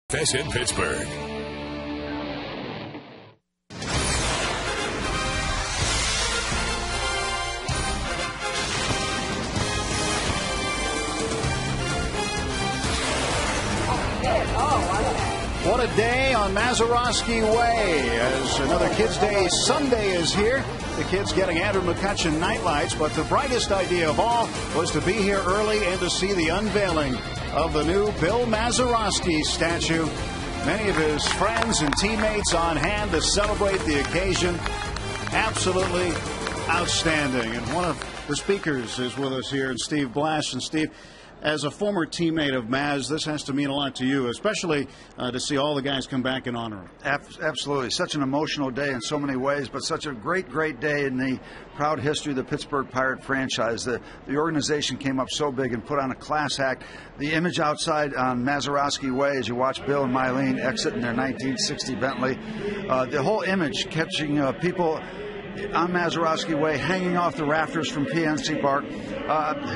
FSN Pittsburgh. What a day on Mazeroski Way as another Kids Day Sunday is here. The kids getting Andrew McCutcheon nightlights, but the brightest idea of all was to be here early and to see the unveiling of the new Bill Mazeroski statue. Many of his friends and teammates on hand to celebrate the occasion. Absolutely outstanding. And one of the speakers is with us here, and Steve Blash. And Steve, as a former teammate of Maz, this has to mean a lot to you, especially to see all the guys come back and honor him. Absolutely. Such an emotional day in so many ways, but such a great day in the proud history of the Pittsburgh Pirate franchise. The organization came up so big and put on a class act. The image outside on Mazeroski Way as you watch Bill and Mylene exit in their 1960 Bentley, the whole image catching people on Mazeroski Way, hanging off the rafters from PNC Park,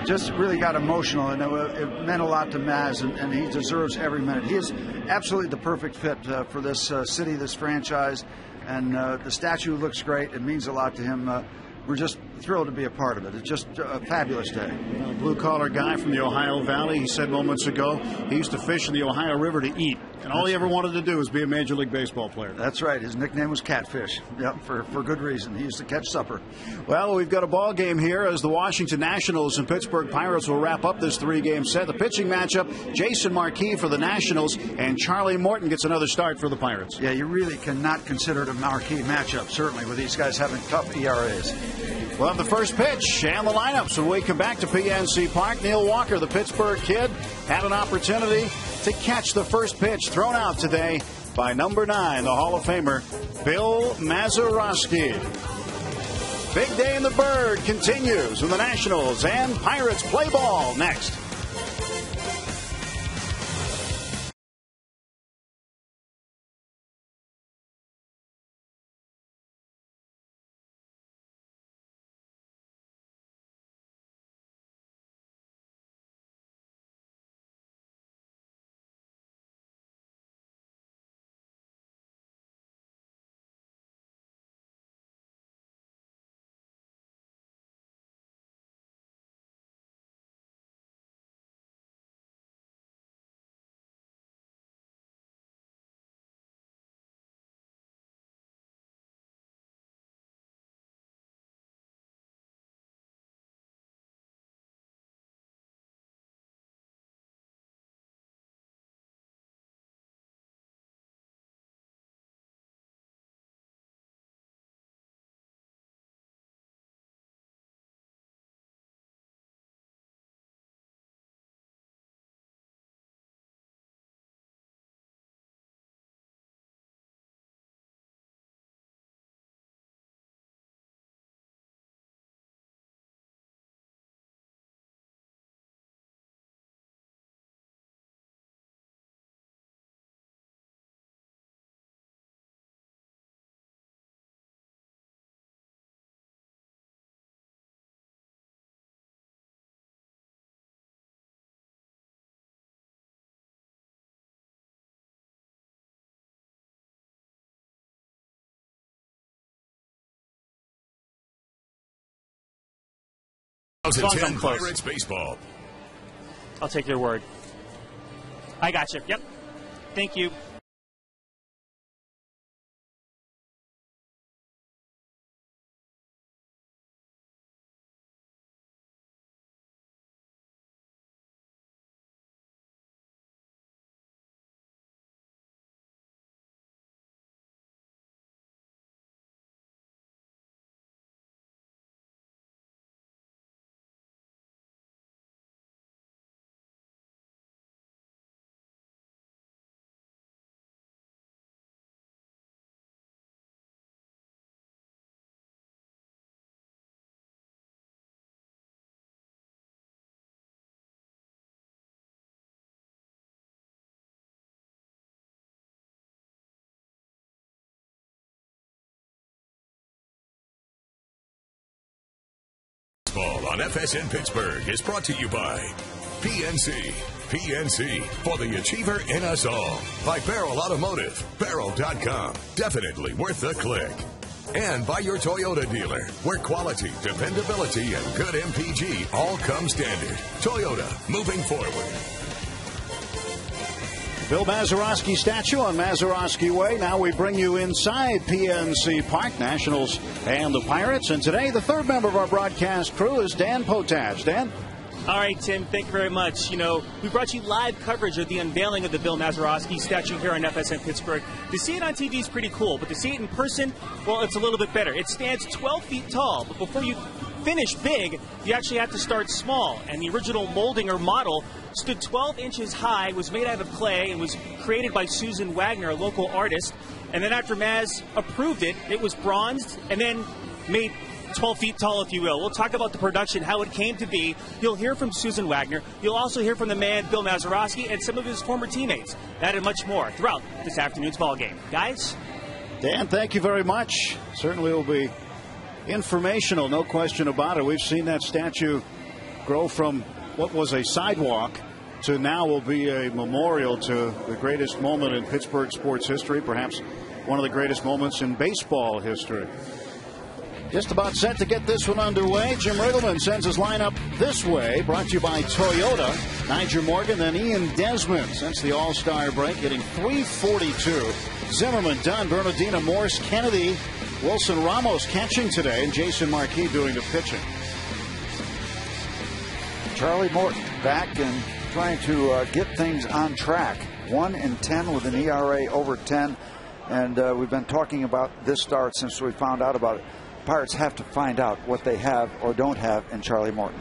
just really got emotional, and it meant a lot to Maz, and he deserves every minute. He is absolutely the perfect fit for this city, this franchise, and the statue looks great. It means a lot to him. We're just thrilled to be a part of it. It's just a fabulous day. A blue-collar guy from the Ohio Valley. He said moments ago he used to fish in the Ohio River to eat, and all he ever wanted to do was be a Major League Baseball player. That's right. His nickname was Catfish. Yep, for good reason. He used to catch supper. Well, we've got a ball game here as the Washington Nationals and Pittsburgh Pirates will wrap up this three-game set. The pitching matchup, Jason Marquis for the Nationals, and Charlie Morton gets another start for the Pirates. Yeah, you really cannot consider it a marquee matchup, certainly, with these guys having tough ERAs. We'll have the first pitch and the lineups when we come back to PNC Park. Neil Walker, the Pittsburgh kid, had an opportunity to catch the first pitch thrown out today by number 9, the Hall of Famer, Bill Mazeroski. Big day in the Bird continues when the Nationals and Pirates play ball next. Pirates baseball. I'll take your word. I got you. Yep. Thank you. Baseball on FSN Pittsburgh is brought to you by PNC, PNC for the achiever in us all. By Barrel Automotive. Barrel.com. Definitely worth the click. And by your Toyota dealer, where quality, dependability, and good MPG all come standard. Toyota, moving forward. Bill Mazeroski statue on Mazeroski Way. Now we bring you inside PNC Park, Nationals and the Pirates. And today, the third member of our broadcast crew is Dan Potage. Dan? All right, Tim, thank you very much. You know, we brought you live coverage of the unveiling of the Bill Mazeroski statue here on FSN Pittsburgh. To see it on TV is pretty cool, but to see it in person, well, it's a little bit better. It stands 12 feet tall, but before you finish big, you actually have to start small. And the original molding or model stood 12 inches high, was made out of clay, and was created by Susan Wagner, a local artist. And then after Maz approved it, it was bronzed and then made 12 feet tall, if you will. We'll talk about the production, how it came to be. You'll hear from Susan Wagner. You'll also hear from the man, Bill Mazeroski, and some of his former teammates. That and much more throughout this afternoon's ball game. Guys? Dan, thank you very much. Certainly will be informational, no question about it. We've seen that statue grow from what was a sidewalk to now will be a memorial to the greatest moment in Pittsburgh sports history, perhaps one of the greatest moments in baseball history. Just about set to get this one underway. Jim Riggleman sends his lineup this way, brought to you by Toyota. Niger Morgan, then Ian Desmond since the All-Star break, hitting .342. Zimmerman, Dunn, Bernardino, Morse, Kennedy, Wilson Ramos catching today, and Jason Marquis doing the pitching. Charlie Morton back and trying to get things on track. 1-10 with an ERA over 10. And we've been talking about this start since we found out about it. Pirates have to find out what they have or don't have in Charlie Morton.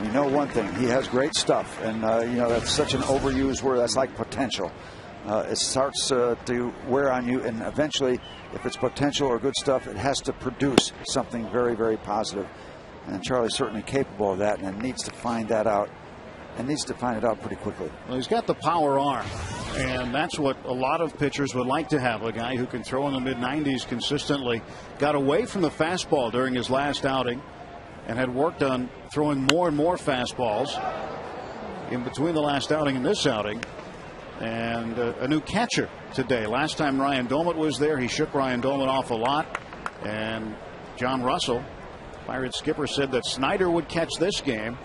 We know one thing. He has great stuff. And, you know, that's such an overused word. That's like potential. It starts to wear on you. And eventually, if it's potential or good stuff, it has to produce something very, very positive. And Charlie's certainly capable of that and needs to find that out. And needs to find it out pretty quickly. Well, he's got the power arm, and that's what a lot of pitchers would like to have, a guy who can throw in the mid-90s consistently. Got away from the fastball during his last outing and had worked on throwing more and more fastballs in between the last outing and this outing. And a new catcher today. Last time Ryan Doumit was there, he shook Ryan Doumit off a lot. And John Russell, Pirate skipper, said that Snyder would catch this game.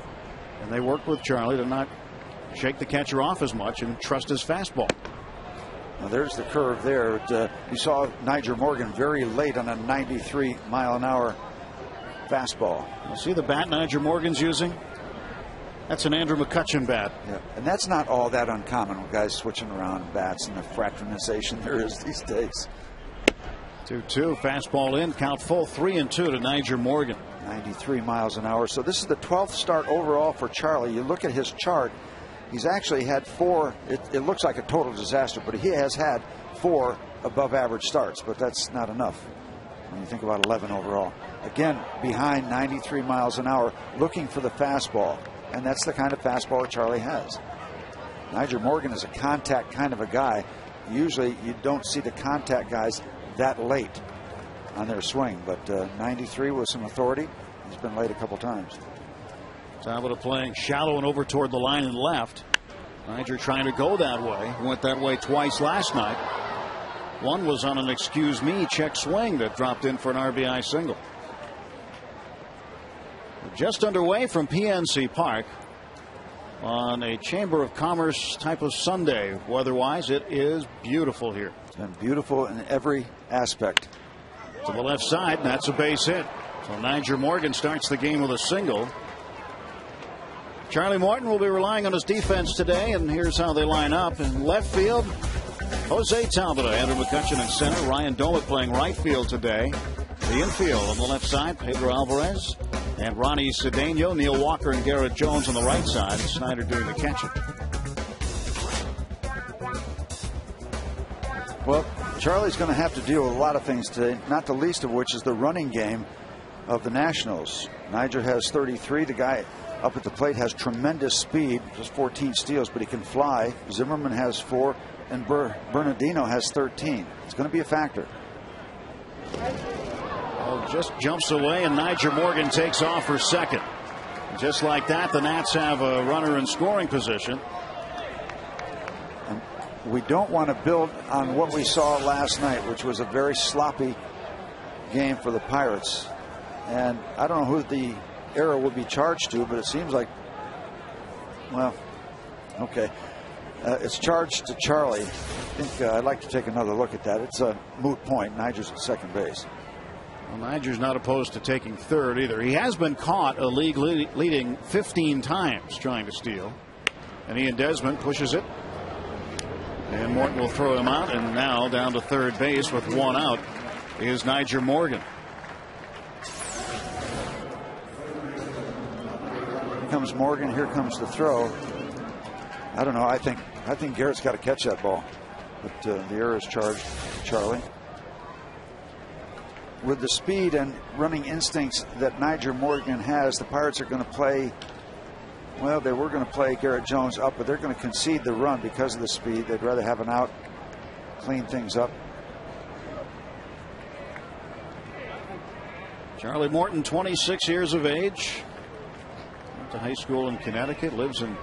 And they worked with Charlie to not shake the catcher off as much and trust his fastball. Now there's the curve there. You saw Niger Morgan very late on a 93-mile-an-hour fastball. You see the bat Niger Morgan's using? That's an Andrew McCutchen bat. Yeah, and that's not all that uncommon with guys switching around bats and the fraternization there is these days. 2-2, fastball in, count full, 3-2 to Niger Morgan. 93 miles an hour. So this is the 12th start overall for Charlie. You look at his chart, he's actually had 4. It looks like a total disaster, but he has had 4 above average starts, but that's not enough when you think about 11 overall. Again, behind 93 miles an hour, looking for the fastball, and that's the kind of fastball Charlie has. Niger Morgan is a contact kind of a guy. Usually you don't see the contact guys that late on their swing, but 93 with some authority. He's been late a couple times. Tabata playing shallow and over toward the line and left. Niger trying to go that way. Went that way twice last night. One was on an excuse me check swing that dropped in for an RBI single. We're just underway from PNC Park on a Chamber of Commerce type of Sunday. Weather-wise, it is beautiful here. It's been beautiful in every aspect. To the left side, and that's a base hit. So Niger Morgan starts the game with a single. Charlie Morton will be relying on his defense today, and here's how they line up. In left field, Jose Tabata, Andrew McCutchen in center, Ryan Doumit playing right field today. The infield on the left side, Pedro Alvarez and Ronnie Cedeno, Neil Walker and Garrett Jones on the right side, Snyder doing the catching. Well, Charlie's going to have to deal with a lot of things today, not the least of which is the running game of the Nationals. Niger has 33. The guy up at the plate has tremendous speed, just 14 steals, but he can fly. Zimmerman has 4, and Bernardino has 13. It's going to be a factor. Oh, just jumps away, and Niger Morgan takes off for second. Just like that, the Nats have a runner in scoring position. And we don't want to build on what we saw last night, which was a very sloppy game for the Pirates. And I don't know who the error will be charged to, but it seems like, well, okay. It's charged to Charlie. I think I'd like to take another look at that. It's a moot point. Niger's at second base. Well, Niger's not opposed to taking third either. He has been caught a league leading 15 times trying to steal. And Ian Desmond pushes it. And Morton will throw him out. And now down to third base with one out is Nyjer Morgan. Here comes Morgan. Here comes the throw. I don't know. I think Garrett's got to catch that ball. But the error is charged to Charlie. With the speed and running instincts that Nyjer Morgan has, the Pirates are going to play, well, they were going to play Garrett Jones up, but they're going to concede the run because of the speed. They'd rather have an out, clean things up. Charlie Morton, 26 years of age. Went to high school in Connecticut, lives in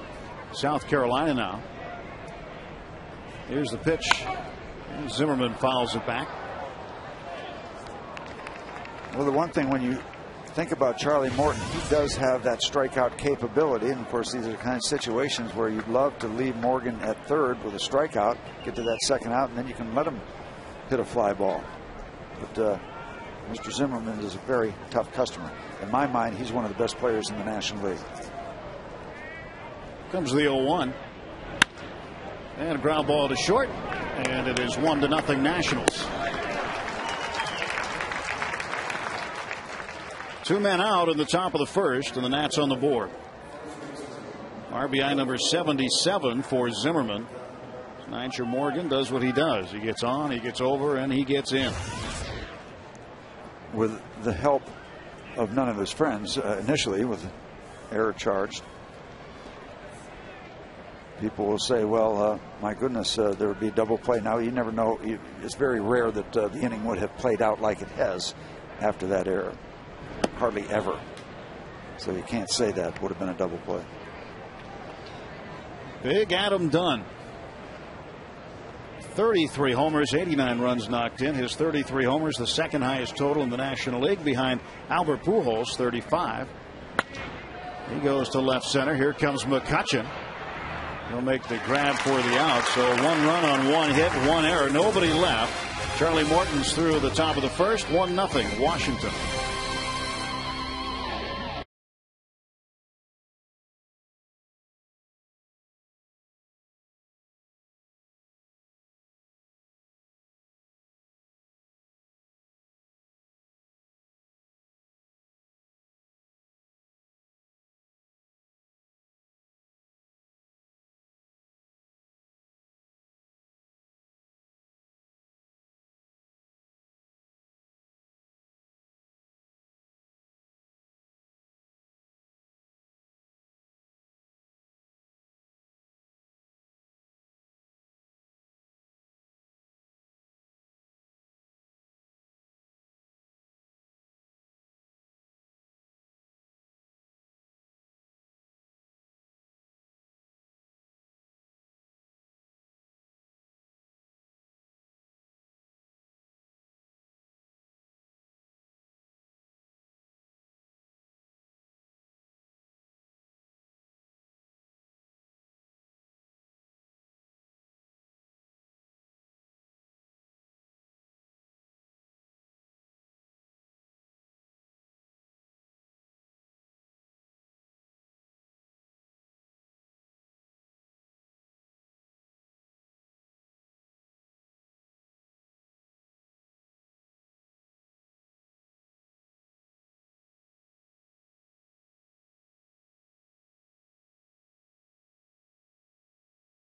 South Carolina now. Here's the pitch. And Zimmerman fouls it back. Well, the one thing when you think about Charlie Morton, he does have that strikeout capability. And, of course, these are the kind of situations where you'd love to leave Morgan at third with a strikeout, get to that second out, and then you can let him hit a fly ball. But Mr. Zimmerman is a very tough customer. In my mind, he's one of the best players in the National League. Comes the 0-1. And a ground ball to short. And it is 1-0 Nationals. Two men out in the top of the first, and the Nats on the board. RBI number 77 for Zimmerman. Nyjer Morgan does what he does. He gets on, he gets over, and he gets in. With the help of none of his friends initially, with error charged. People will say, well, my goodness, there would be double play. Now, you never know. It's very rare that the inning would have played out like it has after that error. Hardly ever. So you can't say that would have been a double play. Big Adam Dunn. 33 homers, 89 runs knocked in. His 33 homers, the second highest total in the National League, behind Albert Pujols, 35. He goes to left center. Here comes McCutchen. He'll make the grab for the out. So one run on one hit, one error, nobody left. Charlie Morton's through the top of the first, 1-0 Washington.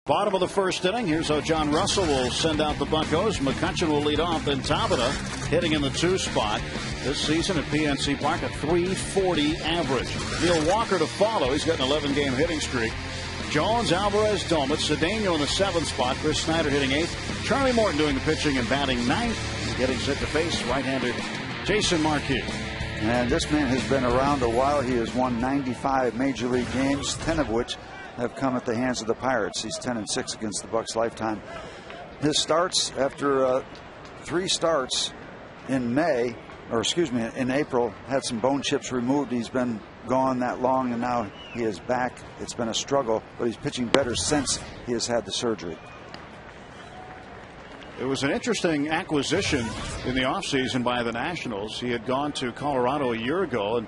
Bottom of the first inning. Here's how John Russell will send out the Buccos. McCutchen will lead off, then Tabata hitting in the 2 spot. This season at PNC Park, a .340 average. Neil Walker to follow. He's got an 11-game hitting streak. Jones, Alvarez, Domitz, Cedeno in the 7th spot. Chris Snyder hitting 8th. Charlie Morton doing the pitching and batting 9th. Getting set to face right-hander Jason Marquis. And this man has been around a while. He has won 95 Major League games, 10 of which have come at the hands of the Pirates. He's 10-6 against the Bucs lifetime. His starts after 3 starts in in April, had some bone chips removed. He's been gone that long, and now he is back. It's been a struggle, but he's pitching better since he has had the surgery. It was an interesting acquisition in the offseason by the Nationals. He had gone to Colorado a year ago and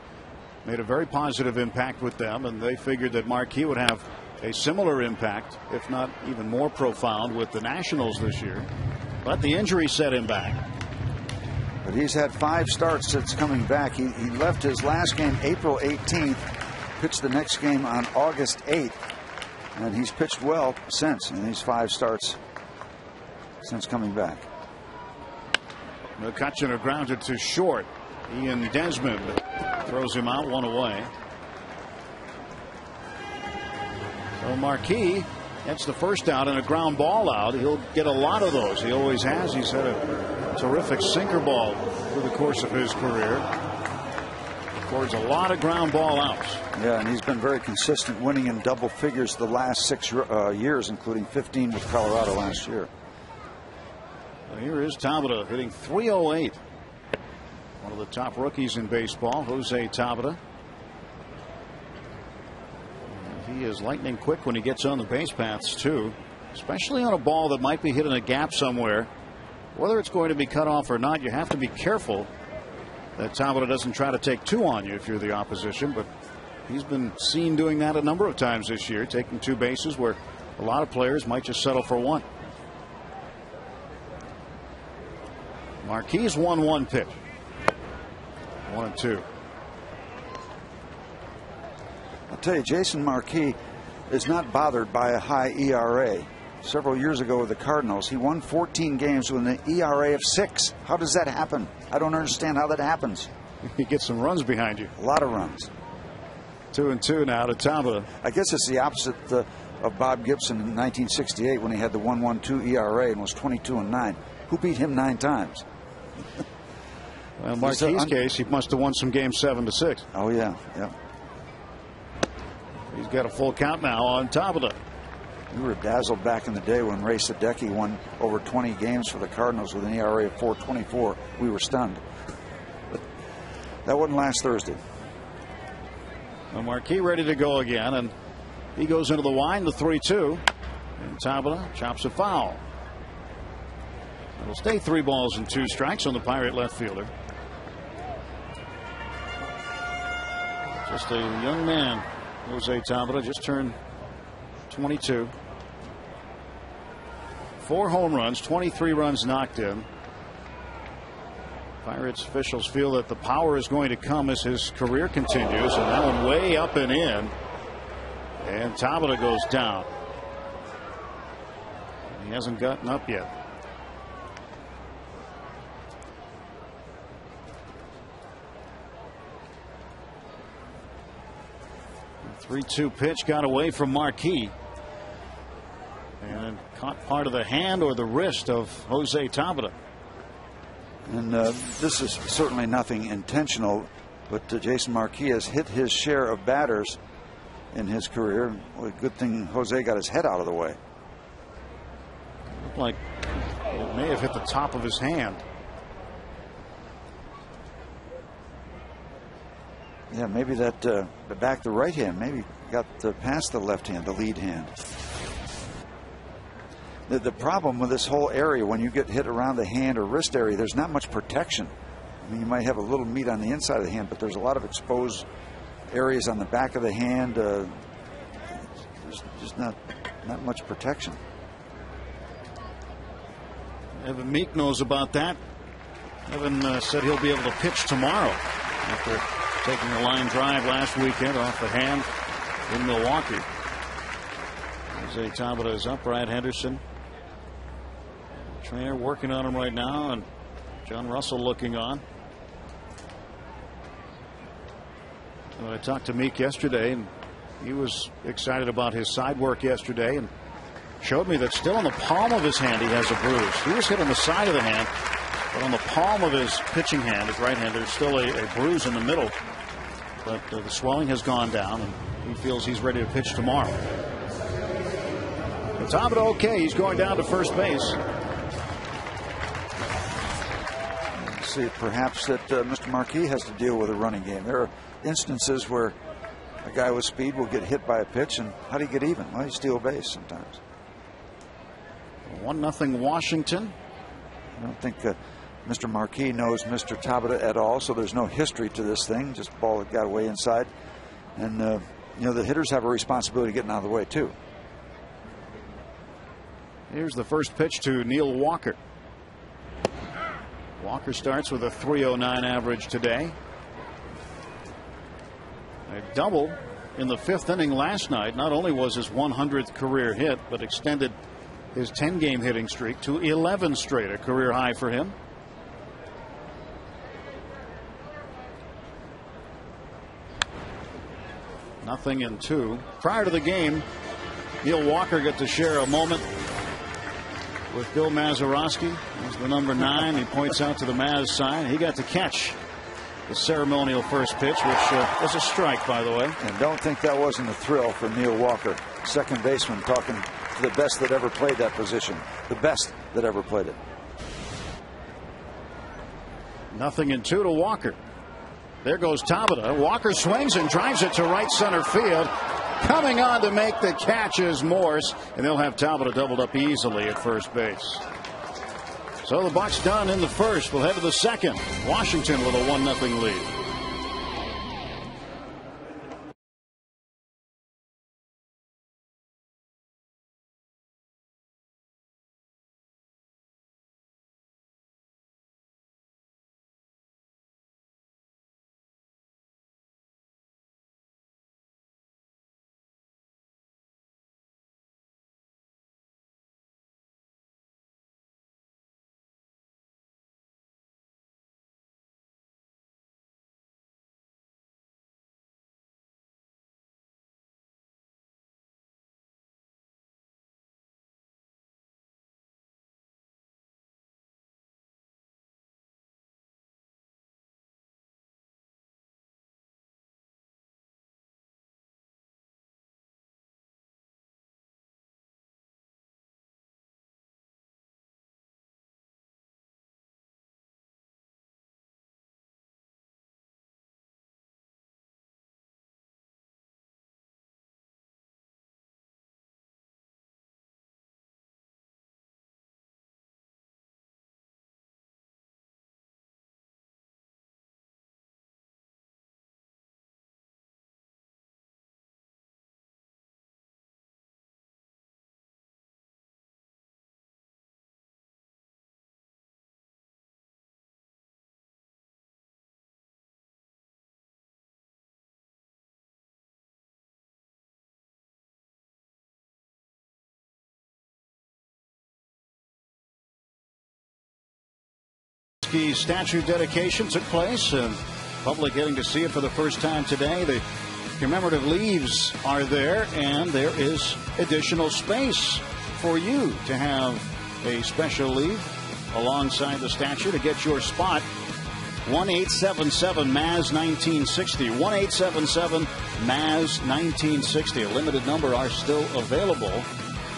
made a very positive impact with them, and they figured that Marquis would have a similar impact, if not even more profound, with the Nationals this year. But the injury set him back. But he's had 5 starts since coming back. He left his last game April 18th, pitched the next game on August 8th, and he's pitched well since in these 5 starts since coming back. McCutchen grounded to short. Ian Desmond throws him out, 1 away. So Marquis gets the first out and a ground ball out. He'll get a lot of those. He always has. He's had a terrific sinker ball through the course of his career. Records a lot of ground ball outs. Yeah, and he's been very consistent, winning in double figures the last 6 years, including 15 with Colorado last year. Well, here is Tabata hitting .308. One of the top rookies in baseball, Jose Tabata. He is lightning quick when he gets on the base paths, too, especially on a ball that might be hit in a gap somewhere. Whether it's going to be cut off or not, you have to be careful that Tabata doesn't try to take 2 on you if you're the opposition. But he's been seen doing that a number of times this year, taking 2 bases where a lot of players might just settle for 1. Marquis 1-1 pitch. 1-2. I'll tell you, Jason Marquis is not bothered by a high ERA. Several years ago with the Cardinals, he won 14 games with an ERA of 6. How does that happen? I don't understand how that happens. You get some runs behind you. A lot of runs. 2-2 now to Tabata. I guess it's the opposite of Bob Gibson in 1968 when he had the 1.12 ERA and was 22-9. Who beat him 9 times? Well, in Marquis' case, he must have won some games 7-6. Oh yeah, yeah. He's got a full count now on Tabata. We were dazzled back in the day when Ray Sadecki won over 20 games for the Cardinals with an ERA of 4.24. We were stunned. That wouldn't last Thursday. Well, Marquis ready to go again, and he goes into the line, the 3-2, and Tabata chops a foul. It'll stay 3 balls and 2 strikes on the Pirate left fielder. Just a young man, Jose Tabata, just turned 22. 4 home runs, 23 runs knocked in. Pirates officials feel that the power is going to come as his career continues, and that one way up and in. And Tabata goes down. He hasn't gotten up yet. 3-2 pitch got away from Marquis and caught part of the hand or the wrist of Jose Tabata. And this is certainly nothing intentional, but Jason Marquis has hit his share of batters in his career. Well, good thing Jose got his head out of the way. Looked like it may have hit the top of his hand. Yeah, maybe that the back the right hand maybe got past the left hand, the lead hand. The problem with this whole area, when you get hit around the hand or wrist area, there's not much protection. I mean, you might have a little meat on the inside of the hand, but there's a lot of exposed areas on the back of the hand. There's just not much protection. Evan Meek knows about that. Evan said he'll be able to pitch tomorrow after taking a line drive last weekend off the hand in Milwaukee. Jose Tabata is up. Brad Henderson, trainer, working on him right now, and John Russell looking on. Well, I talked to Meek yesterday, and he was excited about his side work yesterday and showed me that still on the palm of his hand he has a bruise. He was hit on the side of the hand. But on the palm of his pitching hand, his right hand, there's still a bruise in the middle. But the swelling has gone down, and he feels he's ready to pitch tomorrow. Tabata okay. He's going down to first base. See, perhaps that Mr. Marquis has to deal with a running game. There are instances where a guy with speed will get hit by a pitch, and how do you get even? Well, you steal base sometimes. 1-0 Washington. I don't think Mr. Marquis knows Mr. Tabata at all, so there's no history to this thing. Just ball that got way inside. And, you know, the hitters have a responsibility getting out of the way, too. Here's the first pitch to Neil Walker. Walker starts with a .309 average today. A double in the 5th inning last night. Not only was his 100th career hit, but extended his 10-game hitting streak to 11 straight, a career high for him. Nothing in 2. Prior to the game, Neil Walker got to share a moment with Bill Mazeroski. He's the number 9. He points out to the Maz sign. He got to catch the ceremonial first pitch, which was a strike, by the way. And don't think that wasn't a thrill for Neil Walker, second baseman, talking to the best that ever played that position. The best that ever played it. Nothing in 2 to Walker. There goes Tabata. Walker swings and drives it to right center field. Coming on to make the catch is Morse, and they'll have Tabata doubled up easily at first base. So the Bucs done in the first. We'll head to the second. Washington with a 1-0 lead. Statue dedication took place, and public getting to see it for the first time today. The commemorative leaves are there, and there is additional space for you to have a special leaf alongside the statue to get your spot. 1-877-MAZ-1960. 1-877-MAZ-1960. A limited number are still available,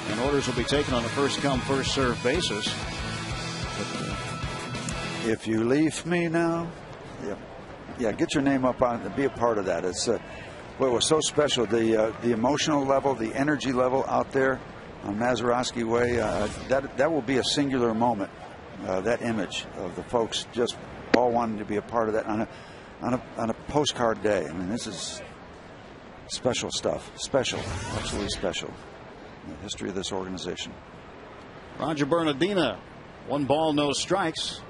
and orders will be taken on a first-come, first-served basis. If you leave me now, yeah, get your name up on it, be a part of that. It's what was so special, the emotional level, the energy level out there on Mazeroski Way. That will be a singular moment. That image of the folks just all wanting to be a part of that on a postcard day. I mean, this is special stuff. Special, absolutely special. In the history of this organization. Roger Bernardina, 1 ball, no strikes.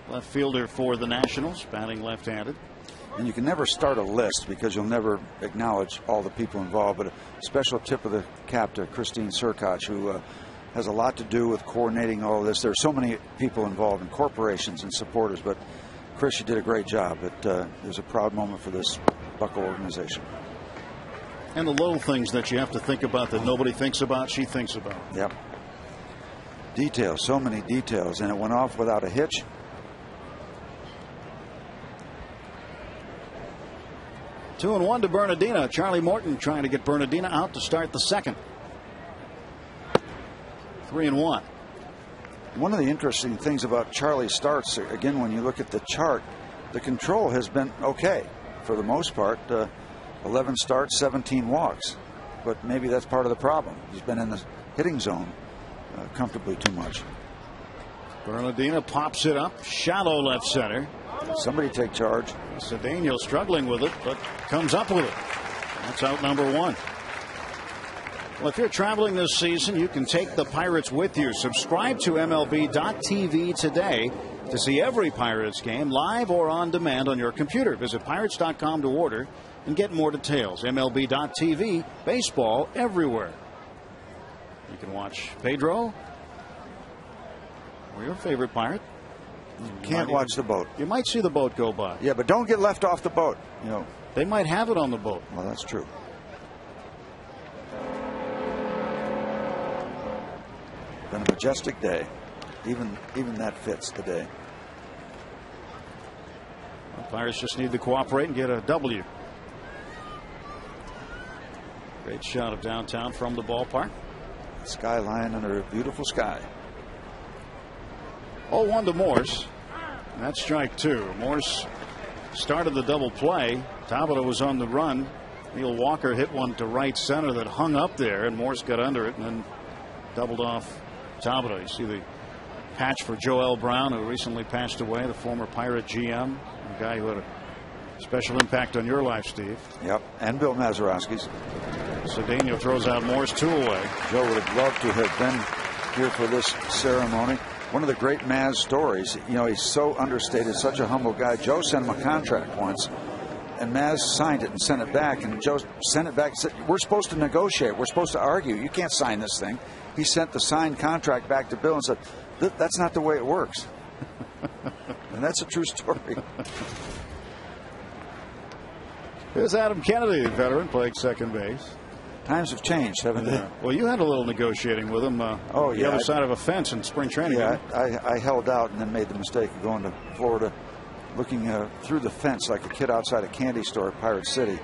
Left fielder for the Nationals, batting left-handed. And you can never start a list because you'll never acknowledge all the people involved. But a special tip of the cap to Christine Surkach, who has a lot to do with coordinating all of this. There are so many people involved, in corporations and supporters. But Chris, you did a great job. It was a proud moment for this Buckle organization. And the little things that you have to think about that nobody thinks about, she thinks about. Yep. Details, so many details. And it went off without a hitch. 2-1 to Bernardina. Charlie Morton trying to get Bernardina out to start the second. 3-1. One of the interesting things about Charlie's starts, again, when you look at the chart, the control has been okay for the most part. 11 starts, 17 walks. But maybe that's part of the problem. He's been in the hitting zone comfortably too much. Bernardina pops it up. Shallow left center. Somebody take charge. Cedeno struggling with it, but comes up with it. That's out number 1. Well, if you're traveling this season, you can take the Pirates with you. Subscribe to MLB.tv today to see every Pirates game live or on demand on your computer. Visit Pirates.com to order and get more details. MLB.tv, baseball everywhere. You can watch Pedro or your favorite Pirate. You can't watch the boat. You might see the boat go by. Yeah, but don't get left off the boat. You know, they might have it on the boat. Well, that's true. Been a majestic day. Even that fits the day. The Pirates just need to cooperate and get a W. Great shot of downtown from the ballpark. Sky lying under a beautiful sky. 0-1 to Morse. That's strike 2. Morse started the double play. Tabata was on the run. Neil Walker hit one to right center that hung up there, and Morse got under it and then doubled off Tabata. You see the patch for Joel Brown, who recently passed away, the former Pirate GM, a guy who had a special impact on your life, Steve. Yep, and Bill Mazeroski's. Cedeno throws out Morse, 2 away. Joe would have loved to have been here for this ceremony. One of the great Maz stories, you know, he's so understated, such a humble guy. Joe sent him a contract once, and Maz signed it and sent it back, and Joe sent it back and said, we're supposed to negotiate, we're supposed to argue, you can't sign this thing. He sent the signed contract back to Bill and said, that's not the way it works. And that's a true story. Here's Adam Kennedy, the veteran, playing second base. Times have changed, haven't they? Well, you had a little negotiating with him the other side of a fence in spring training. Yeah, I held out and then made the mistake of going to Florida, looking through the fence like a kid outside a candy store at Pirate City.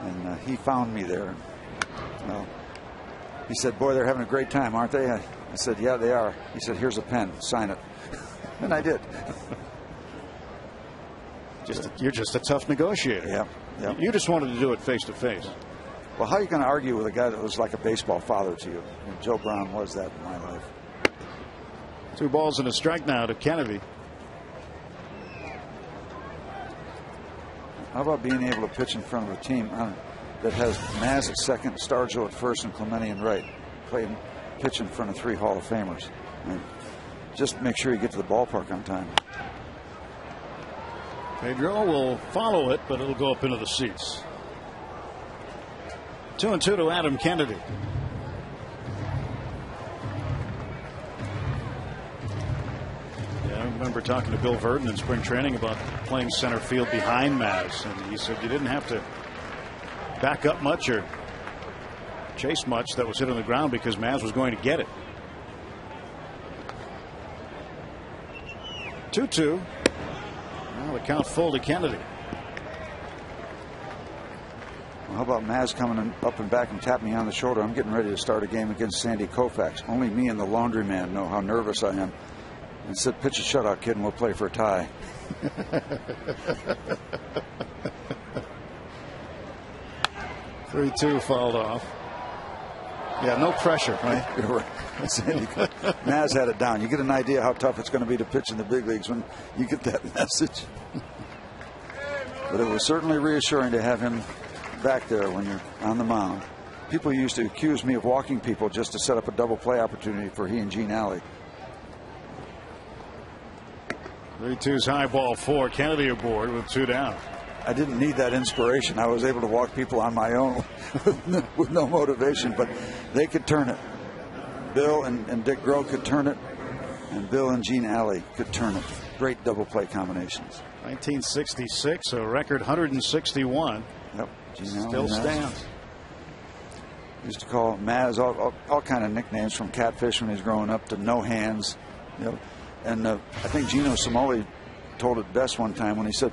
And he found me there. Well, he said, boy, they're having a great time, aren't they? I said, yeah, they are. He said, here's a pen, sign it. And I did. You're just a tough negotiator. Yeah. You just wanted to do it face to face. Well, how are you going to argue with a guy that was like a baseball father to you? And Joe Brown was that in my life. 2 balls and a strike now to Kennedy. How about being able to pitch in front of a team that has Maz at second, Stargell at first, and Clemente in right? Pitch in front of 3 Hall of Famers. And just make sure you get to the ballpark on time. Pedro will follow it, but it'll go up into the seats. 2-2 to Adam Kennedy. Yeah, I remember talking to Bill Verdon in spring training about playing center field behind Maz, and he said you didn't have to back up much or chase much that was hit on the ground because Maz was going to get it. 2-2. Well, the count full to Kennedy. How about Maz coming up and back and tapping me on the shoulder? I'm getting ready to start a game against Sandy Koufax. Only me and the laundryman know how nervous I am. And said, pitch a shutout, kid, and we'll play for a tie. 3-2 fouled off. Yeah, no pressure, right? You're right. Maz had it down. You get an idea how tough it's going to be to pitch in the big leagues when you get that message. But it was certainly reassuring to have him back there when you're on the mound. People used to accuse me of walking people just to set up a double play opportunity for he and Gene Alley. 3-2's high ball 4. Kennedy aboard with 2 down. I didn't need that inspiration. I was able to walk people on my own with no motivation, but they could turn it. Bill and Dick Groh could turn it, and Bill and Gene Alley could turn it. Great double play combinations. 1966, a record 161. Yep. Still stands. Used to call Maz all kind of nicknames, from Catfish when he was growing up to No Hands. You know, and I think Gino Simoli told it best one time when he said,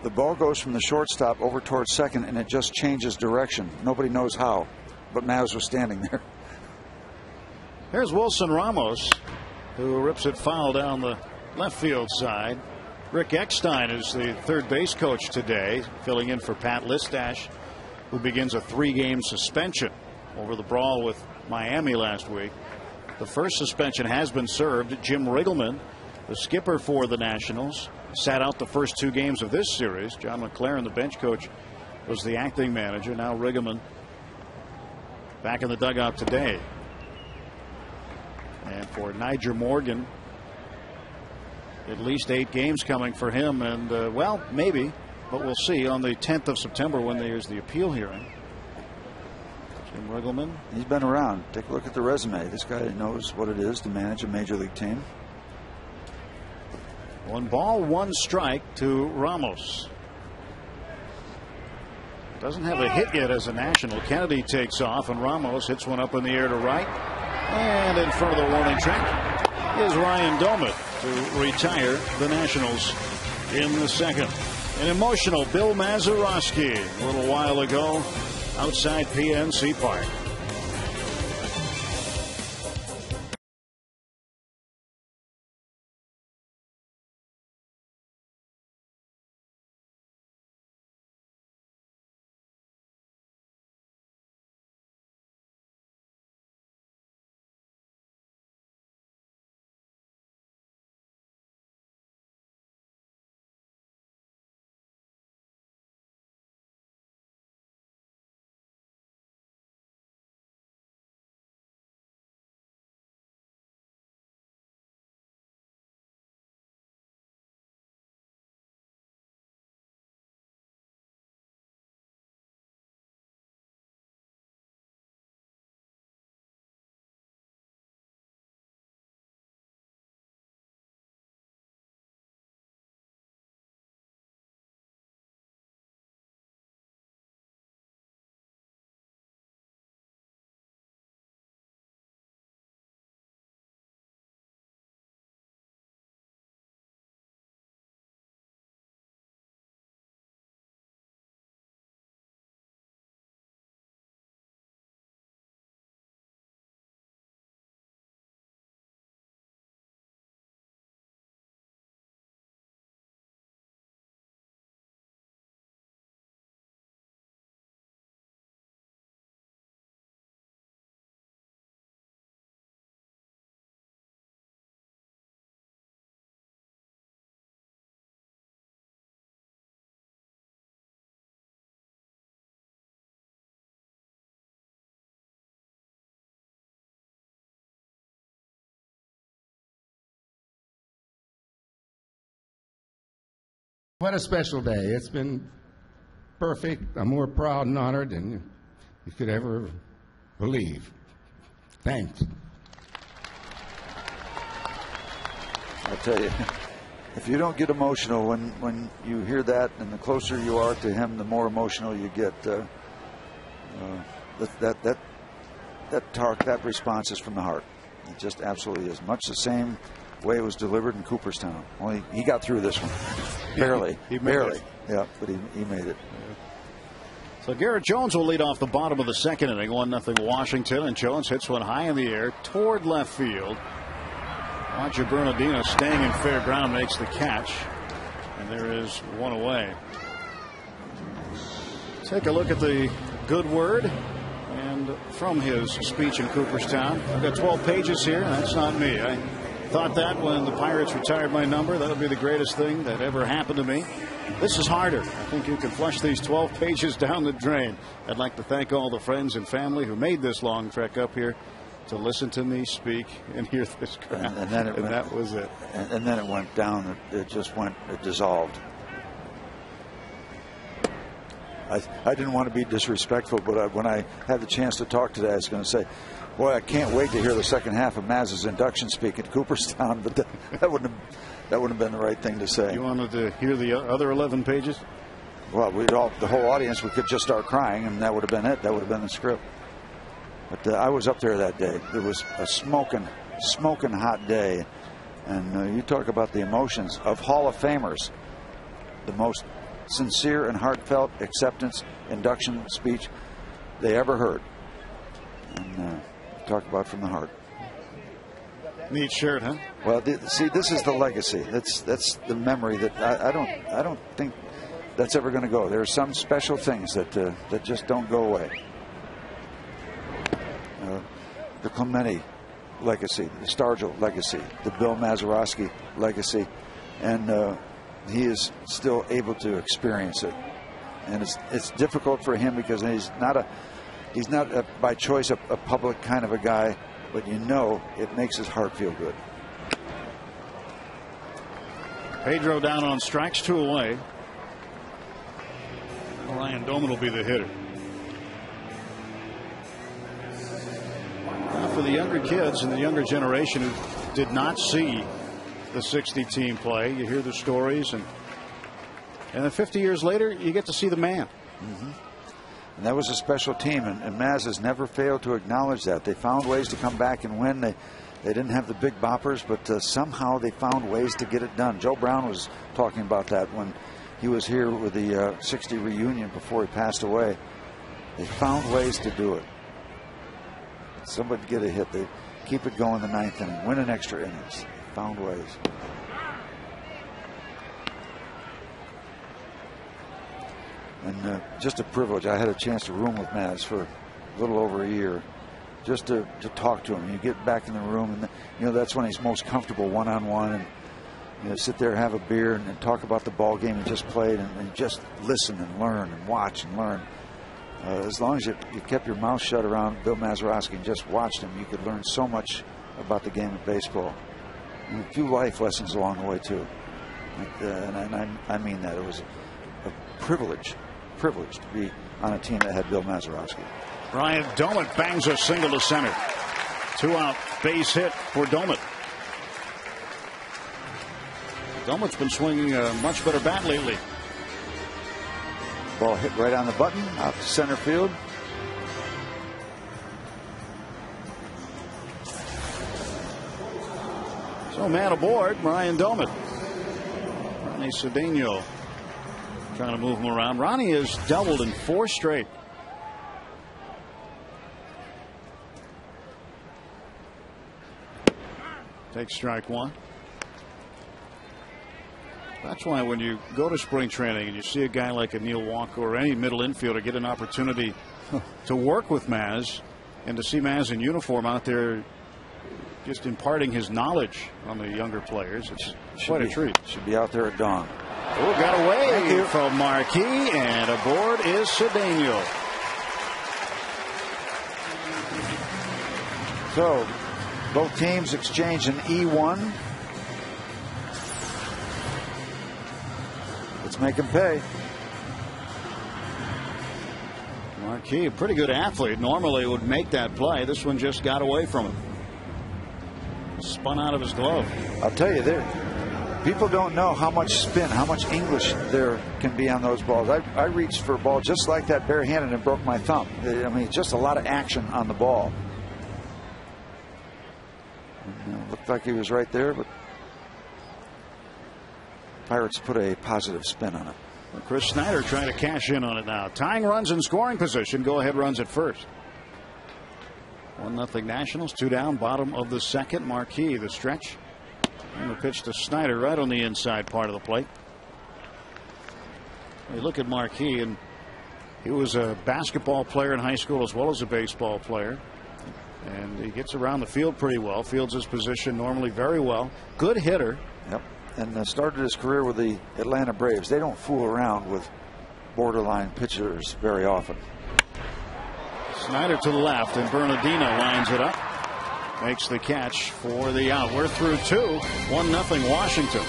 the ball goes from the shortstop over towards second, and it just changes direction. Nobody knows how, but Maz was standing there. Here's Wilson Ramos, who rips it foul down the left field side. Rick Eckstein is the third base coach today, filling in for Pat Listash, who begins a 3-game suspension over the brawl with Miami last week. The first suspension has been served. Jim Riggleman, the skipper for the Nationals, sat out the first 2 games of this series. John McLaren, the bench coach, was the acting manager. Now Riggleman back in the dugout today. And for Nyjer Morgan, at least 8 games coming for him. And, well, maybe, but we'll see on the 10th of September when there's the appeal hearing. Jim Riggleman. He's been around. Take a look at the resume. This guy knows what it is to manage a major league team. 1 ball, 1 strike to Ramos. Doesn't have a hit yet as a National. Kennedy takes off, and Ramos hits one up in the air to right. And in front of the warning track is Ryan Doumit to retire the Nationals in the second. An emotional Bill Mazeroski a little while ago outside PNC Park. What a special day. It's been perfect. I'm more proud and honored than you could ever believe. Thanks. I'll tell you, if you don't get emotional when you hear that, and the closer you are to him, the more emotional you get. That response is from the heart. It just absolutely is. Much the same way it was delivered in Cooperstown. Only he got through this one. Barely. Barely. Yeah, but he made it. So Garrett Jones will lead off the bottom of the second inning. 1-0 Washington, and Jones hits one high in the air toward left field. Roger Bernardino, staying in fair ground, makes the catch, and there is one away. Take a look at the good word and from his speech in Cooperstown. I've got 12 pages here. That's not me. I thought that when the Pirates retired my number, that would be the greatest thing that ever happened to me. This is harder. I think you can flush these 12 pages down the drain. I'd like to thank all the friends and family who made this long trek up here to listen to me speak and hear this crap. And that was it. And then it went down. It just went. It dissolved. I didn't want to be disrespectful, but when I had the chance to talk today, I was going to say, boy, I can't wait to hear the second half of Maz's induction speak at Cooperstown, but that wouldn't have been the right thing to say. You wanted to hear the other 11 pages? Well, the whole audience, we could just start crying, and that would have been it. That would have been the script. But I was up there that day. It was a smoking hot day. And you talk about the emotions of Hall of Famers. The most sincere and heartfelt acceptance induction speech they ever heard. And talk about from the heart. Neat shirt, huh? Well, see, this is the legacy. That's the memory that I don't think that's ever going to go. There are some special things that just don't go away. The Clemente legacy, the Stargell legacy, the Bill Mazeroski legacy, and he is still able to experience it. And it's difficult for him because he's not by choice a public kind of a guy, but you know it makes his heart feel good. Pedro down on strikes, 2 away. Ryan Doumit will be the hitter. Now for the younger kids and the younger generation who did not see the 60 team play, you hear the stories, and then 50 years later, you get to see the man. Mm-hmm. And that was a special team, and Maz has never failed to acknowledge that. They found ways to come back and win. They didn't have the big boppers, but somehow they found ways to get it done. Joe Brown was talking about that when he was here with the 60 reunion before he passed away. They found ways to do it. Somebody get a hit. They keep it going the 9th inning, win an extra innings. They found ways. And just a privilege. I had a chance to room with Maz for a little over a year, just to talk to him. You get back in the room, and that's when he's most comfortable one-on-one, and sit there, have a beer, and talk about the ball game he just played, and just listen and learn and watch and learn. As long as you kept your mouth shut around Bill Mazeroski and just watched him, you could learn so much about the game of baseball, and a few life lessons along the way too. And I mean that. It was a privilege to be on a team that had Bill Mazeroski. Ryan Doumit bangs a single to center. 2 out, base hit for Doumit. Domit's been swinging a much better bat lately. Ball hit right on the button, out to center field. So man aboard, Ryan Doumit. Ronnie Cedeno trying to move him around. Ronnie has doubled in 4 straight. Takes strike 1. That's why when you go to spring training and you see a guy like a Neil Walker or any middle infielder get an opportunity to work with Maz, and to see Maz in uniform out there just imparting his knowledge on the younger players, it's quite a treat. Should be out there at dawn. Oh, got away from Marquis, and aboard is Cedeno. So both teams exchange an E1. Let's make him pay. Marquis, a pretty good athlete, normally would make that play. This one just got away from him. Spun out of his glove. I'll tell you, people don't know how much spin, how much English there can be on those balls. I reached for a ball just like that barehanded and broke my thumb. I mean, just a lot of action on the ball. Looked like he was right there, but Pirates put a positive spin on it. Chris Snyder trying to cash in on it now. Tying runs in scoring position. Go ahead runs at first. 1-0 Nationals. 2 down. Bottom of the 2nd. Marquis the stretch. And the pitch to Snyder right on the inside part of the plate. You look at Marquis, and he was a basketball player in high school as well as a baseball player. And he gets around the field pretty well. Fields his position normally very well. Good hitter. Yep. And started his career with the Atlanta Braves. They don't fool around with borderline pitchers very often. Snyder to the left, and Bernardino lines it up. Makes the catch for the out. We're through 2. 1-0 Washington.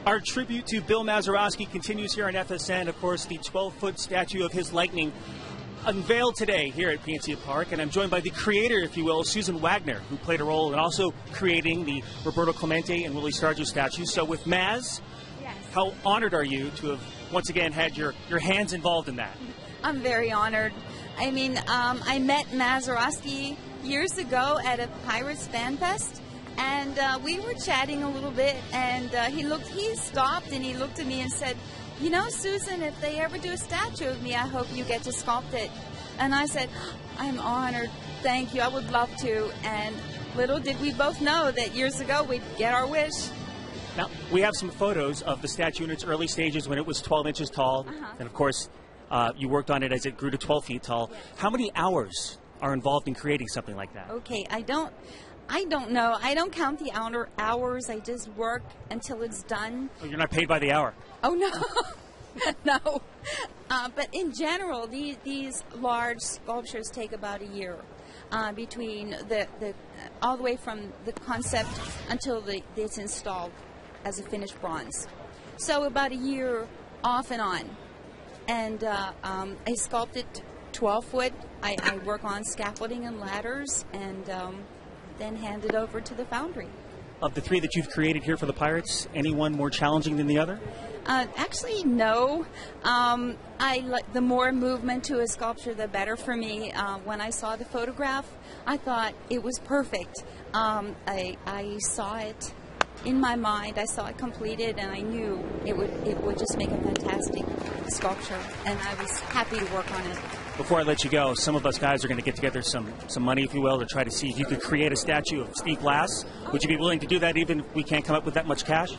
Our tribute to Bill Mazeroski continues here on FSN. Of course, the 12-foot statue of his likeness unveiled today here at PNC Park, and I'm joined by the creator, if you will, Susan Wagner, who played a role in also creating the Roberto Clemente and Willie Stargell statues. So with Maz, yes. How honored are you to have once again had your hands involved in that? I'm very honored. I mean, I met Mazeroski years ago at a Pirates Fan Fest, and we were chatting a little bit, and he stopped and he looked at me and said, "You know, Susan, if they ever do a statue of me, I hope you get to sculpt it." And I said, "I'm honored. Thank you. I would love to." And little did we both know that years ago we'd get our wish. Now, we have some photos of the statue in its early stages when it was 12 inches tall. And, of course, you worked on it as it grew to 12 feet tall. How many hours are involved in creating something like that? Okay, I don't know. I don't count the hours. I just work until it's done. Oh, you're not paid by the hour? Oh, no. No. But in general, these large sculptures take about a year between all the way from the concept until it's installed as a finished bronze. So about a year off and on. And I sculpted 12-foot. I work on scaffolding and ladders, and then hand it over to the foundry. Of the three that you've created here for the Pirates, any one more challenging than the other? Actually, no. The more movement to a sculpture, the better for me. When I saw the photograph, I thought it was perfect. I saw it in my mind. I saw it completed, and I knew it would just make a fantastic sculpture, and I was happy to work on it. Before I let you go, some of us guys are going to get together some money, if you will, to try to see if you could create a statue of Steve Blass. Would you be willing to do that even if we can't come up with that much cash?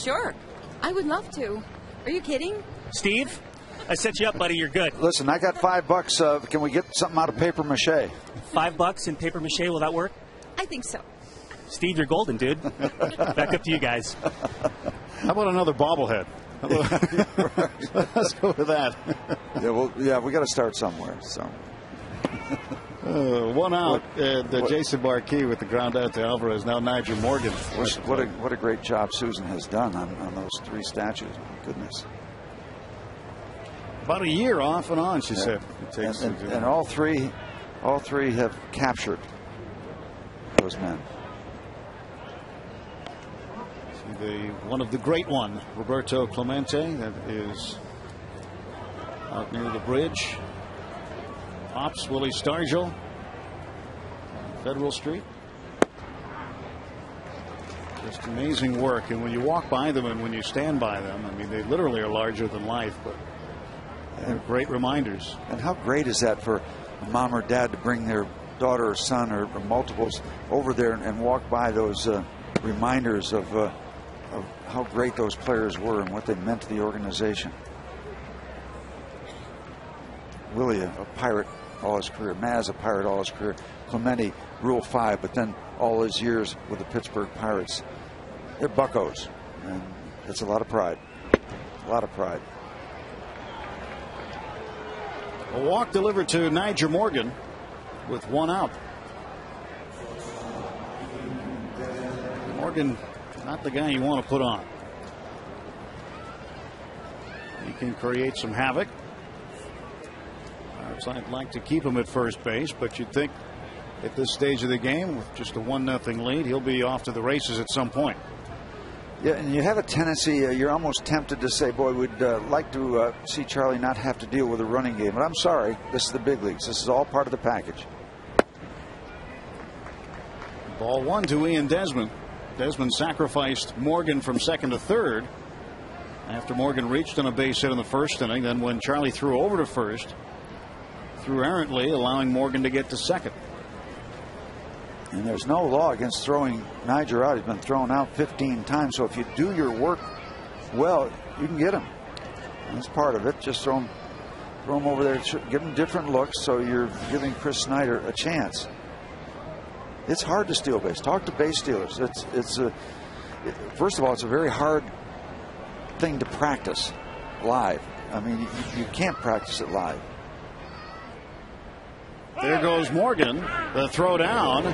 Sure. I would love to. Are you kidding? Steve, I set you up, buddy. You're good. Listen, I got $5. Can we get something out of paper mache? $5 in paper mache, will that work? I think so. Steve, you're golden, dude. Back up to you guys. How about another bobblehead? Let's go with that. We got to start somewhere. So, one out. Jason Marquis with the ground out to Alvarez. Now Nigel Morgan. What a great job Susan has done on those three statues. My goodness. About a year off and on, she said. It takes and all three have captured those men. One of the great one, Roberto Clemente, that is out near the bridge. Pops Willie Stargell, Federal Street. Just amazing work. And when you walk by them and when you stand by them, I mean, they literally are larger than life, but they're great reminders. And how great is that for a mom or dad to bring their daughter or son or multiples over there and walk by those reminders of how great those players were and what they meant to the organization. Willie, a Pirate all his career. Maz, a Pirate all his career. Clemente, Rule 5, but then all his years with the Pittsburgh Pirates. They're buccos, and it's a lot of pride. A lot of pride. A walk delivered to Nigel Morgan with one out. Morgan, not the guy you want to put on. He can create some havoc. I'd like to keep him at first base, but you'd think at this stage of the game, with just a 1-0 lead, he'll be off to the races at some point. Yeah, and you have a tendency, you're almost tempted to say, boy, we'd like to see Charlie not have to deal with a running game. But I'm sorry, this is the big leagues. This is all part of the package. Ball one to Ian Desmond. Desmond sacrificed Morgan from second to third after Morgan reached on a base hit in the first inning. Then when Charlie threw over to first, threw errantly, allowing Morgan to get to second. And there's no law against throwing Nigel out. He's been thrown out 15 times. So if you do your work well, you can get him. That's part of it. Just throw him over there, give him different looks, so you're giving Chris Snyder a chance. It's hard to steal base. Talk to base stealers. First of all, it's a very hard thing to practice live. I mean, you can't practice it live. There goes Morgan. The throw down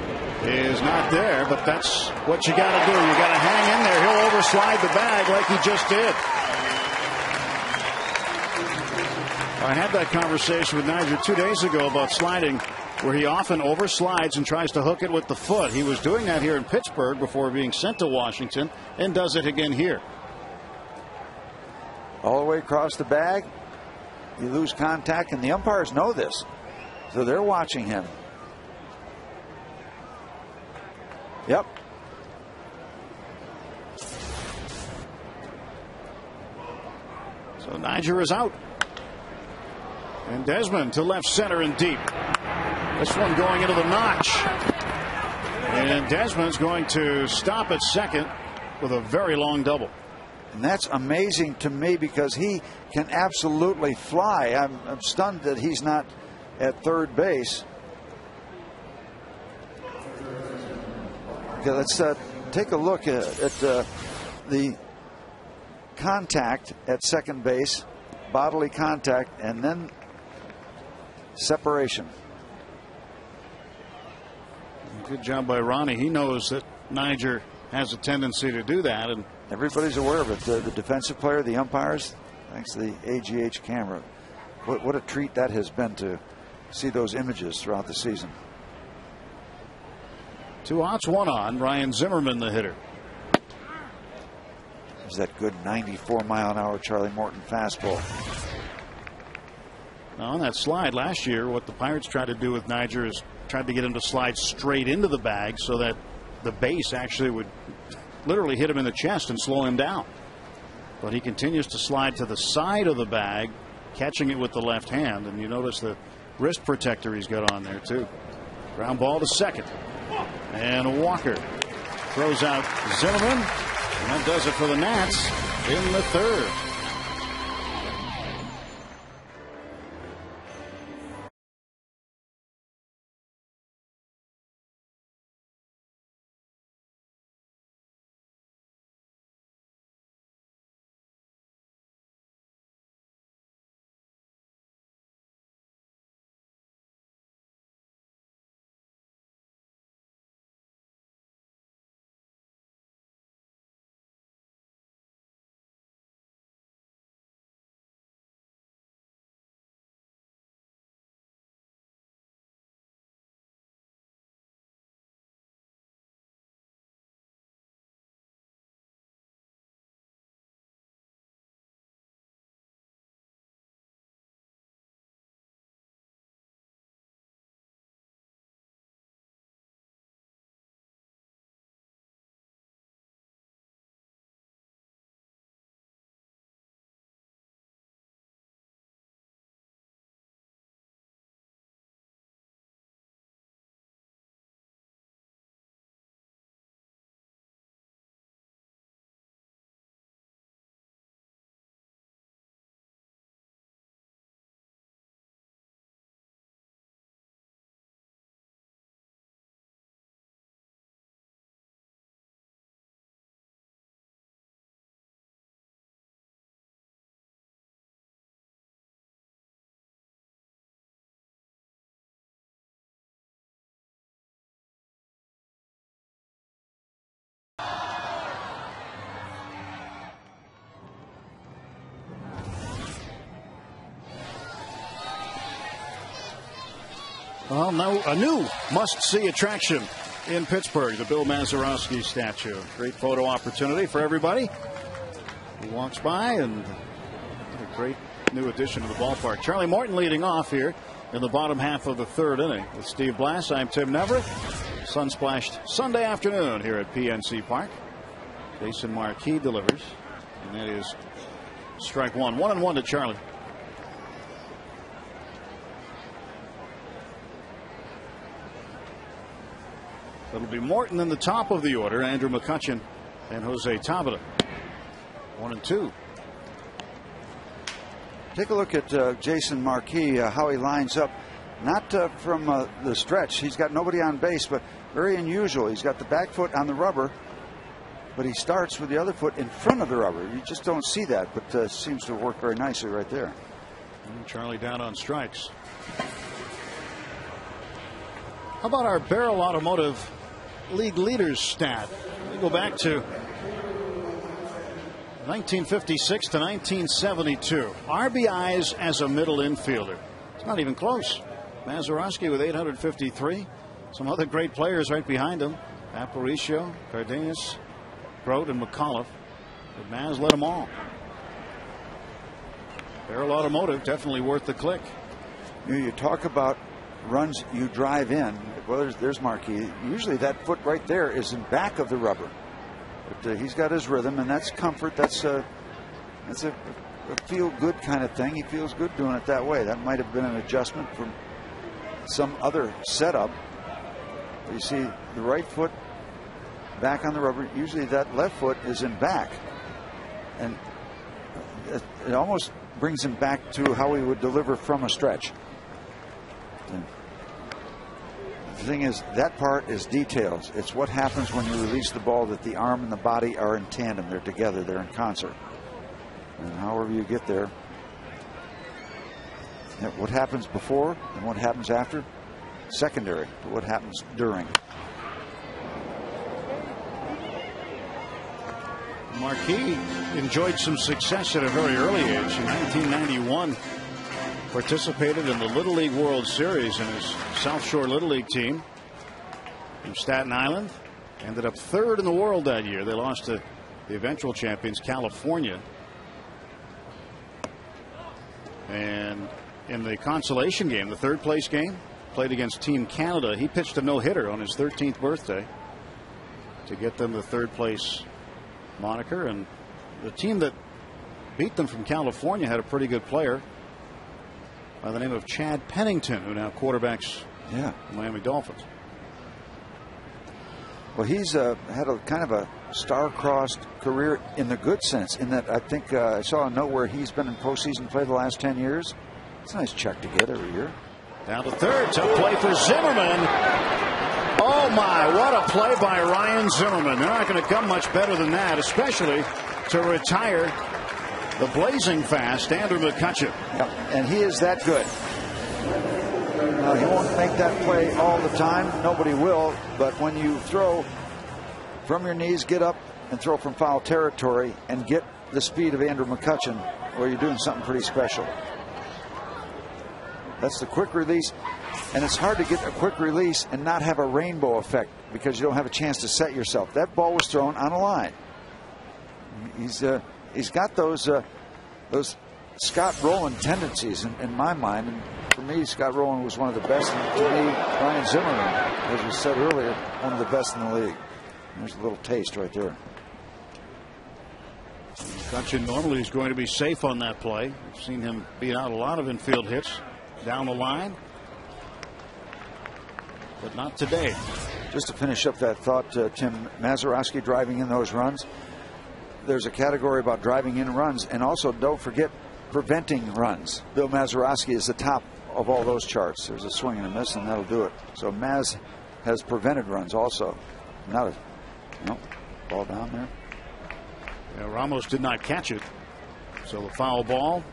is not there, but that's what you got to do. You got to hang in there. He'll overslide the bag like he just did. I had that conversation with Niger 2 days ago about sliding, where he often overslides and tries to hook it with the foot. He was doing that here in Pittsburgh before being sent to Washington, and does it again here. All the way across the bag, you lose contact, and the umpires know this, so they're watching him. Yep. So Niger is out. And Desmond to left center and deep. This one going into the notch. And Desmond's going to stop at second with a very long double. And that's amazing to me because he can absolutely fly. I'm stunned that he's not at third base. Okay, let's take a look at the contact at second base, bodily contact, and then separation. Good job by Ronnie. He knows that Niger has a tendency to do that, and everybody's aware of it. The defensive player, the umpires, thanks to the AGH camera. What a treat that has been to see those images throughout the season. 2 outs, 1 on. Ryan Zimmerman, the hitter. Is that good 94-mile-an-hour Charlie Morton fastball? Now, on that slide last year, what the Pirates tried to do with Niger is tried to get him to slide straight into the bag so that the base actually would literally hit him in the chest and slow him down. But he continues to slide to the side of the bag, catching it with the left hand. And you notice the wrist protector he's got on there, too. Ground ball to second. And Walker throws out Zimmerman. And that does it for the Nats in the third. Well, now a new must-see attraction in Pittsburgh, the Bill Mazeroski statue. Great photo opportunity for everybody who walks by, and a great new addition to the ballpark. Charlie Morton leading off here in the bottom half of the third inning. With Steve Blass, I'm Tim Neverett. Sun-splashed Sunday afternoon here at PNC Park. Jason Marquis delivers, and that is strike one. 1-1 to Charlie. It'll be Morton in the top of the order, Andrew McCutchen and Jose Tabata. 1-2. Take a look at Jason Marquis, how he lines up. Not from the stretch. He's got nobody on base, but very unusual. He's got the back foot on the rubber, but he starts with the other foot in front of the rubber. You just don't see that, but seems to work very nicely right there. And Charlie down on strikes. How about our Barrel Automotive League leaders stat? We go back to 1956 to 1972. RBIs as a middle infielder. It's not even close. Mazeroski with 853. Some other great players right behind him. Aparicio, Cardenas, Grote, and McAuliffe. But Maz led them all. Barrel Automotive, definitely worth the click. You talk about runs you drive in. Well, there's Marquis. Usually that foot right there is in back of the rubber. But he's got his rhythm, and that's comfort. That's a feel-good kind of thing. He feels good doing it that way. That might have been an adjustment from some other setup. You see the right foot back on the rubber. Usually that left foot is in back. And it almost brings him back to how he would deliver from a stretch. And the thing is, that part is details. It's what happens when you release the ball, that the arm and the body are in tandem. They're together. They're in concert. And however you get there, what happens before and what happens after, secondary to what happens during. Marquis enjoyed some success at a very early age. In 1991, participated in the Little League World Series in his South Shore Little League team from Staten Island. Ended up third in the world that year. They lost to the eventual champions, California. And in the consolation game, the third place game, played against Team Canada, he pitched a no-hitter on his 13th birthday to get them the third place moniker. And the team that beat them from California had a pretty good player by the name of Chad Pennington, who now quarterbacks the Miami Dolphins. Well, he's had a kind of a star-crossed career in the good sense, in that I think I saw a note where he's been in postseason play the last 10 years. It's a nice check to get every year. Down to third. Tough play for Zimmerman. Oh, my. What a play by Ryan Zimmerman. They're not going to come much better than that, especially to retire the blazing fast Andrew McCutchen. Yep. And he is that good. Now, he won't make that play all the time. Nobody will. But when you throw from your knees, get up and throw from foul territory and get the speed of Andrew McCutchen, well, you're doing something pretty special. That's the quick release. And it's hard to get a quick release and not have a rainbow effect because you don't have a chance to set yourself. That ball was thrown on a line. He's got those Scott Rowland tendencies in my mind. And for me, Scott Rowland was one of the best. And to me, Ryan Zimmerman, as we said earlier, one of the best in the league. There's a little taste right there. McCutchen normally is going to be safe on that play. We've seen him beat out a lot of infield hits down the line, but not today. Just to finish up that thought, Tim, Mazeroski driving in those runs. There's a category about driving in runs, and also don't forget preventing runs. Bill Mazeroski is the top of all those charts. There's a swing and a miss, and that'll do it. So Maz has prevented runs also. Not a ball down there. Yeah, Ramos did not catch it. So the foul ball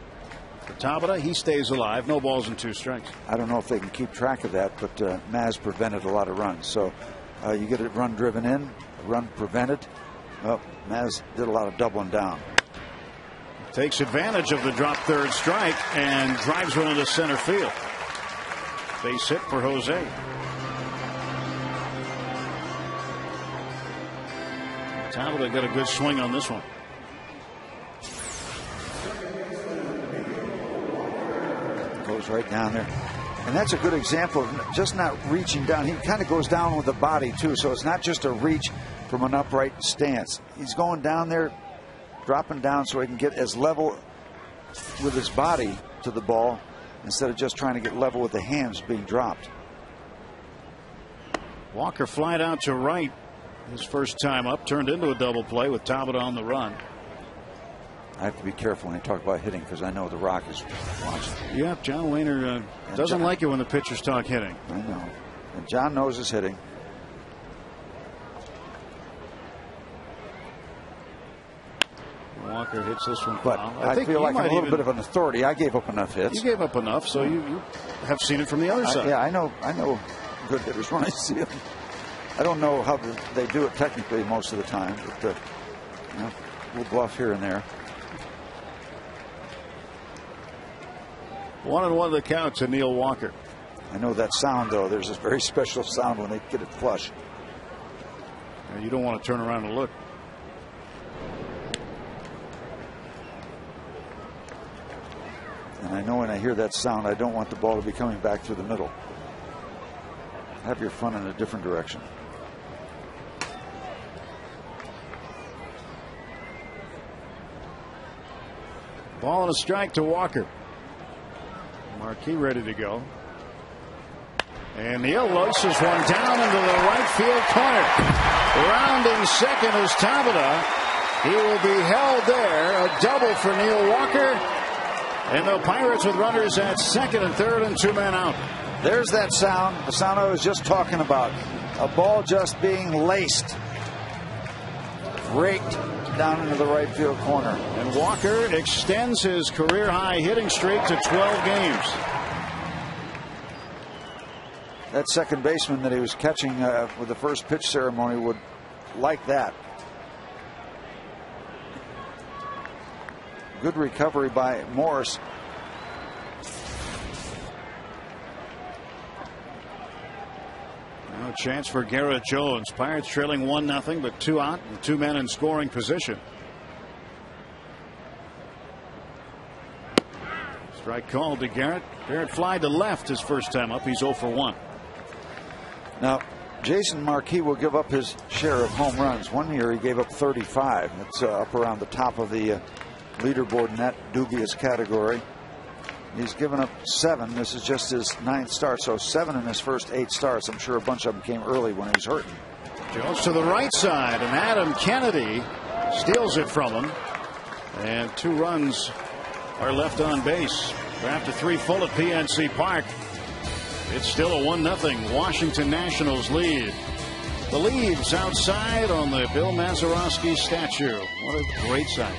for Tabata. He stays alive. No balls and 2 strikes. I don't know if they can keep track of that, but Maz prevented a lot of runs. So you get a run driven in, a run prevented. Well, Maz did a lot of doubling down. Takes advantage of the drop third strike and drives one into center field. Base hit for Jose. Tabata got a good swing on this one. Goes right down there. And that's a good example of just not reaching down. He kind of goes down with the body, too. So it's not just a reach from an upright stance. He's going down there, dropping down so he can get as level with his body to the ball instead of just trying to get level with the hands being dropped. Walker flied out to right his first time up, turned into a double play with Tabata on the run. I have to be careful when I talk about hitting because I know The Rock is watching. Yeah, John Wehner doesn't like it when the pitchers talk hitting. I know. And John knows his hitting. Walker hits this one. But I feel like I'm a little bit of an authority. I gave up enough hits. You gave up enough, so you have seen it from the other side. Yeah, I know good hitters when I see them. I don't know how they do it technically most of the time, but little bluff here and there. 1-1 the count to Neil Walker. I know that sound, though. There's this very special sound when they get it flush. You don't want to turn around and look. And I know when I hear that sound, I don't want the ball to be coming back through the middle. Have your fun in a different direction. Ball and a strike to Walker. Marquis ready to go. And Neil laces one down into the right field corner. Rounding second is Tabata. He will be held there. A double for Neil Walker. And the Pirates with runners at second and third and 2 men out. There's that sound, the sound I was just talking about. A ball just being laced. Raked down into the right field corner. And Walker extends his career high hitting streak to 12 games. That second baseman that he was catching with the first pitch ceremony would like that. Good recovery by Morris. No chance for Garrett Jones. Pirates trailing 1-0, but 2 out and 2 men in scoring position. Strike called to Garrett. Garrett fly to left his first time up. He's 0 for 1. Now, Jason Marquis will give up his share of home runs. One year he gave up 35. It's up around the top of the leaderboard in that dubious category. He's given up 7. This is just his 9th start, so 7 in his first 8 starts. I'm sure a bunch of them came early when he was hurting. Jones to the right side, and Adam Kennedy steals it from him. And 2 runs are left on base. We're after 3 full at PNC Park. It's still a 1-0 Washington Nationals lead. The leaves outside on the Bill Mazeroski statue. What a great sight.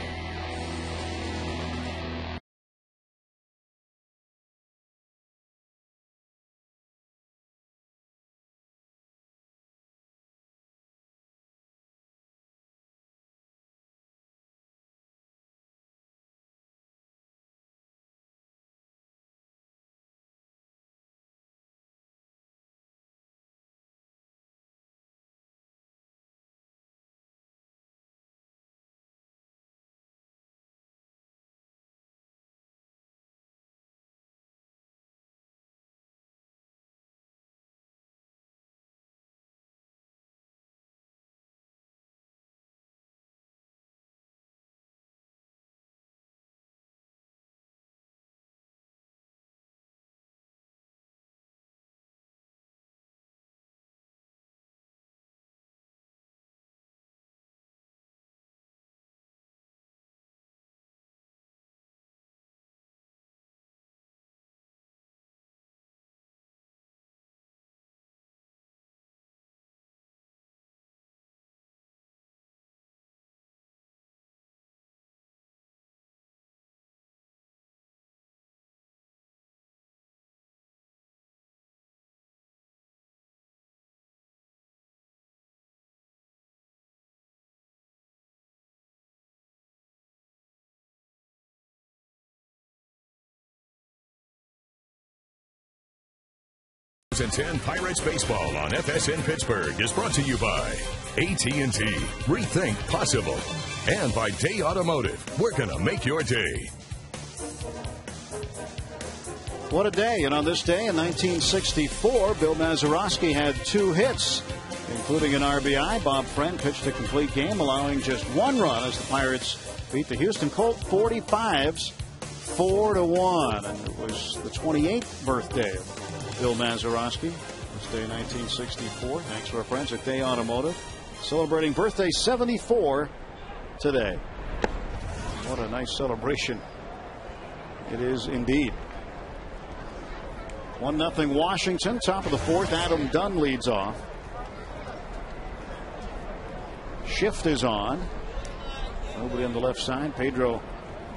Pirates baseball on FSN Pittsburgh is brought to you by AT&T. Rethink possible. And by Day Automotive. We're going to make your day. What a day. And on this day in 1964, Bill Mazeroski had 2 hits, including an RBI. Bob Friend pitched a complete game, allowing just 1 run as the Pirates beat the Houston Colts 45s 4-1. And it was the 28th birthday of Bill Mazeroski. This day, 1964. Thanks to our friends at Day Automotive. Celebrating birthday 74 today. What a nice celebration it is indeed. 1-0 Washington. Top of the 4th. Adam Dunn leads off. Shift is on. Nobody on the left side. Pedro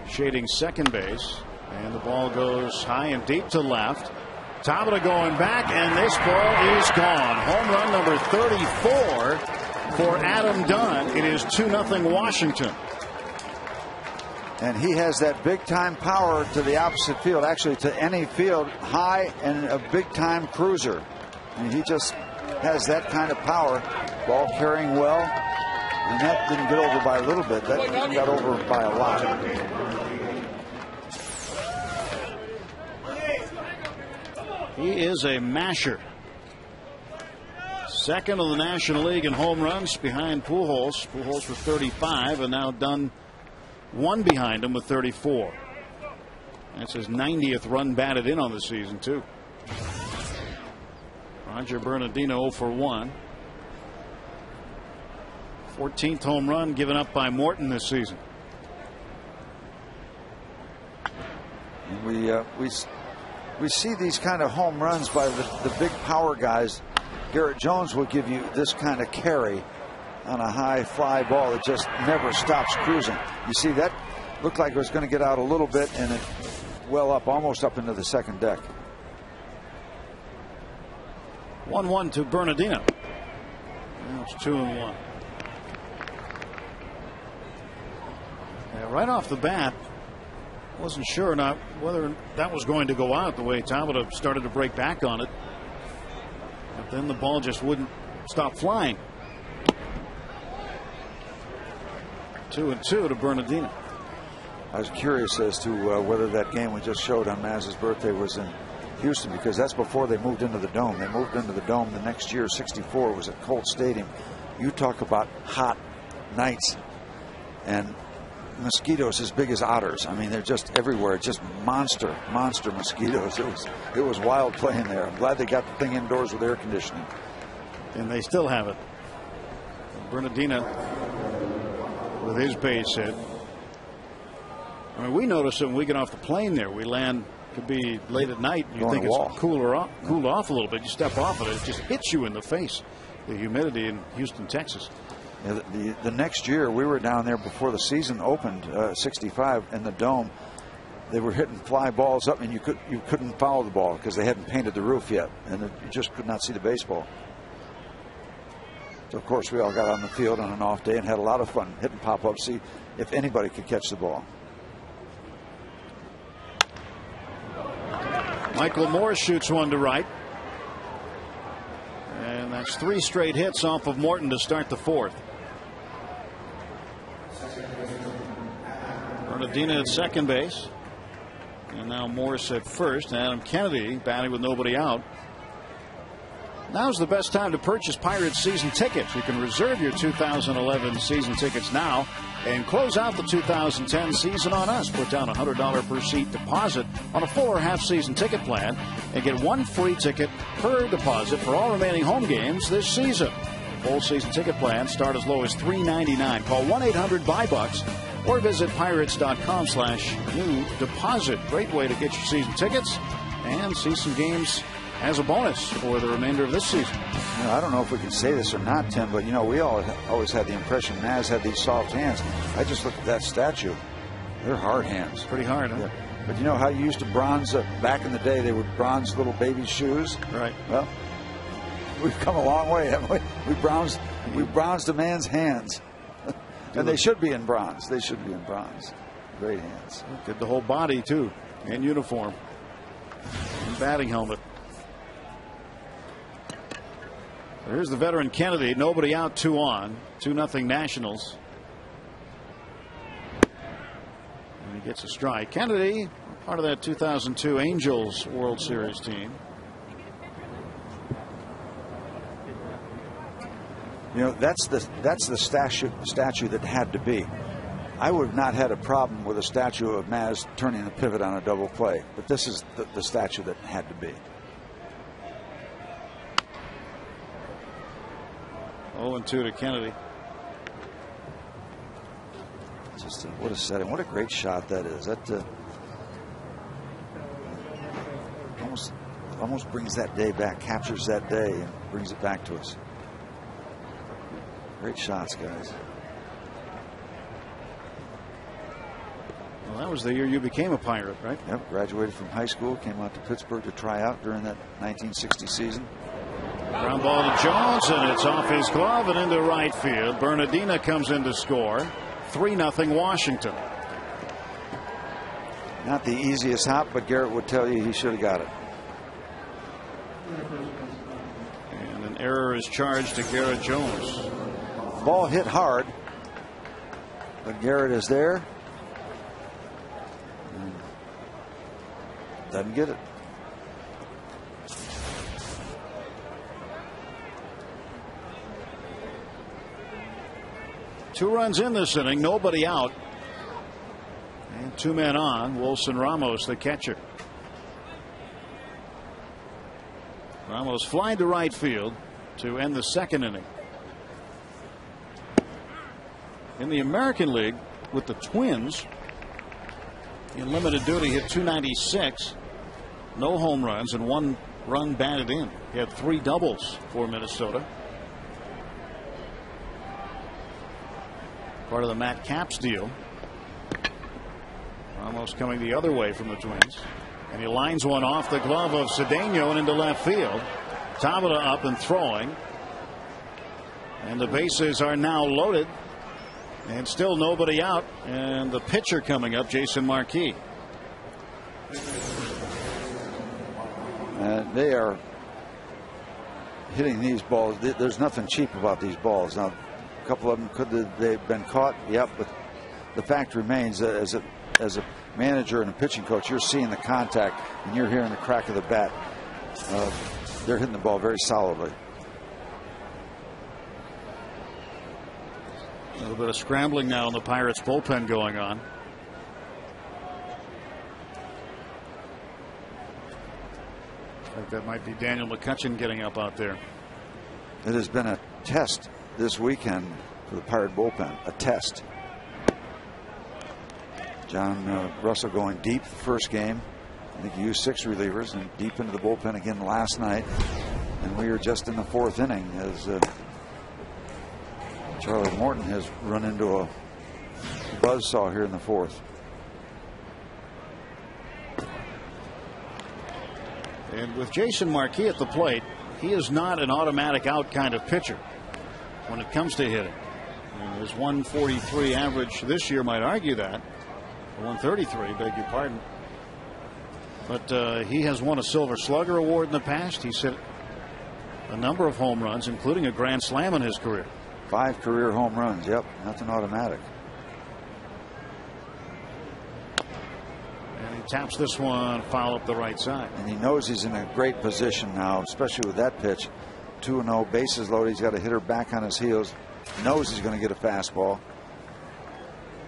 shading second base. And the ball goes high and deep to left. Tabata going back, and this ball is gone. Home run number 34 for Adam Dunn. It is 2-0 Washington. And he has that big-time power to the opposite field, actually to any field, high and a big-time cruiser. And he just has that kind of power. Ball carrying well. And that didn't get over by a little bit. That got over by a lot. He is a masher. Second in the National League in home runs behind Pujols. Pujols with 35, and now Dunn one behind him with 34. That's his 90th run batted in on the season, too. Roger Bernardino 0 for 1. 14th home run given up by Morton this season. We see these kind of home runs by the big power guys. Garrett Jones will give you this kind of carry on a high fly ball that just never stops cruising. You see, that looked like it was going to get out a little bit, and it well up, almost up into the second deck. 1-1 to Bernardino. Now it's 2-1. Yeah, right off the bat, wasn't sure not whether that was going to go out the way Tabata started to break back on it. But then the ball just wouldn't stop flying. 2-2 to Bernardino. I was curious as to whether that game we just showed on Maz's birthday was in Houston, because that's before they moved into the Dome. They moved into the Dome the next year, 64, was at Colt Stadium. You talk about hot nights and mosquitoes as big as otters. I mean, they're just everywhere. Just monster mosquitoes. It was wild playing there. I'm glad they got the thing indoors with air conditioning. And they still have it. Bernardino with his base hit. I mean, we notice it when we get off the plane there. We land, could be late at night. You think it's cooled off a little bit. You step off of it, it just hits you in the face. The humidity in Houston, Texas. Yeah, the next year we were down there before the season opened, 65 in the Dome. They were hitting fly balls up, and you couldn't follow the ball because they hadn't painted the roof yet, and you just could not see the baseball. So of course we all got on the field on an off day and had a lot of fun hitting pop-ups, see if anybody could catch the ball. Michael Morse shoots one to right. And that's 3 straight hits off of Morton to start the 4th. Bernardino at second base. And now Morse at first. Adam Kennedy batting with nobody out. Now's the best time to purchase Pirates season tickets. You can reserve your 2011 season tickets now and close out the 2010 season on us. Put down a $100 per seat deposit on a full or half season ticket plan and get 1 free ticket per deposit for all remaining home games this season. Full season ticket plans start as low as $3.99. Call 1-800-BUY-BUCKS or visit pirates.com/new deposit. Great way to get your season tickets and see some games as a bonus for the remainder of this season. You know, I don't know if we can say this or not, Tim, but, you know, we always had the impression Maz had these soft hands. I just looked at that statue. They're hard hands. Pretty hard, huh? Yeah. But you know how you used to bronze, back in the day, they would bronze little baby shoes? Right. Well, we've come a long way, haven't we? We bronzed a man's hands. And they should be in bronze. They should be in bronze. Great hands. Did the whole body, too, and uniform. And batting helmet. Here's the veteran Kennedy. Nobody out, 2 on. 2-0 Nationals. And he gets a strike. Kennedy, part of that 2002 Angels World Series team. You know, that's the statue that had to be. I would have not had a problem with a statue of Maz turning the pivot on a double play, but this is the statue that had to be. 0-2 to Kennedy. Just what a setting! What a great shot that is. That almost brings that day back, captures that day, and brings it back to us. Great shots, guys. Well, that was the year you became a Pirate, right? Yep, graduated from high school, came out to Pittsburgh to try out during that 1960 season. Ground ball to Jones, and it's off his glove and into right field. Bernardino comes in to score. 3-0 Washington. Not the easiest hop, but Garrett would tell you he should have got it. And an error is charged to Garrett Jones. Ball hit hard, but Garrett is there. Doesn't get it. Two runs in this inning, nobody out. And two men on. Wilson Ramos, the catcher. Ramos flying to right field to end the second inning. In the American League with the Twins, in limited duty, hit .296, no home runs, and 1 run batted in. He had 3 doubles for Minnesota. Part of the Matt Capps deal. Almost coming the other way from the Twins. And he lines one off the glove of Cedeno and into left field. Tabata up and throwing. And the bases are now loaded. And still nobody out. And the pitcher coming up, Jason Marquis. They are hitting these balls. There's nothing cheap about these balls. Now, a couple of them could they've been caught. Yep, but the fact remains that as a manager and a pitching coach, you're seeing the contact and you're hearing the crack of the bat. They're hitting the ball very solidly. A little bit of scrambling now in the Pirates bullpen going on. I think that might be Daniel McCutchen getting up out there. It has been a test this weekend for the Pirate bullpen. A test. John Russell going deep the first game. I think he used 6 relievers and deep into the bullpen again last night. And we are just in the 4th inning as Charlie Morton has run into a buzzsaw here in the 4th. And with Jason Marquis at the plate, he is not an automatic out kind of pitcher when it comes to hitting. And his 143 average this year might argue that. 133, beg your pardon. But he has won a Silver Slugger award in the past. He's hit a number of home runs, including a grand slam in his career. 5 career home runs. Yep, nothing automatic. And he taps this one foul up the right side. And he knows he's in a great position now, especially with that pitch. 2-0, bases loaded. He's got a hitter back on his heels. Knows he's going to get a fastball.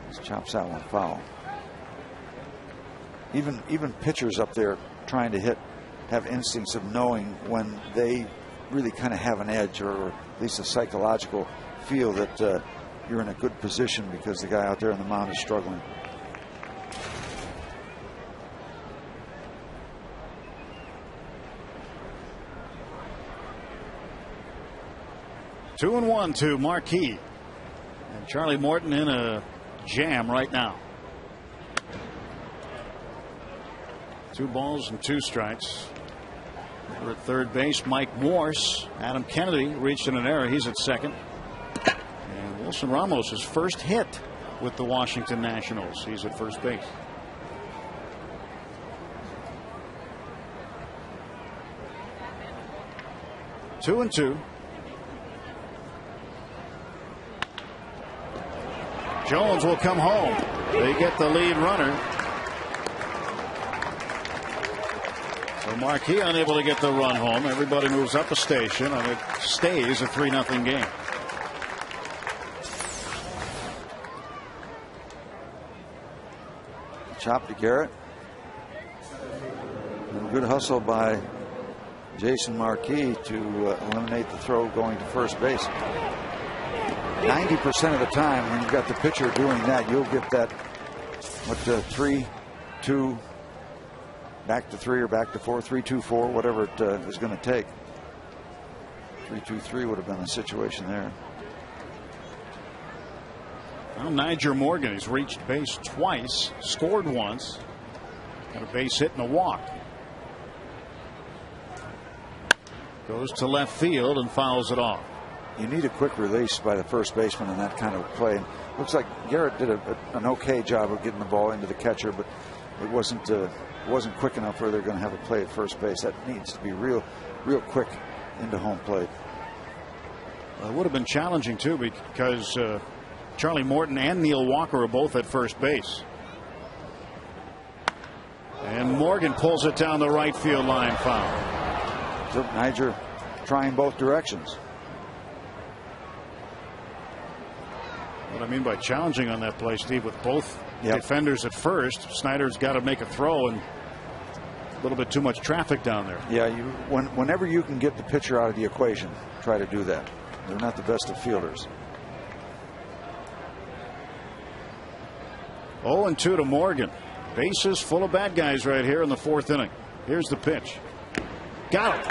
Just chops that one foul. Even pitchers up there trying to hit have instincts of knowing when they really kind of have an edge, or at least a psychological feel that you're in a good position because the guy out there on the mound is struggling. Two and 1 to Marquis. And Charlie Morton in a jam right now. 2 balls and 2 strikes. Over at third base, Mike Morse. Adam Kennedy reached in an error. He's at second. And Wilson Ramos, his first hit with the Washington Nationals. He's at first base. Two and 2. Jones will come home. They get the lead runner. So Marquis unable to get the run home. Everybody moves up a station, and it stays a 3-0 game. Chop to Garrett. And good hustle by Jason Marquis to eliminate the throw going to first base. 90% of the time when you've got the pitcher doing that, you'll get that 3-2, back to 3 or back to 4, 3-2-4, whatever it is going to take. 3-2-3 would have been the situation there. Well, Niger Morgan has reached base twice, scored once, got a base hit and a walk. Goes to left field and fouls it off. You need a quick release by the first baseman in that kind of play. Looks like Garrett did an okay job of getting the ball into the catcher, but it wasn't quick enough where they're going to have a play at first base. That needs to be real quick into home plate. It would have been challenging too, because Charlie Morton and Neil Walker are both at first base. And Morgan pulls it down the right field line, foul. So Niger trying both directions. What I mean by challenging on that play, Steve, with both defenders at first, Snyder's got to make a throw, and a little bit too much traffic down there. Yeah, whenever you can get the pitcher out of the equation, try to do that. They're not the best of fielders. 0-2 to Morgan. Bases full of bad guys right here in the fourth inning. Here's the pitch. Got it.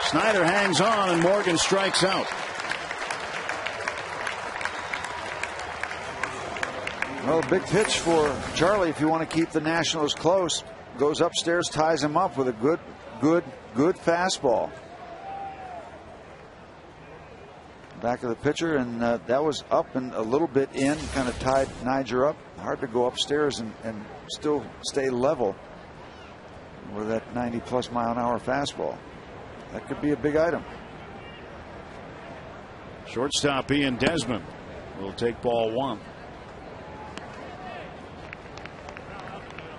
Snyder hangs on, and Morgan strikes out. Well, a big pitch for Charlie if you want to keep the Nationals close. Goes upstairs, ties him up with a good fastball. Back of the pitcher, and that was up and a little bit in, kind of tied Niger up. Hard to go upstairs and still stay level with that 90+ mile an hour fastball. That could be a big item. Shortstop Ian Desmond will take ball one.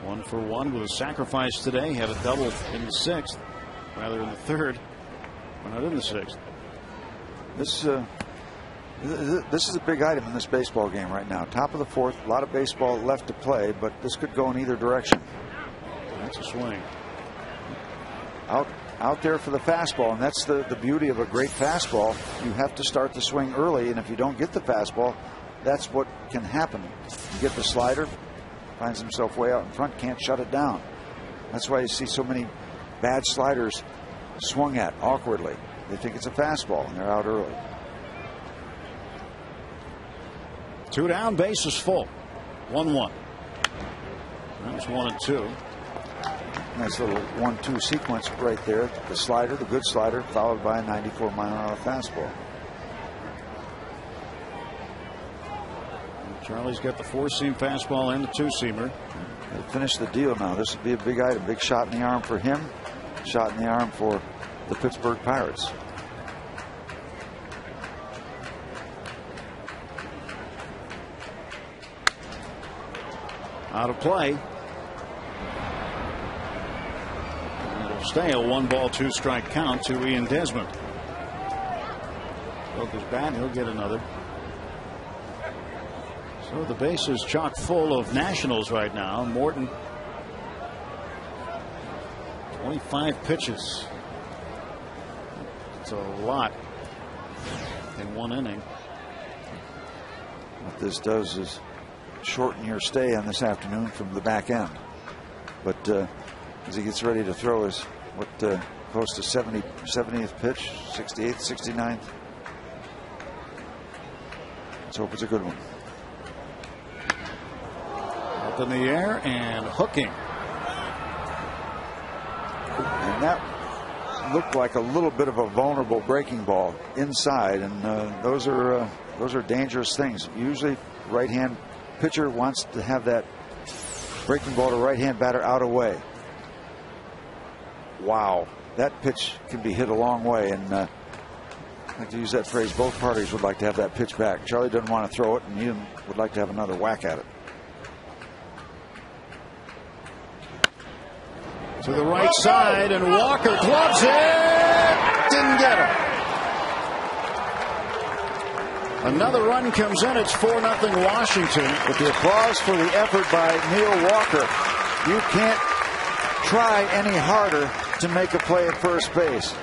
1 for 1 with a sacrifice today. Had a double in the sixth, rather in the third, but not in the sixth. This is a big item in this baseball game right now. Top of the fourth, a lot of baseball left to play, but this could go in either direction. That's a swing. Out there for the fastball, and that's the beauty of a great fastball. You have to start the swing early, and if you don't get the fastball, that's what can happen. You get the slider, finds himself way out in front, can't shut it down. That's why you see so many bad sliders swung at awkwardly. They think it's a fastball, and they're out early. 2 down, bases full. 1-1. That's 1 and 2. Nice little 1-2 sequence right there. The slider, the good slider, followed by a 94 mile an hour fastball. Charlie's got the 4-seam fastball and the 2-seamer. They finish the deal now. This would be a big item. Big shot in the arm for him. Shot in the arm for the Pittsburgh Pirates. Out of play. It'll stay a 1-ball, 2-strike count to Ian Desmond. Broke his bat, he'll get another. So the base is chock full of Nationals right now. Morton, 25 pitches. It's a lot in one inning. What this does is shorten your stay on this afternoon from the back end. But as he gets ready to throw his close to 70th pitch, 68th, 69th. Let's hope it's a good one. Up in the air and hooking. And that looked like a little bit of a vulnerable breaking ball inside, and those are dangerous things. Usually right-hand pitcher wants to have that breaking ball to right-hand batter out of way. Wow, that pitch can be hit a long way, and I like to use that phrase, both parties would like to have that pitch back. Charlie doesn't want to throw it, and Ian would like to have another whack at it. To the right side, and Walker gloves it. Didn't get him. Another run comes in. It's 4-0 Washington. With the applause for the effort by Neil Walker, you can't try any harder to make a play at first base.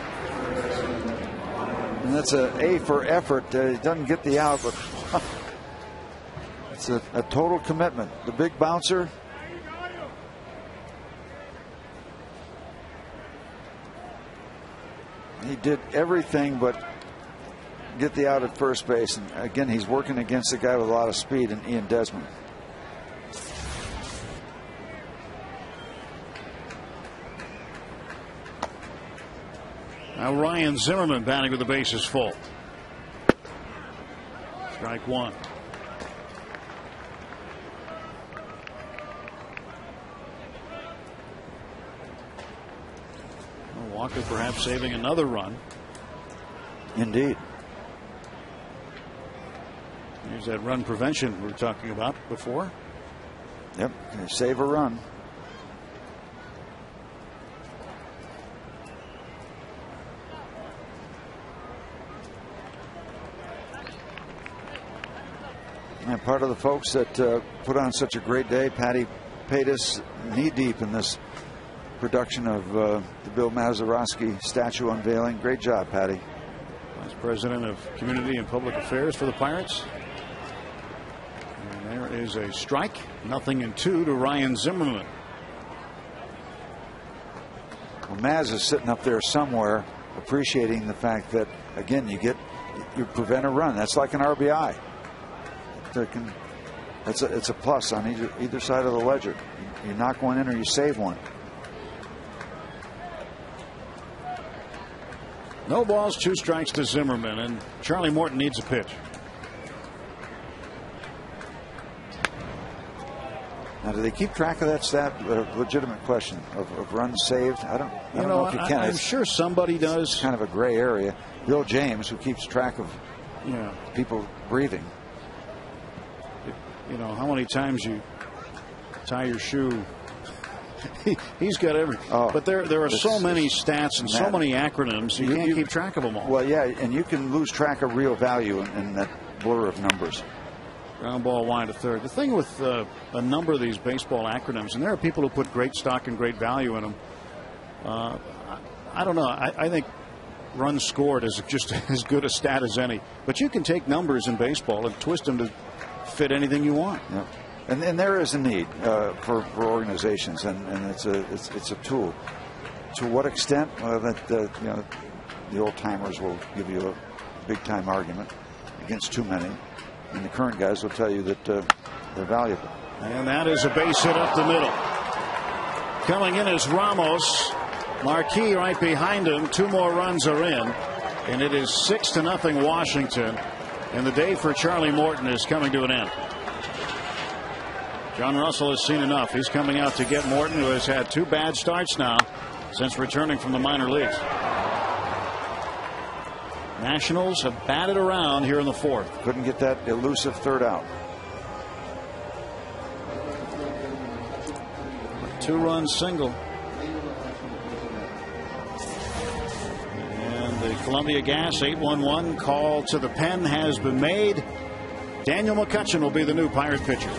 And that's an A for effort. He doesn't get the out, but it's a total commitment. The big bouncer. He did everything but get the out at first base. And again, he's working against a guy with a lot of speed in Ian Desmond. Now Ryan Zimmerman batting with the bases full. Strike one. Walker perhaps saving another run. Indeed. Here's that run prevention we were talking about before. Yep, save a run. And part of the folks that put on such a great day, Patty Paytas, knee deep in this production of the Bill Mazeroski statue unveiling. Great job, Patty. Vice President of Community and Public Affairs for the Pirates. And there is a strike. 0-2 to Ryan Zimmerman. Well, Maz is sitting up there somewhere appreciating the fact that, again, you prevent a run. That's like an RBI. It's a plus on either side of the ledger. You knock one in or you save one. No balls, 2 strikes to Zimmerman, and Charlie Morton needs a pitch. Now, do they keep track of that stat? A legitimate question of runs saved. I don't know if you can. I'm sure somebody does. It's kind of a gray area. Bill James, who keeps track of people breathing. You know how many times you tie your shoe. He's got everything. But there are so many stats and so many acronyms, you can't keep track of them all. Well, yeah, and you can lose track of real value in that blur of numbers. Ground ball wide to third. The thing with a number of these baseball acronyms, and there are people who put great stock and great value in them. I don't know. I think runs scored is just as good a stat as any. But you can take numbers in baseball and twist them to fit anything you want. Yep. And there is a need for organizations, and it's a tool. To what extent? The old timers will give you a big time argument against too many, and the current guys will tell you that they're valuable. And that is a base hit up the middle. Coming in is Ramos. Marquis right behind him. 2 more runs are in, and it is 6-0 Washington. And the day for Charlie Morton is coming to an end. John Russell has seen enough. He's coming out to get Morton, who has had 2 bad starts now since returning from the minor leagues. Nationals have batted around here in the 4th. Couldn't get that elusive third out. 2-run single. And the Columbia Gas 8-1-1 call to the pen has been made. Daniel McCutchen will be the new Pirate pitcher.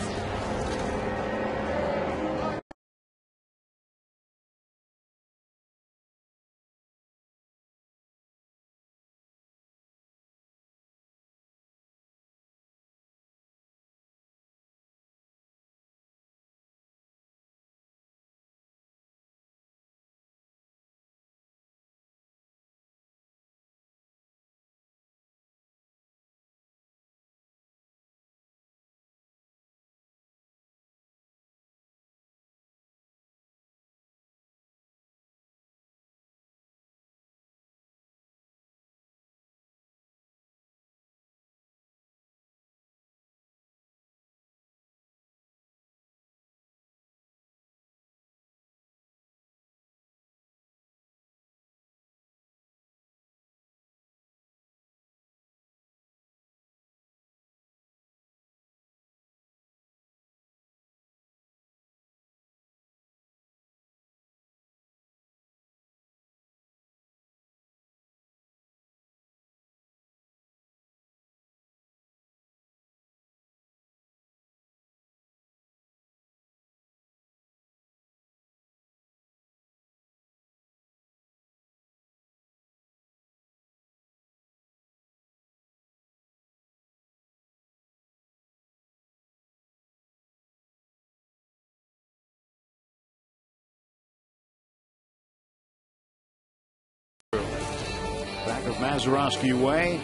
Back of Mazeroski Way.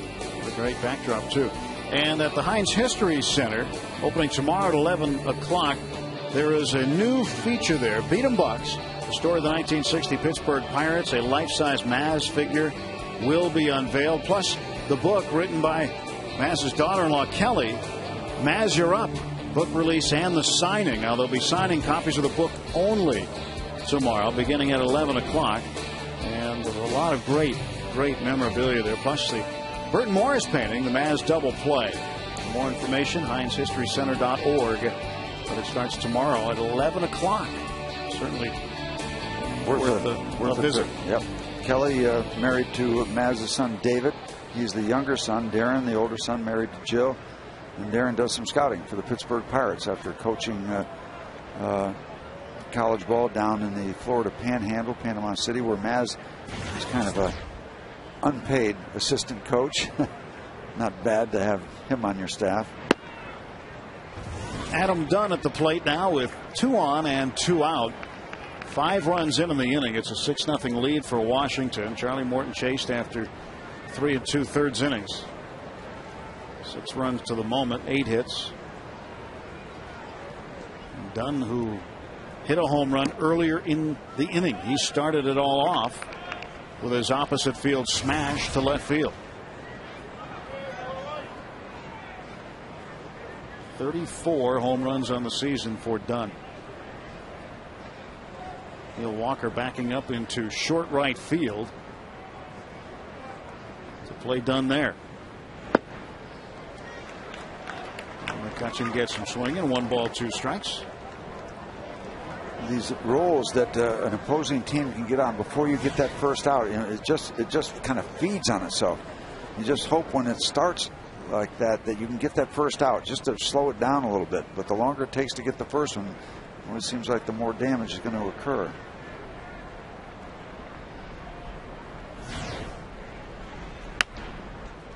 A great backdrop, too. And at the Heinz History Center, opening tomorrow at 11 o'clock, there is a new feature there, Beat 'em Bucks, the story of the 1960 Pittsburgh Pirates. A life-size Maz figure will be unveiled, plus the book written by Maz's daughter-in-law, Kelly, Maz, You're Up, book release and the signing. Now, they'll be signing copies of the book only tomorrow, beginning at 11 o'clock. And a lot of great memorabilia there. Plus the Burton Morris painting, the Maz double play. For more information, HeinzHistoryCenter.org. But it starts tomorrow at 11 o'clock. Certainly worth a visit. Yep. Kelly married to Maz's son David. He's the younger son. Darren, the older son, married to Jill. And Darren does some scouting for the Pittsburgh Pirates after coaching college ball down in the Florida Panhandle, Panama City, where Maz is kind of a unpaid assistant coach. Not bad to have him on your staff. Adam Dunn at the plate now with 2 on and 2 out. 5 runs in the inning. It's a 6-0 lead for Washington. Charlie Morton chased after 3 2/3 innings. 6 runs to the moment, 8 hits. And Dunn, who hit a home run earlier in the inning. He started it all off with his opposite field smash to left field. 34 home runs on the season for Dunn. Neil Walker backing up into short right field to play Dunn there. And McCutchen gets him swinging. 1 ball, 2 strikes. These roles that an opposing team can get on before you get that first out, it just kind of feeds on itself. You just hope when it starts like that you can get that first out, just to slow it down a little bit. But the longer it takes to get the first one, well, it seems like the more damage is going to occur.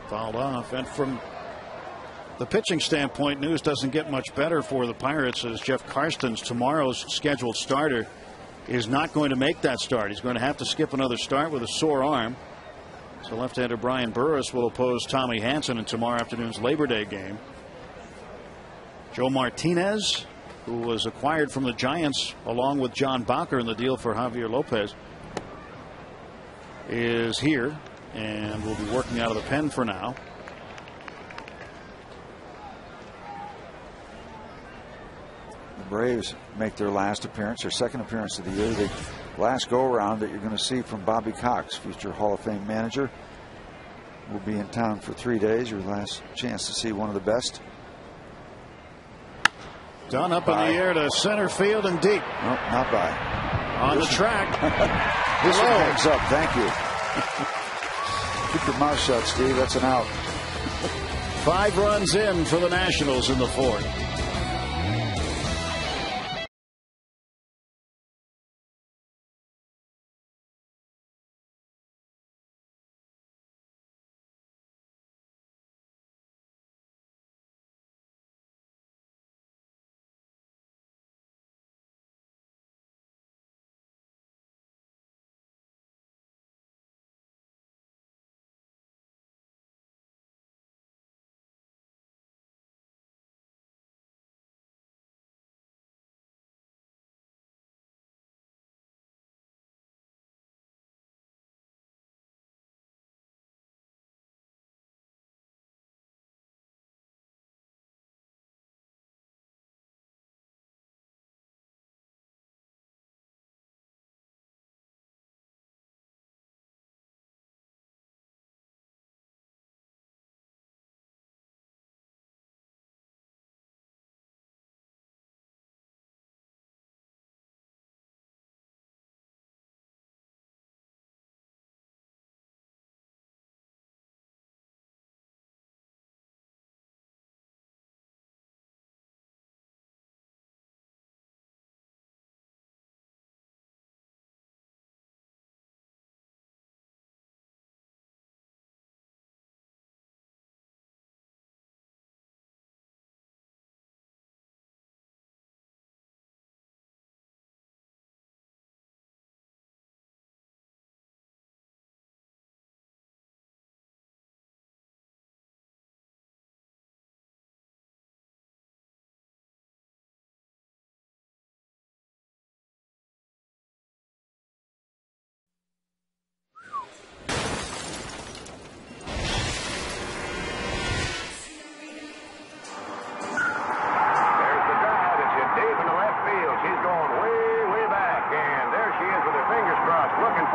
Fouled off. And from the pitching standpoint, news doesn't get much better for the Pirates, as Jeff Karstens, tomorrow's scheduled starter, is not going to make that start. He's going to have to skip another start with a sore arm. So left-hander Brian Burris will oppose Tommy Hanson in tomorrow afternoon's Labor Day game. Joe Martinez, who was acquired from the Giants along with John Bauker in the deal for Javier Lopez, is here and will be working out of the pen for now. The Braves make their last appearance, their second appearance of the year. The last go-around that you're going to see from Bobby Cox, future Hall of Fame manager. Will be in town for 3 days. Your last chance to see one of the best. Dunn up in the air to center field and deep. Nope, not by. On the track. This one hangs up. Thank you. Keep your mouth shut, Steve. That's an out. 5 runs in for the Nationals in the 4th.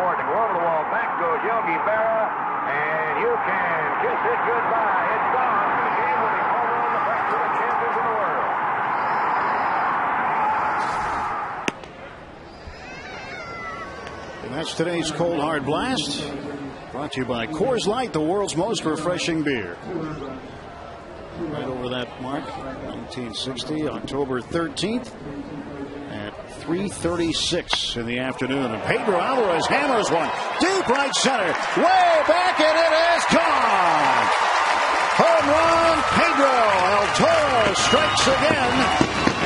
board to go over the wall. Back goes Yogi Berra, and you can kiss it goodbye. It's gone. The game-winning home run, the first of the champions of the world. And that's today's Cold Hard Blast. Brought to you by Coors Light, the world's most refreshing beer. Right over that mark, 1960, October 13th at 3:36 in the afternoon. And Pedro Alvarez hammers one deep right center, way back, and it is gone. Home run, Pedro. El Toro strikes again.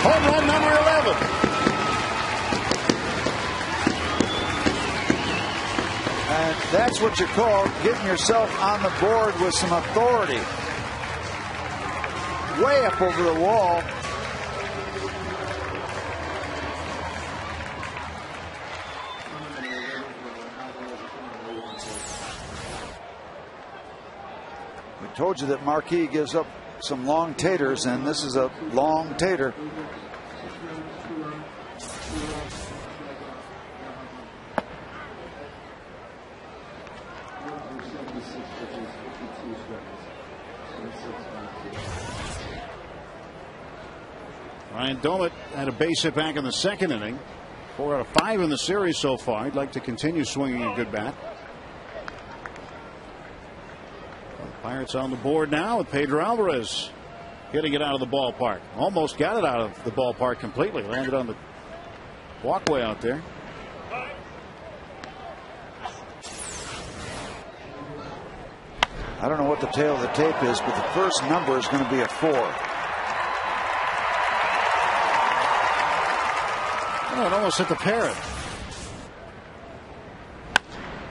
Home run number 11. And that's what you call getting yourself on the board with some authority. Way up over the wall. We told you that Marquis gives up some long taters, and this is a long tater. Ryan Doumit had a base hit back in the second inning. 4 out of 5 in the series so far. He'd like to continue swinging a good bat. The Pirates on the board now with Pedro Alvarez hitting it out of the ballpark. Almost got it out of the ballpark completely. Landed on the walkway out there. I don't know what the tail of the tape is, but the first number is going to be a 4. Oh, it almost hit the parrot.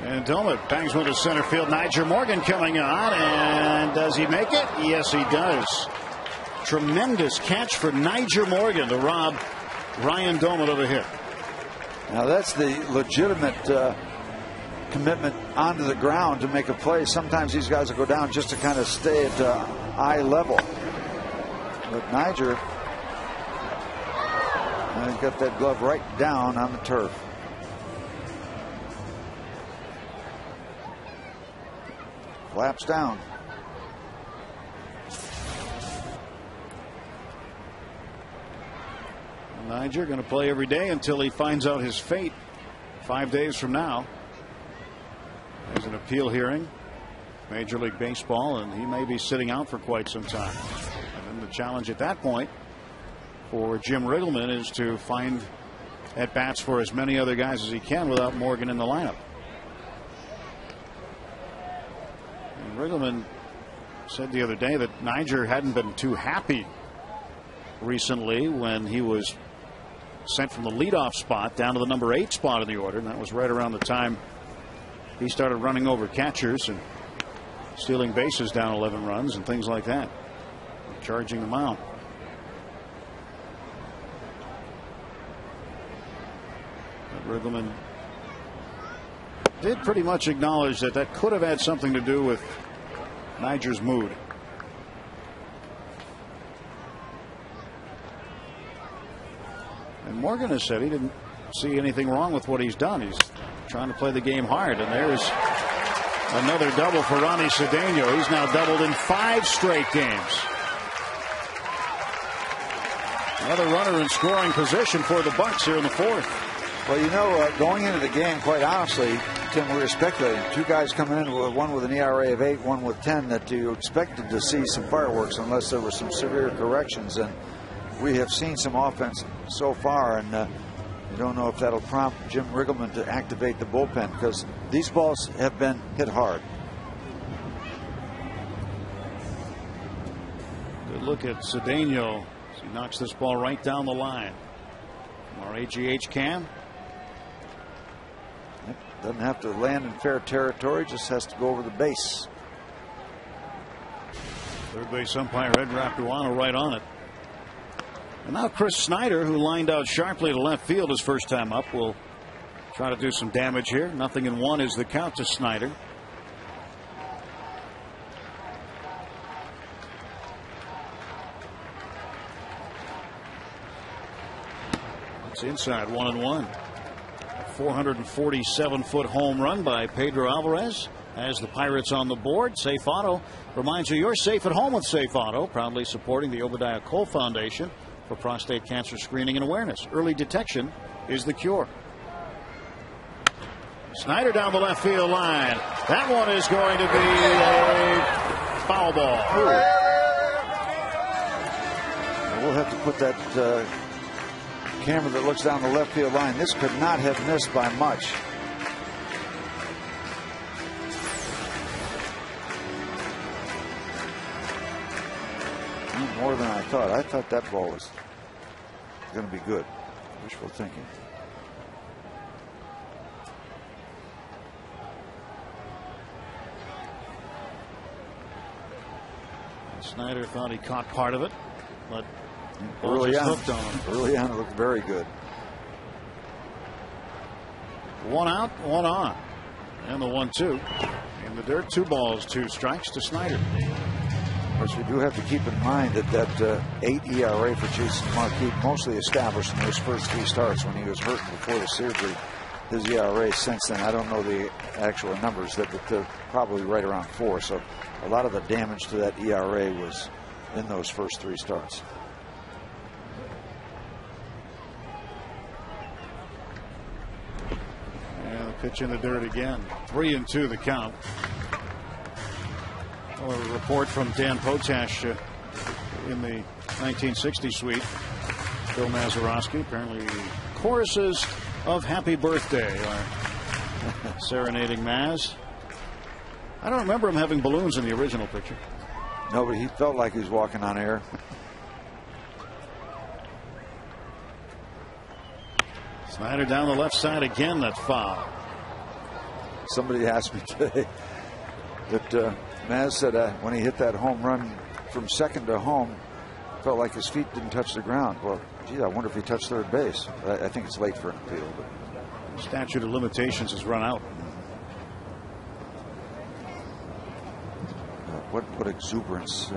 And Doumit bangs one to center field. Nyjer Morgan coming on, and does he make it? Yes, he does. Tremendous catch for Nyjer Morgan to rob Ryan Doumit of a hit. Now that's the legitimate commitment onto the ground to make a play. Sometimes these guys will go down just to kind of stay at eye level. But Nyjer got that glove right down on the turf. Flaps down. Nyjer going to play every day until he finds out his fate 5 days from now. There's an appeal hearing, Major League Baseball, and he may be sitting out for quite some time. And then the challenge at that point for Jim Riggleman is to find at-bats for as many other guys as he can without Morgan in the lineup. And Riggleman said the other day that Nyjer hadn't been too happy recently when he was sent from the leadoff spot down to the number 8 spot in the order, and that was right around the time he started running over catchers and stealing bases down 11 runs and things like that, charging the mound. But Riggleman did pretty much acknowledge that that could have had something to do with Nyjer's mood. And Morgan has said he didn't see anything wrong with what he's done. He's trying to play the game hard. And there's another double for Ronnie Cedeno. He's now doubled in 5 straight games. Another runner in scoring position for the Bucks here in the 4th. Well, you know, going into the game, quite honestly, Tim, we were speculating. 2 guys coming in, one with an ERA of 8, one with 10, that you expected to see some fireworks unless there were some severe corrections. And we have seen some offense so far, and you don't know if that'll prompt Jim Riggleman to activate the bullpen, because these balls have been hit hard. Good look at Cedeno as he knocks this ball right down the line. Our AGH cam. Doesn't have to land in fair territory, just has to go over the base. Third base umpire Ed Rapuano right on it. And now Chris Snyder, who lined out sharply to left field his first time up, will try to do some damage here. 0-1 is the count to Snyder. It's inside, 1-1. 447-foot home run by Pedro Alvarez has the Pirates on the board. Safe Auto reminds you you're safe at home with Safe Auto, proudly supporting the Obadiah Cole Foundation for prostate cancer screening and awareness. Early detection is the cure. Snyder down the left field line. That one is going to be a foul ball. We'll have to put that camera that looks down the left field line. This could not have missed by much. More than I thought. I thought that ball was going to be good. Wishful thinking. Snyder thought he caught part of it, but early on, hooked on him. Early on, it looked very good. 1 out, 1 on. And the 1-2. In the dirt, 2 balls, 2 strikes to Snyder. Of course, we do have to keep in mind that 8 ERA for Jason Marquis mostly established in those first 3 starts when he was hurt before the surgery. His ERA since then, I don't know the actual numbers, but they're probably right around 4. So a lot of the damage to that ERA was in those first 3 starts. And the pitch in the dirt again. 3-2 the count. Well, a report from Dan Potash in the 1960 suite. Bill Mazeroski, apparently choruses of Happy Birthday are serenading Maz. I don't remember him having balloons in the original picture. No, but he felt like he was walking on air. Snyder down the left side again. That's foul. Somebody asked me today that Maz said when he hit that home run from second to home, felt like his feet didn't touch the ground. Well, gee, I wonder if he touched third base. I think it's late for an appeal. But statute of limitations has run out. What exuberance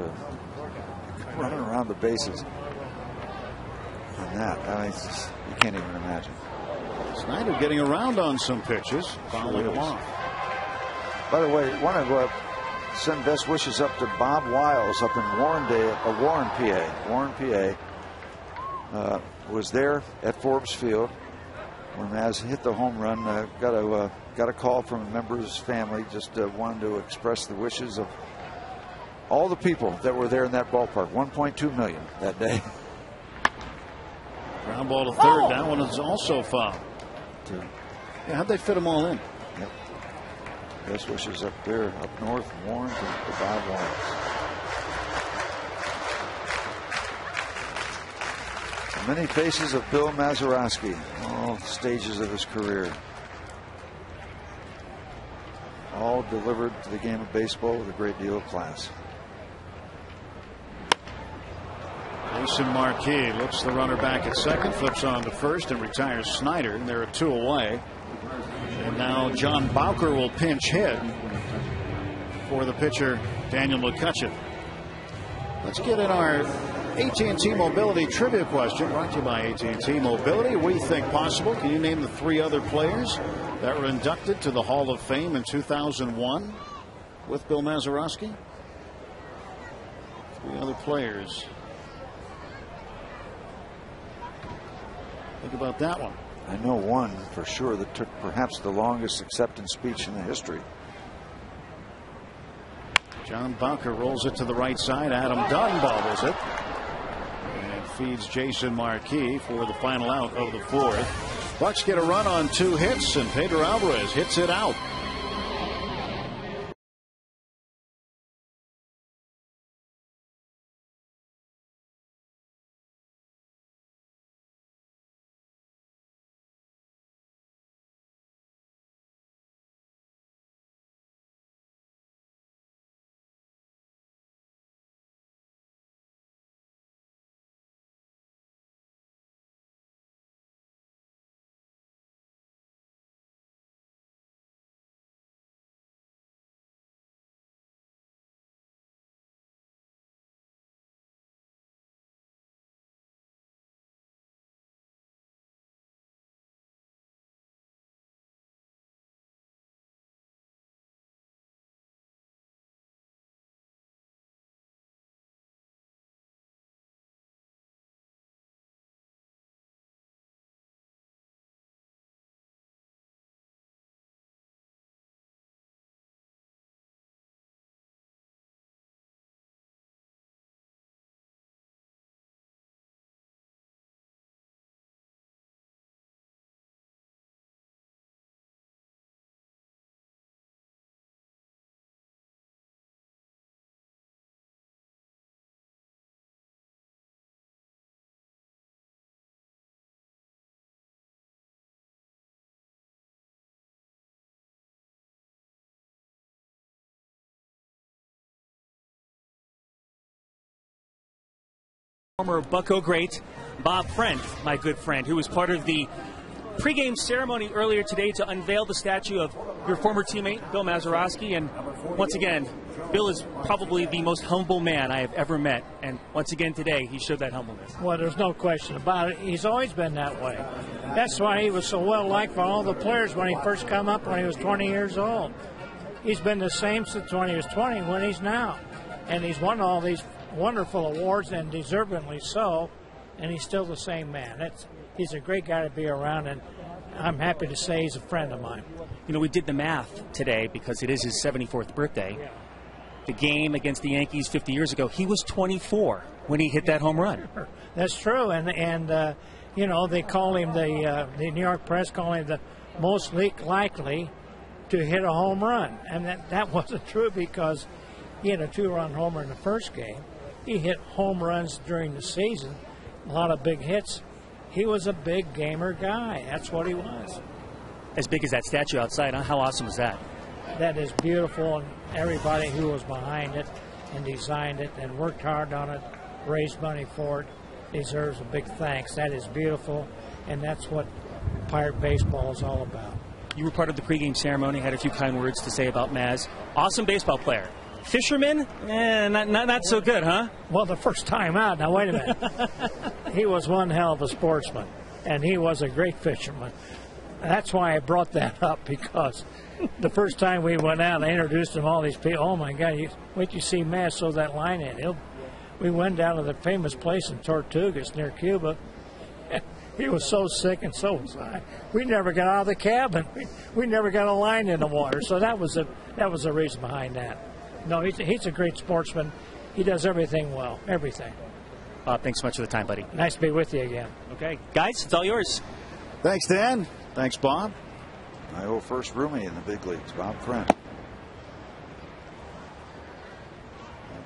running around the bases on that. I mean, just, you can't even imagine. Snyder getting around on some pitches, fouling him off. By the way, I want to send best wishes up to Bob Wiles up in Warren, PA. Warren, PA. Was there at Forbes Field when Maz hit the home run. Got a call from a member of his family. Just wanted to express the wishes of all the people that were there in that ballpark. 1.2 million that day. Ground ball to third. That one is also foul. Yeah, how'd they fit them all in? Yep. Best wishes up there, up north, Warren to Bob Wiles. Many faces of Bill Mazeroski, all stages of his career. All delivered to the game of baseball with a great deal of class. Jason Marquis looks the runner back at second, flips on to first, and retires Snyder. And they're 2 away. And now John Bowker will pinch hit for the pitcher, Daniel McCutchen. Let's get in our AT&T Mobility trivia question, brought to you by AT&T Mobility. What do you think possible? Can you name the 3 other players that were inducted to the Hall of Fame in 2001 with Bill Mazeroski? 3 other players. Think about that one. I know one for sure that took perhaps the longest acceptance speech in the history. John Bowker rolls it to the right side. Adam Dunn bobbles it and feeds Jason Marquis for the final out of the 4th. Bucks get a run on 2 hits, and Pedro Alvarez hits it out. Former Bucco great Bob Friend, my good friend, who was part of the pregame ceremony earlier today to unveil the statue of your former teammate, Bill Mazeroski. And once again, Bill is probably the most humble man I have ever met. And once again today, he showed that humbleness. Well, there's no question about it. He's always been that way. That's why he was so well liked by all the players when he first come up when he was 20 years old. He's been the same since when he was 20 when he's now. And he's won all these wonderful awards, and deservedly so, and he's still the same man. He's a great guy to be around, and I'm happy to say he's a friend of mine. You know, we did the math today because it is his 74th birthday. Yeah. The game against the Yankees 50 years ago, he was 24 when he hit that home run. That's true, and you know, they call him, the New York press call him the most likely to hit a home run, and that wasn't true because he had a 2-run homer in the first game. He hit home runs during the season, a lot of big hits. He was a big gamer guy. That's what he was. As big as that statue outside, huh? How awesome is that? That is beautiful, and everybody who was behind it and designed it and worked hard on it, raised money for it, deserves a big thanks. That is beautiful, and that's what Pirate baseball is all about. You were part of the pregame ceremony, had a few kind words to say about Maz. Awesome baseball player. Fisherman? Not so good, huh? Well, the first time out. Now, wait a minute. He was one hell of a sportsman, and he was a great fisherman. That's why I brought that up, because the first time we went out, I introduced him all these people. Oh, my God, wait till you see Maz throw that line in. We went down to the famous place in Tortugas near Cuba. He was so sick, and so was I. We never got out of the cabin. We never got a line in the water, so that was the reason behind that. No, he's a great sportsman. He does everything well, everything. Thanks so much for the time, buddy. Nice to be with you again. Okay. Guys, it's all yours. Thanks, Dan. Thanks, Bob. My old first roomie in the big leagues, Bob Friend.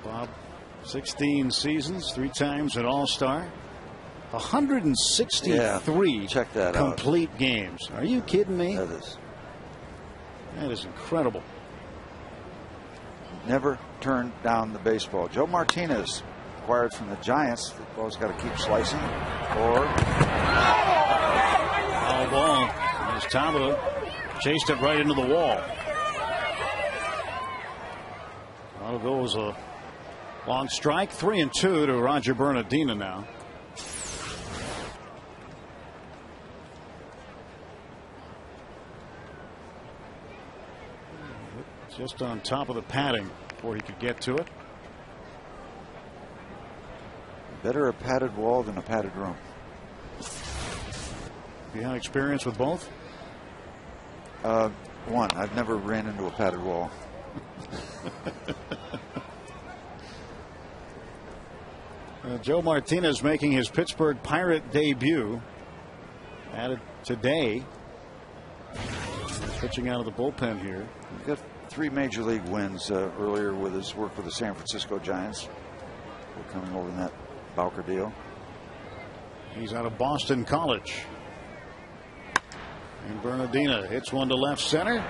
Bob, 16 seasons, 3 times an All-Star. 163 check that complete games. Are you kidding me? That is incredible. Never turned down the baseball. Joe Martinez, acquired from the Giants. The ball's got to keep slicing. Foul ball. As Tabata chased it right into the wall. Well, goes a long strike. 3-2 to Roger Bernardina now. Just on top of the padding before he could get to it. Better a padded wall than a padded room. You had experience with both? One. I've never ran into a padded wall. Joe Martinez making his Pittsburgh Pirate debut. Added today. Pitching out of the bullpen here. He's got 3 major league wins earlier with his work with the San Francisco Giants. We're coming over in that Bowker deal. He's out of Boston College. And Bernardina hits one to left center.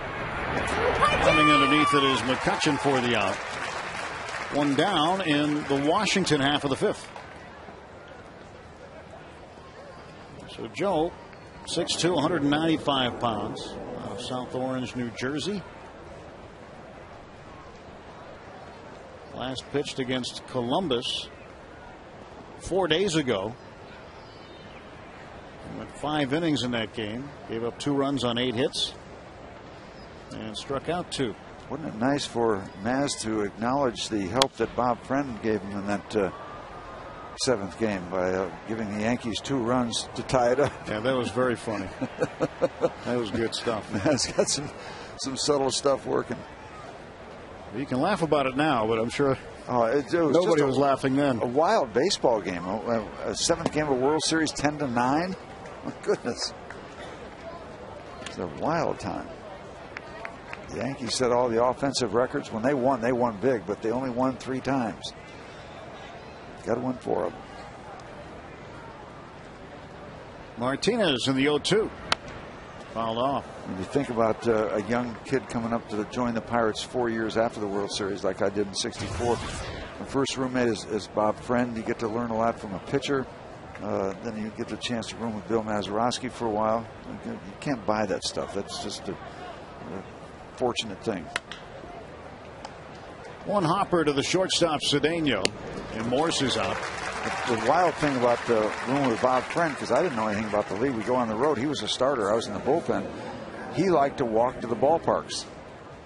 Coming underneath it is McCutchen for the out. One down in the Washington half of the 5th. So Joe, 6'2", 195 pounds, out of South Orange, New Jersey. Last pitched against Columbus 4 days ago. He went 5 innings in that game. Gave up 2 runs on 8 hits. And struck out 2. Wasn't it nice for Maz to acknowledge the help that Bob Friend gave him in that 7th game by giving the Yankees 2 runs to tie it up? Yeah, that was very funny. That was good stuff. Maz's got some subtle stuff working. You can laugh about it now, but I'm sure nobody was laughing then. A wild baseball game. A 7th game of World Series, 10-9. My goodness. It's a wild time. The Yankees set all the offensive records. When they won big, but they only won 3 times. Got to win 4 of them. Martinez in the 0-2. Fouled off. When you think about a young kid coming up to join the Pirates 4 years after the World Series, like I did in '64, first roommate is Bob Friend. You get to learn a lot from a pitcher. Then you get the chance to room with Bill Mazeroski for a while. You can't buy that stuff. That's just a fortunate thing. One hopper to the shortstop, Cedeno, and Morse is out. The wild thing about the room with Bob Friend, because I didn't know anything about the league. We go on the road. He was a starter. I was in the bullpen. He liked to walk to the ballparks.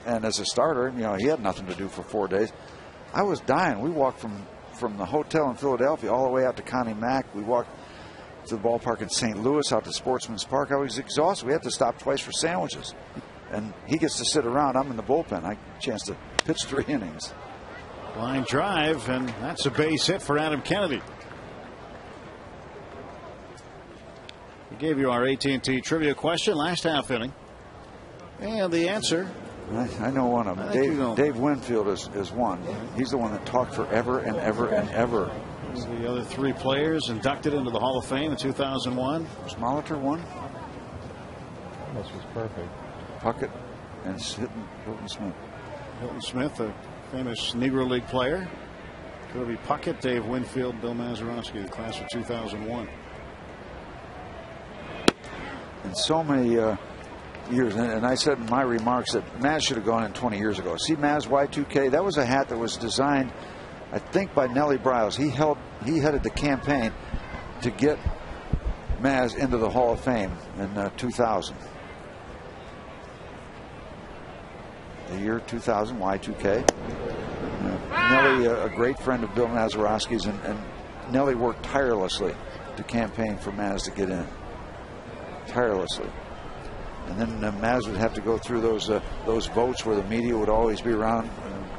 And as a starter, he had nothing to do for 4 days. I was dying. We walked from the hotel in Philadelphia all the way out to Connie Mack. We walked to the ballpark in St. Louis, out to Sportsman's Park. I was exhausted. We had to stop twice for sandwiches. And he gets to sit around. I'm in the bullpen. I get a chance to pitch 3 innings. Line drive, and that's a base hit for Adam Kennedy. We gave you our AT&T trivia question last half inning. And the answer. I know one of them. Dave Winfield is one. He's the one that talked forever and ever and ever. The other 3 players inducted into the Hall of Fame in 2001. Was Molitor one? This was perfect. Puckett and Hilton Smith. Hilton Smith, a famous Negro League player. Kirby Puckett, Dave Winfield, Bill Mazeroski, the class of 2001. And so many years, and I said in my remarks that Maz should have gone in 20 years ago. See Maz Y2K? That was a hat that was designed, I think, by Nellie Bryles. He headed the campaign to get Maz into the Hall of Fame in 2000. The year 2000, Y2K. Nellie, a great friend of Bill Mazeroski's, and Nellie worked tirelessly to campaign for Maz to get in. Tirelessly. And then Maz would have to go through those votes where the media would always be around,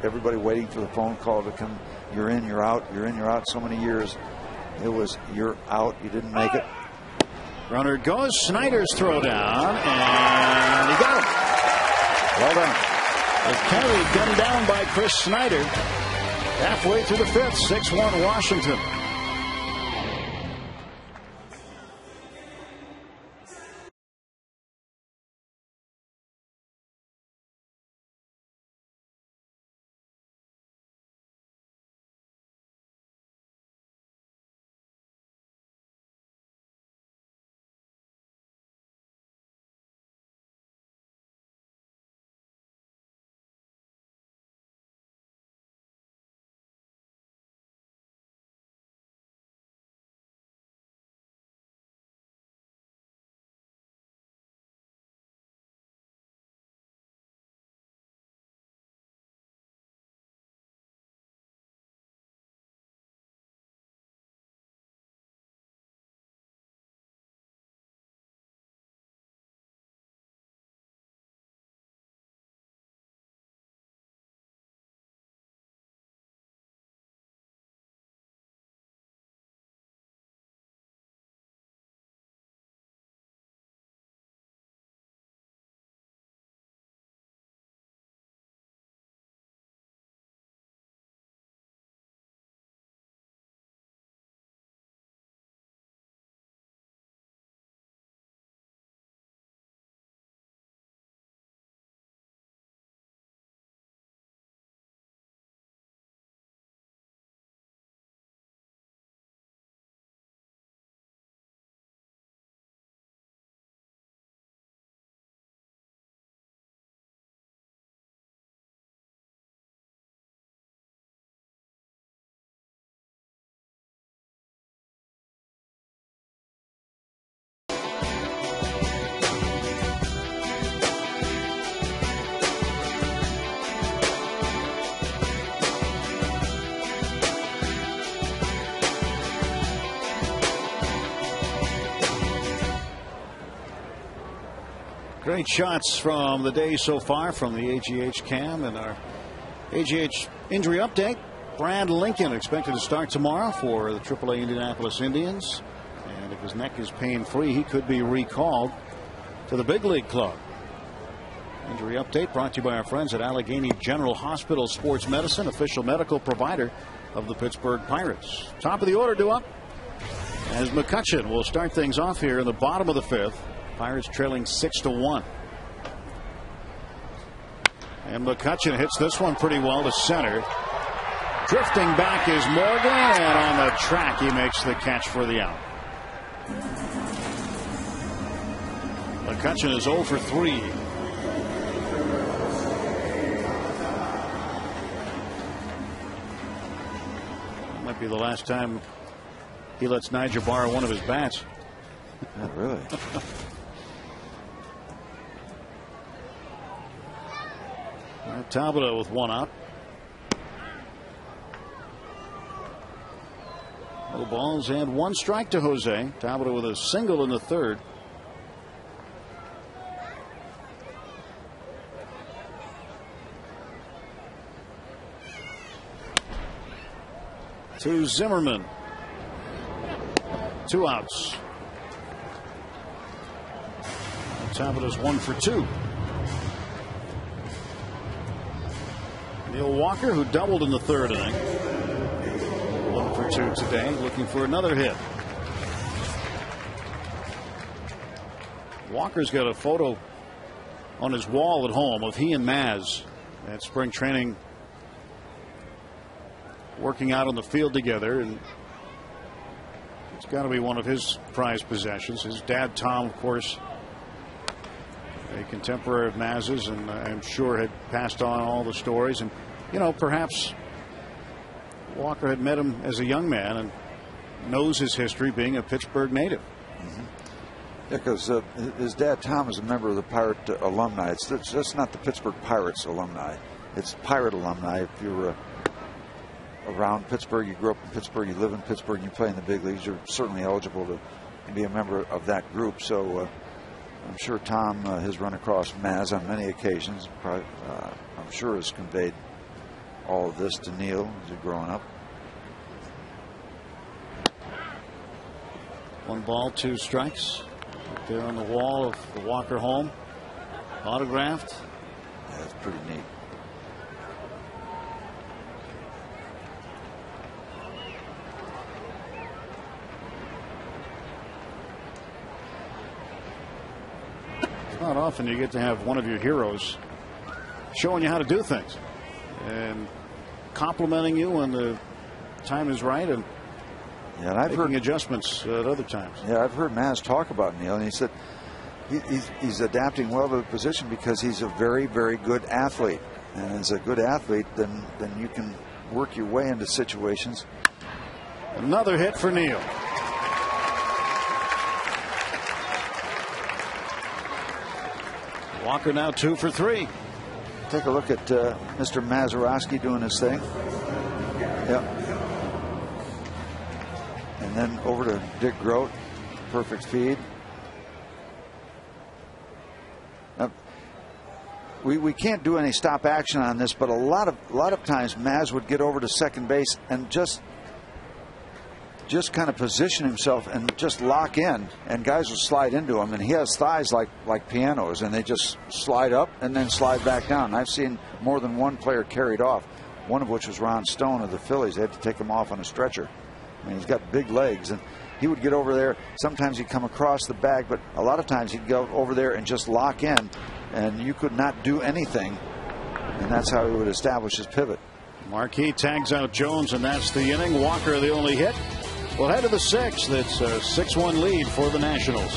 everybody waiting for the phone call to come. You're in, you're out, you're in, you're out. So many years it was you're out, you didn't make it. Runner goes, Snyder's throw down, and he got him. Well done. As Kennedy gunned down by Chris Snyder halfway through the 5th, 6-1 Washington. Great shots from the day so far from the AGH cam. And our AGH injury update. Brad Lincoln expected to start tomorrow for the AAA Indianapolis Indians. And if his neck is pain-free, he could be recalled to the big league club. Injury update brought to you by our friends at Allegheny General Hospital Sports Medicine, official medical provider of the Pittsburgh Pirates. Top of the order due up as McCutchen will start things off here in the bottom of the 5th. Pirates trailing 6-1. And McCutchen hits this one pretty well to center. Drifting back is Morgan, and on the track he makes the catch for the out. McCutchen is 0 for 3. That might be the last time he lets Nigel borrow one of his bats. Not really. Tabata with one out. No balls and one strike to Jose. Tabata with a single in the third. To Zimmerman. 2 outs. Tabata's 1 for 2. Neil Walker, who doubled in the third inning. 1 for 2 today, looking for another hit. Walker's got a photo on his wall at home of he and Maz at spring training, working out on the field together, and it's got to be one of his prized possessions. His dad, Tom, of course, a contemporary of Maz's, and I'm sure had passed on all the stories. And, you know, perhaps Walker had met him as a young man and knows his history, being a Pittsburgh native. Mm-hmm. Yeah, because his dad, Tom, is a member of the Pirate alumni. It's just not the Pittsburgh Pirates alumni. It's Pirate alumni. If you're around Pittsburgh, you grew up in Pittsburgh, you live in Pittsburgh, and you play in the big leagues, you're certainly eligible to be a member of that group. So I'm sure Tom has run across Maz on many occasions. Probably, I'm sure has conveyed all of this to Neil as he's growing up. 1 ball, 2 strikes. Up there on the wall of the Walker home. Autographed. Yeah, that's pretty neat. It's not often you get to have one of your heroes showing you how to do things and complimenting you when the time is right, and yeah, and I've making heard adjustments at other times. Yeah, I've heard Maz talk about Neil, and he said he's adapting well to the position because he's a very, very good athlete. And as a good athlete, then you can work your way into situations. Another hit for Neil. Walker now 2 for 3. Take a look at Mr. Mazeroski doing his thing. Yep. And then over to Dick Groat. Perfect feed. Now, we can't do any stop action on this, but a lot of times Maz would get over to second base and just kind of position himself and just lock in, and guys will slide into him, and he has thighs like pianos, and they just slide up and then slide back down. I've seen more than one player carried off, one of which was Ron Stone of the Phillies. They had to take him off on a stretcher. I mean, he's got big legs, and he would get over there. Sometimes he'd come across the bag, but a lot of times he'd go over there and just lock in, and you could not do anything, and that's how he would establish his pivot. Marquis tags out Jones, and that's the inning. Walker the only hit. We'll head to the 6th. It's a 6-1 lead for the Nationals.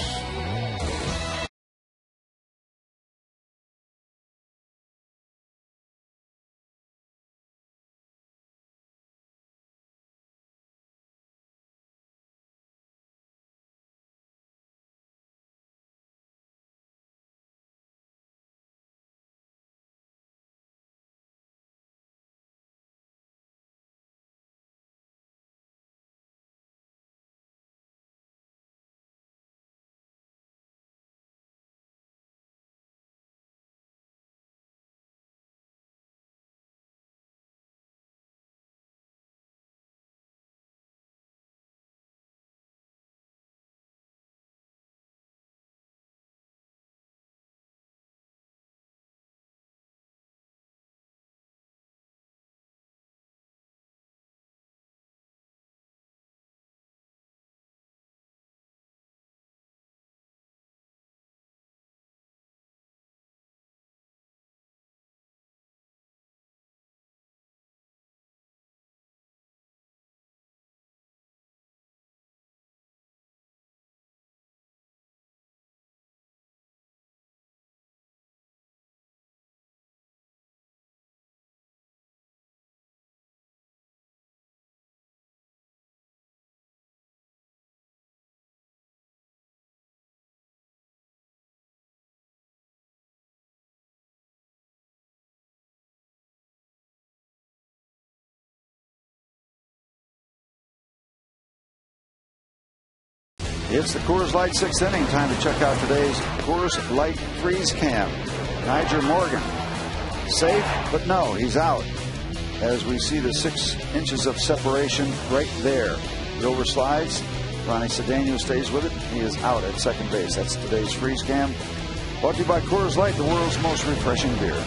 It's the Coors Light 6th inning. Time to check out today's Coors Light Freeze Cam. Nyjer Morgan, safe, but no, he's out. As we see the 6 inches of separation right there. The over slides. Ronnie Cedeno stays with it. He is out at second base. That's today's Freeze Cam. Brought to you by Coors Light, the world's most refreshing beer.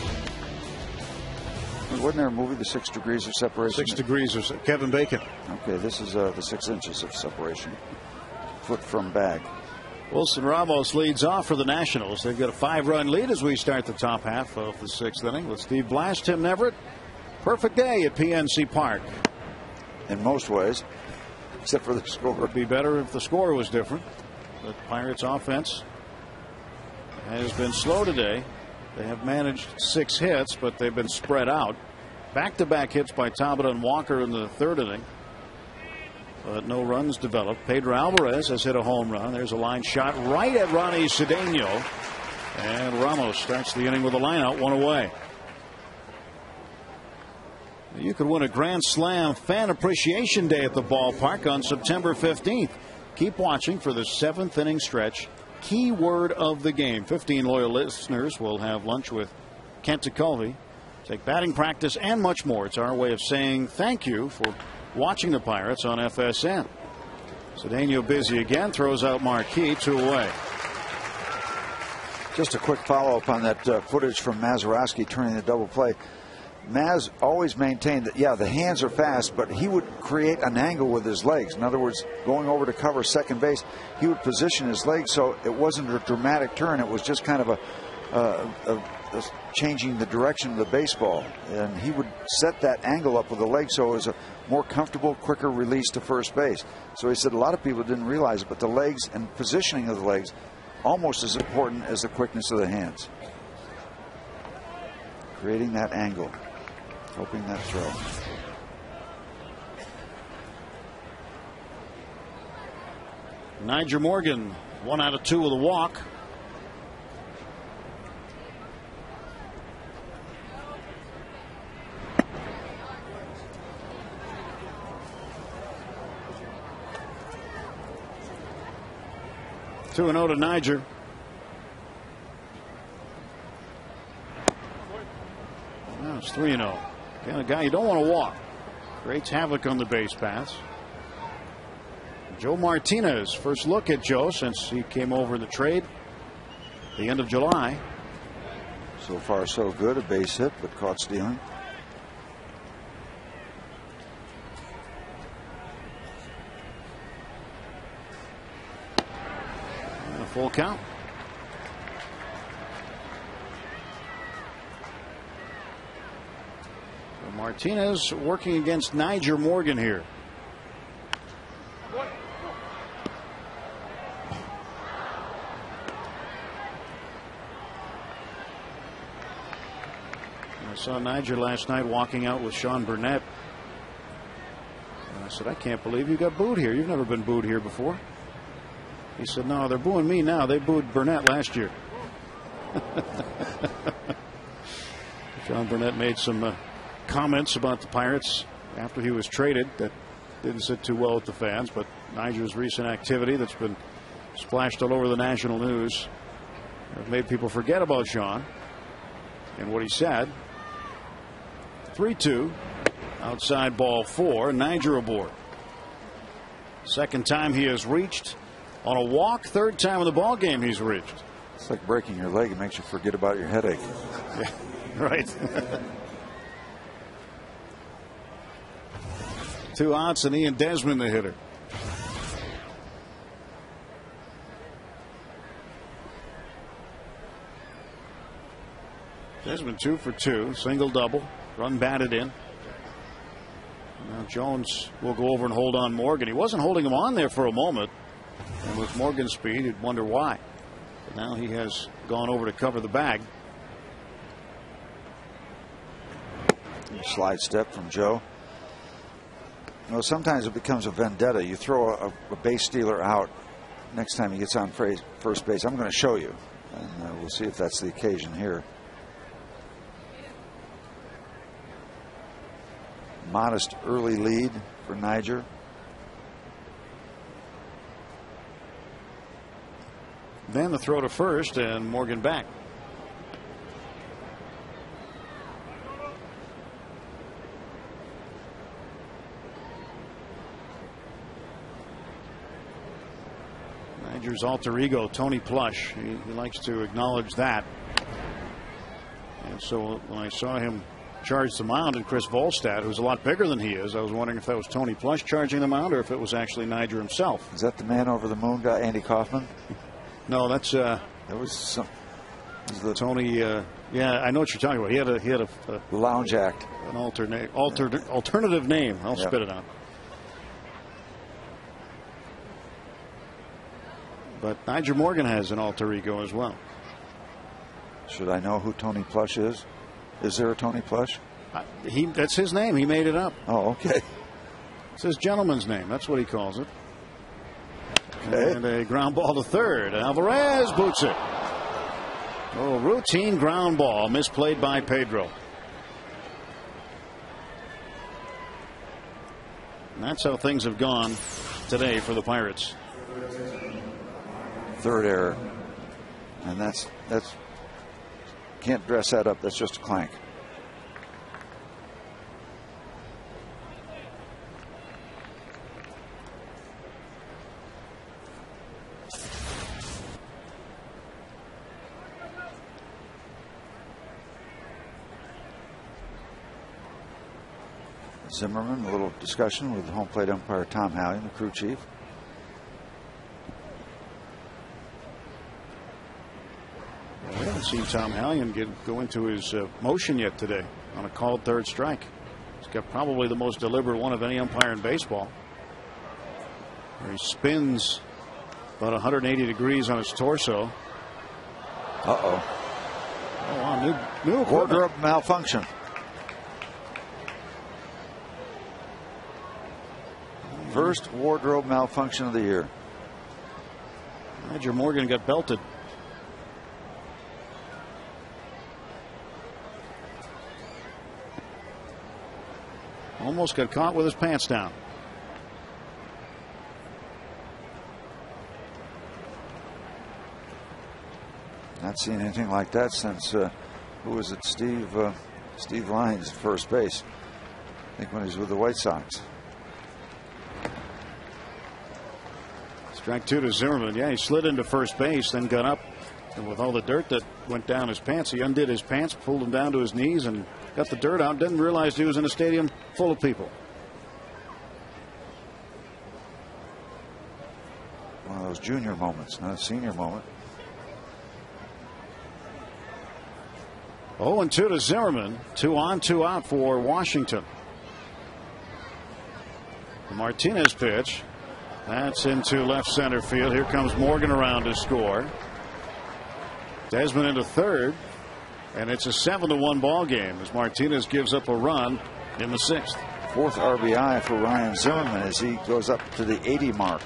Wasn't there a movie, The 6 Degrees of Separation? 6 Degrees of Kevin Bacon. Okay, this is the 6 inches of separation. Foot from bag. Wilson Ramos leads off for the Nationals. They've got a 5-run lead as we start the top half of the 6th inning with Steve Blass, Tim Neverett. Perfect day at PNC Park. In most ways, except for the score. It would be better if the score was different. The Pirates offense has been slow today. They have managed 6 hits, but they've been spread out. Back-to-back hits by Talbot and Walker in the 3rd inning. But no runs developed. Pedro Alvarez has hit a home run. There's a line shot right at Ronnie Cedeno. And Ramos starts the inning with a line out, 1 away. You could win a Grand Slam Fan Appreciation Day at the ballpark on September 15th. Keep watching for the 7th inning stretch. Key word of the game. 15 loyal listeners will have lunch with Kent Tekulve, take batting practice, and much more. It's our way of saying thank you for watching the Pirates on FSN. Cedeno busy again, throws out Marquis, 2 away. Just a quick follow-up on that footage from Mazeroski turning the double play. Maz always maintained that, yeah, the hands are fast, but he would create an angle with his legs. In other words, going over to cover second base, he would position his legs so it wasn't a dramatic turn. It was just kind of a changing the direction of the baseball. And he would set that angle up with the legs so it was a more comfortable, quicker release to first base. So he said a lot of people didn't realize it, but the legs and positioning of the legs almost as important as the quickness of the hands. Creating that angle. Hoping that throw. Nyjer Morgan, 1 out of 2 with a walk. Two and 0 to Nyjer. Now it's 3-0. Kind of guy you don't want to walk. Creates havoc on the base paths. Joe Martinez, first look at Joe since he came over in the trade the end of July. So far so good, a base hit but caught stealing. And a full count. Martinez working against Nyjer Morgan here. I saw Nyjer last night walking out with Sean Burnett. And I said, I can't believe you got booed here. You've never been booed here before. He said, no, they're booing me now. They booed Burnett last year. Sean Burnett made some comments about the Pirates after he was traded that didn't sit too well with the fans, but Nyjer's recent activity that's been splashed all over the national news have made people forget about Sean and what he said. 3-2, outside ball 4, Nyjer aboard. Second time he has reached on a walk, third time in the ball game he's reached. It's like breaking your leg. It makes you forget about your headache. Yeah, right. 2 outs and Ian Desmond the hitter. Desmond 2 for 2, single double, run batted in. Now Jones will go over and hold on Morgan. He wasn't holding him on there for a moment, and with Morgan's speed you'd wonder why. But now he has gone over to cover the bag. Slide step from Joe. You know, sometimes it becomes a vendetta. You throw a base stealer out. Next time he gets on first base, I'm going to show you. And we'll see if that's the occasion here. Modest early lead for Nyjer. Then the throw to first, and Morgan back. Niger's alter ego, Tony Plush. He likes to acknowledge that. And so when I saw him charge the mound, and Chris Volstad, who's a lot bigger than he is, I was wondering if that was Tony Plush charging the mound or if it was actually Niger himself. Is that the man over the moon guy, Andy Kaufman? No, that's that was some. The Tony. Yeah, I know what you're talking about. He had a Lounge Act, an alternative name. I'll spit it out. But Niger Morgan has an alter ego as well. Should I know who Tony Plush is? Is there a Tony Plush? That's his name. He made it up. Oh, okay. It's his gentleman's name. That's what he calls it. Okay. And a ground ball to third. Alvarez boots it. Oh, routine ground ball misplayed by Pedro. And that's how things have gone today for the Pirates. Third error. And that's can't dress that up. That's just a clank. Zimmerman, a little discussion with home plate umpire Tom Hallion, the crew chief. We haven't seen Tom Hallion go into his motion yet today on a called third strike. He's got probably the most deliberate one of any umpire in baseball, where he spins about 180 degrees on his torso. Uh-oh. Oh, wow, new wardrobe malfunction. First wardrobe malfunction of the year. Niger Morgan got belted. Almost got caught with his pants down. Not seen anything like that since who was it? Steve Lyons at first base. I think when he was with the White Sox. Strike two to Zimmerman. Yeah, he slid into first base, then got up, and with all the dirt that went down his pants, he undid his pants, pulled them down to his knees, and got the dirt out. Didn't realize he was in a stadium full of people. One of those junior moments, not a senior moment. 0-2 to Zimmerman. 2 on, 2 out for Washington. The Martinez pitch. That's into left center field. Here comes Morgan around to score. Desmond into third. And it's a 7-1 ball game as Martinez gives up a run in the sixth. Fourth RBI for Ryan Zimmerman as he goes up to the 80 mark.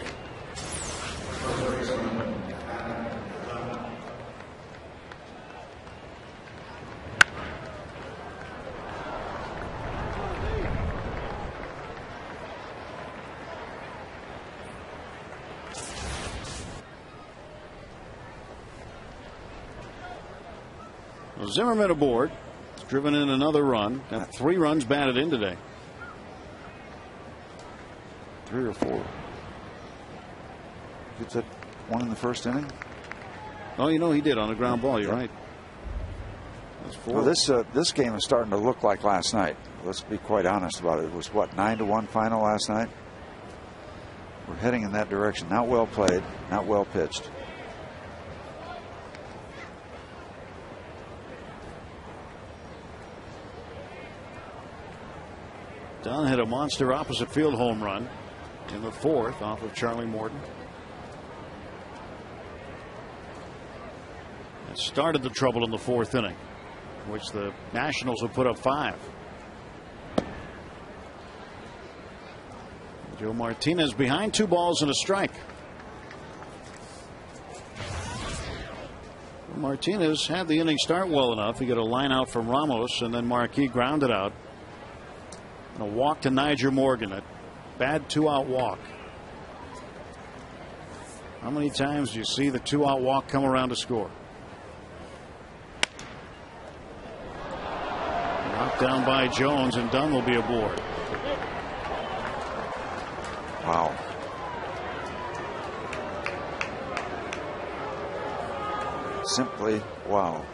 Zimmerman aboard. He's driven in another run. Got 3 runs batted in today. 3 or 4. Gets that one in the first inning. Oh, you know he did on a ground ball. You're right. That's 4. Well, this game is starting to look like last night. Let's be quite honest about it. It was what, 9-1 final last night. We're heading in that direction. Not well played. Not well pitched. Dunn hit a monster opposite field home run in the 4th off of Charlie Morton. It started the trouble in the 4th inning, which the Nationals have put up 5. Joe Martinez behind 2 balls and a strike. Martinez had the inning start well enough. He got a line out from Ramos, and then Marquis grounded out. And a walk to Niger Morgan. A bad 2-out walk. How many times do you see the 2-out walk come around to score? Knocked down by Jones, and Dunn will be aboard. Wow. Simply wow.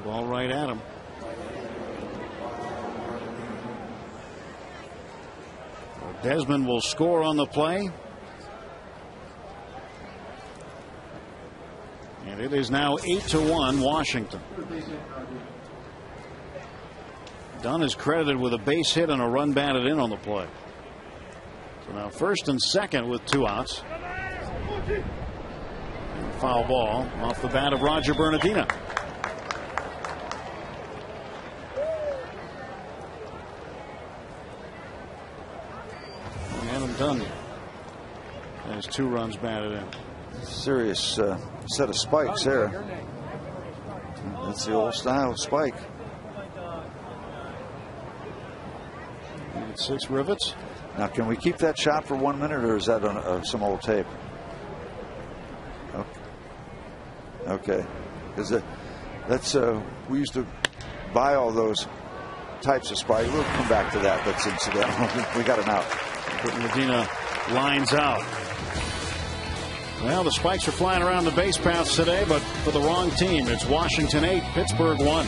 Ball right at him. Desmond will score on the play. And it is now 8-1 Washington. Dunn is credited with a base hit and a run batted in on the play. So now first and second with 2 outs. And foul ball off the bat of Roger Bernardino. Dunn has 2 runs batted in. Serious set of spikes there. That's the old style spike. 6 rivets. Now, can we keep that shot for 1 minute, or is that on some old tape? Okay, because that's we used to buy all those types of spikes. We'll come back to that. That's incidental. We got an out. Medina lines out. Well, the spikes are flying around the base paths today, but for the wrong team. It's Washington 8, Pittsburgh 1.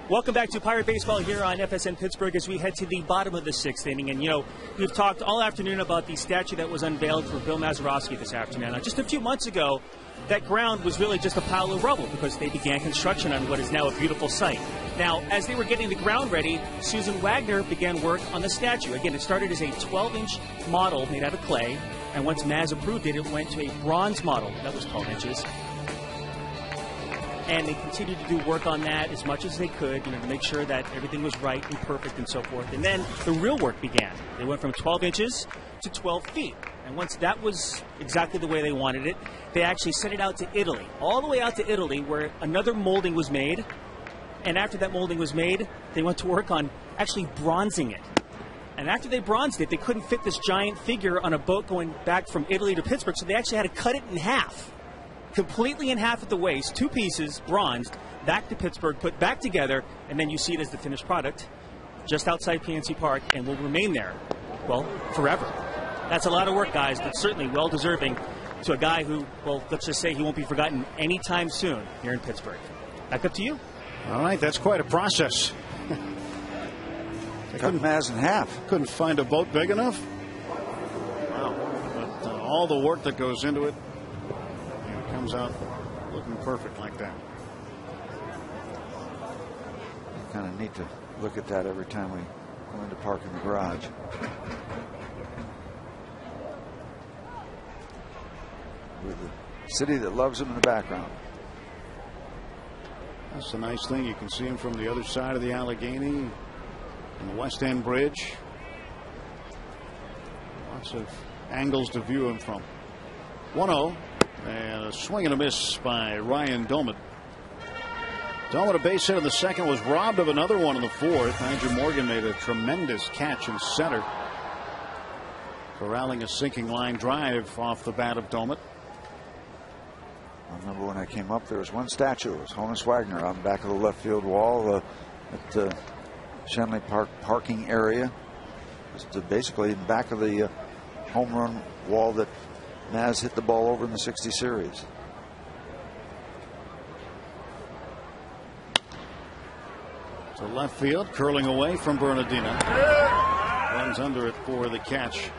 Welcome back to Pirate Baseball here on FSN Pittsburgh as we head to the bottom of the 6th inning. And, you know, we've talked all afternoon about the statue that was unveiled for Bill Mazeroski this afternoon. Now, just a few months ago, that ground was really just a pile of rubble because they began construction on what is now a beautiful site. Now, as they were getting the ground ready, Susan Wagner began work on the statue. Again, it started as a 12-inch model made out of clay, and once Maz approved it, it went to a bronze model that was 12 inches. And they continued to do work on that as much as they could, you know, to make sure that everything was right and perfect and so forth. And then the real work began. They went from 12 inches to 12 feet. And once that was exactly the way they wanted it, they actually sent it out to Italy, all the way out to Italy, where another molding was made. And after that molding was made, they went to work on actually bronzing it. And after they bronzed it, they couldn't fit this giant figure on a boat going back from Italy to Pittsburgh, so they actually had to cut it in half. Completely in half at the waist, 2 pieces, bronzed, back to Pittsburgh, put back together, and then you see it as the finished product just outside PNC Park and will remain there, well, forever. That's a lot of work, guys, but certainly well-deserving to a guy who, well, let's just say he won't be forgotten anytime soon here in Pittsburgh. Back up to you. All right, that's quite a process. They cut Maz in half. Couldn't find a boat big enough? Wow. But all the work that goes into it, comes out looking perfect like that. Kind of neat to look at that every time we going to park in the garage. With the city that loves him in the background. That's the nice thing. You can see him from the other side of the Allegheny and the West End Bridge. Lots of angles to view him from. 1-0 and a swing and a miss by Ryan Doumit. Doumit, a base hit in the second, was robbed of another one in the fourth. Andrew Morgan made a tremendous catch in center, corralling a sinking line drive off the bat of Doumit. I remember when I came up, there was one statue. It was Honus Wagner on the back of the left field wall at the Shenley Park parking area. Just basically in back of the home run wall that Maz hit the ball over in the 60 series. To left field, curling away from Bernardina. Runs under it for the catch.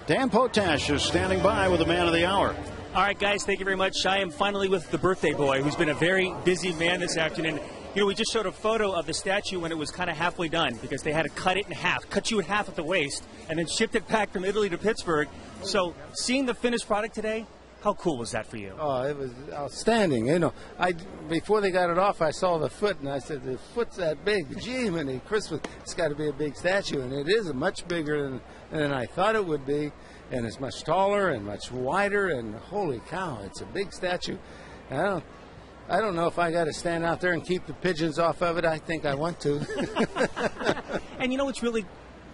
Dan Potash is standing by with the man of the hour. All right, guys, thank you very much. I am finally with the birthday boy, who's been a very busy man this afternoon. You know, we just showed a photo of the statue when it was kind of halfway done because they had to cut it in half, cut you in half at the waist, and then shipped it back from Italy to Pittsburgh. So seeing the finished product today, how cool was that for you? Oh, it was outstanding. You know, before they got it off, I saw the foot, and I said, the foot's that big. Gee, Minnie, Christmas, it's got to be a big statue. And it is much bigger than I thought it would be. And it's much taller and much wider. And holy cow, it's a big statue. And I don't know if I got to stand out there and keep the pigeons off of it. I think I want to. And you know what's really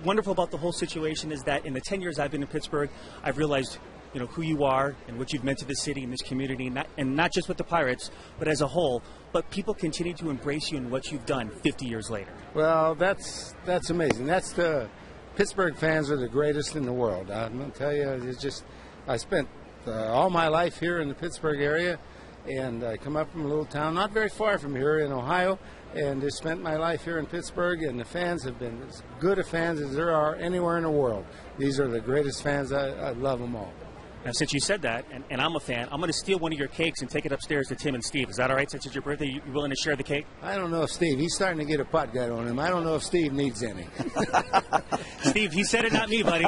wonderful about the whole situation is that in the 10 years I've been in Pittsburgh, I've realized, you know, who you are and what you've meant to the city and this community, and not just with the Pirates, but as a whole. But people continue to embrace you and what you've done 50 years later. Well, that's amazing. That's the Pittsburgh fans are the greatest in the world. I'm going to tell you, it's just I spent all my life here in the Pittsburgh area, and I come up from a little town not very far from here in Ohio, and just spent my life here in Pittsburgh, and the fans have been as good a fans as there are anywhere in the world. These are the greatest fans. I love them all. Now, since you said that, and I'm a fan, I'm going to steal one of your cakes and take it upstairs to Tim and Steve. Is that all right, since it's your birthday? You willing to share the cake? I don't know if Steve. He's starting to get a pot gut on him. I don't know if Steve needs any. Steve, he said it, not me, buddy.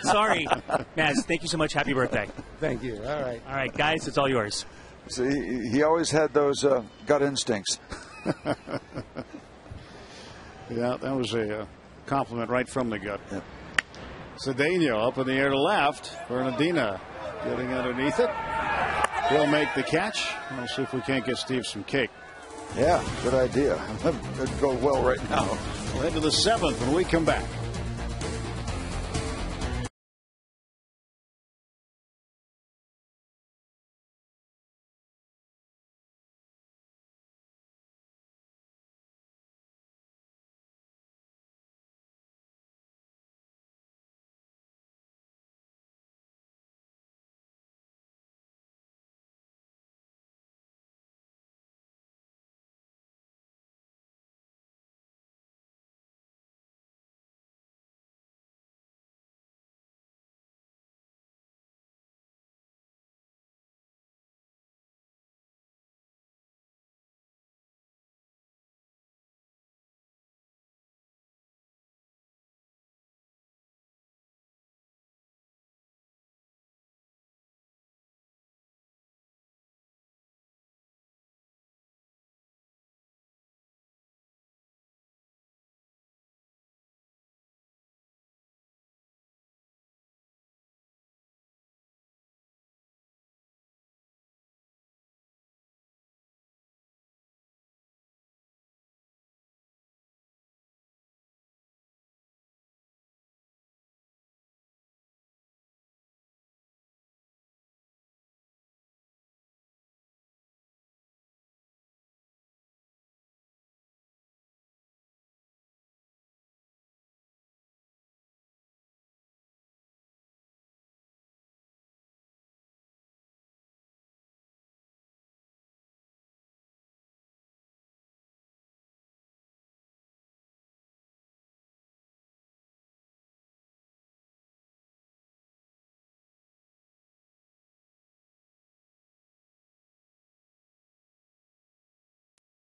Sorry. Maz, thank you so much. Happy birthday. Thank you. All right. All right, guys, it's all yours. See, he always had those gut instincts. Yeah, that was a compliment right from the gut. Yep. Cedeno up in the air to left. Bernardina getting underneath it. He'll make the catch. We'll see if we can't get Steve some cake. Yeah, good idea. It'd go well right now. We'll head to the 7th when we come back.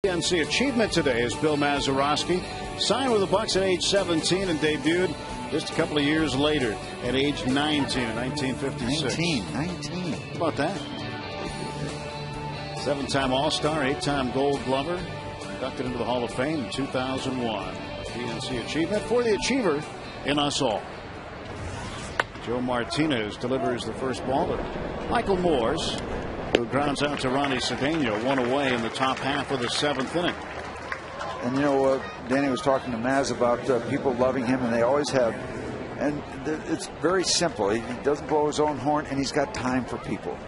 PNC achievement today is Bill Mazeroski. Signed with the Bucks at age 17 and debuted just a couple of years later at age 19 in 1956. 19. How about that? 7-time All-Star, 8-time Gold Glover, inducted into the Hall of Fame in 2001. PNC achievement for the achiever in us all. Joe Martinez delivers the first ball to Michael Moores, who grounds out to Ronnie Cedeno, one away in the top half of the 7th inning. And, you know, Danny was talking to Maz about people loving him, and they always have. And it's very simple. He doesn't blow his own horn, and he's got time for people.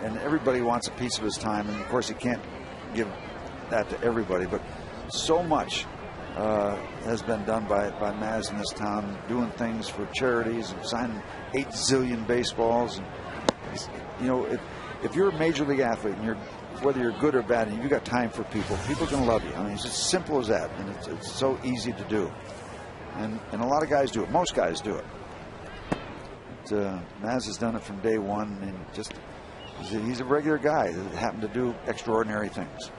And everybody wants a piece of his time. And, of course, he can't give that to everybody. But so much has been done by Maz in this town, doing things for charities and signing 8 zillion baseballs. And, you know, if you're a major league athlete and whether you're good or bad, and you've got time for people, people are going to love you. I mean, it's as simple as that, and it's so easy to do. And a lot of guys do it. Most guys do it. Maz has done it from day one, and he's a regular guy that happened to do extraordinary things.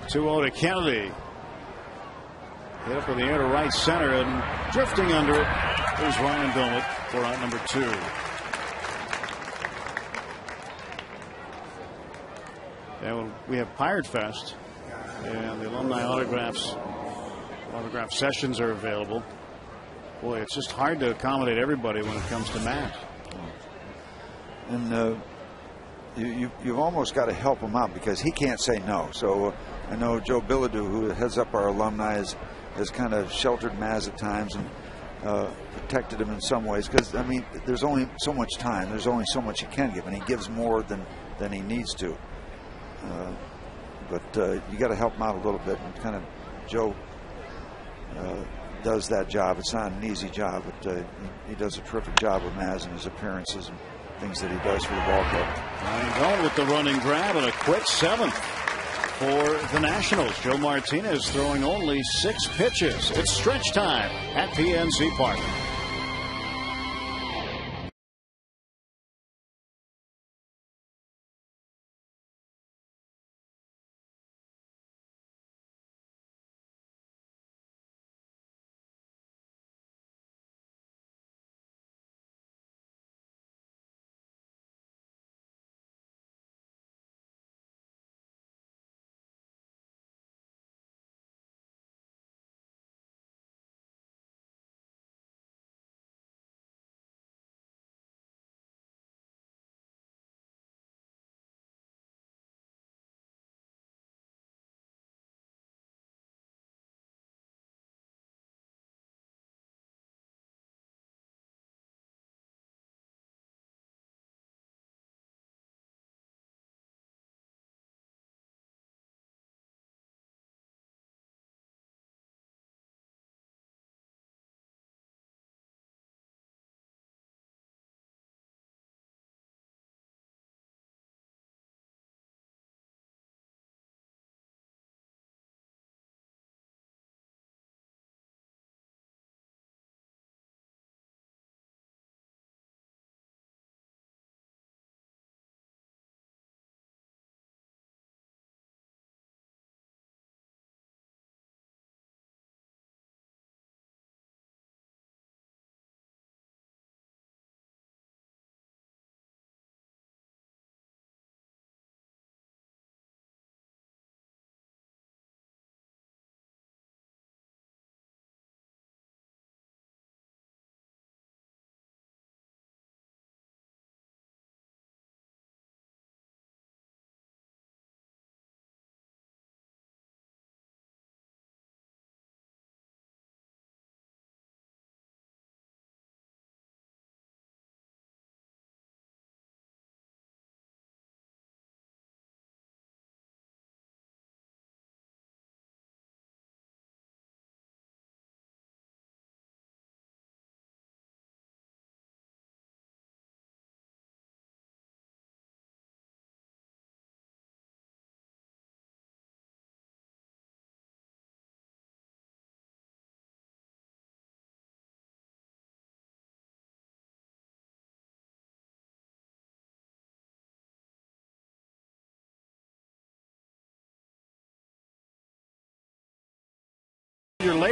Two-0 to Kennedy. Hit up in the air to right center and drifting under it. Here's Ryan Domet for out number 2. And we have Pirate Fest, and the alumni autograph sessions are available. Boy, it's just hard to accommodate everybody when it comes to Matt. And you've almost got to help him out because he can't say no. So I know Joe Bilodeau, who heads up our alumni, has kind of sheltered Maz at times and protected him in some ways because, I mean, there's only so much time. There's only so much he can give, and he gives more than he needs to. But you got to help him out a little bit, and kind of Joe does that job. It's not an easy job, but he does a terrific job with Maz and his appearances and things that he does for the ball club. Ryan Domet with the running grab and a quick 7th for the Nationals. Joe Martinez throwing only 6 pitches. It's stretch time at PNC Park.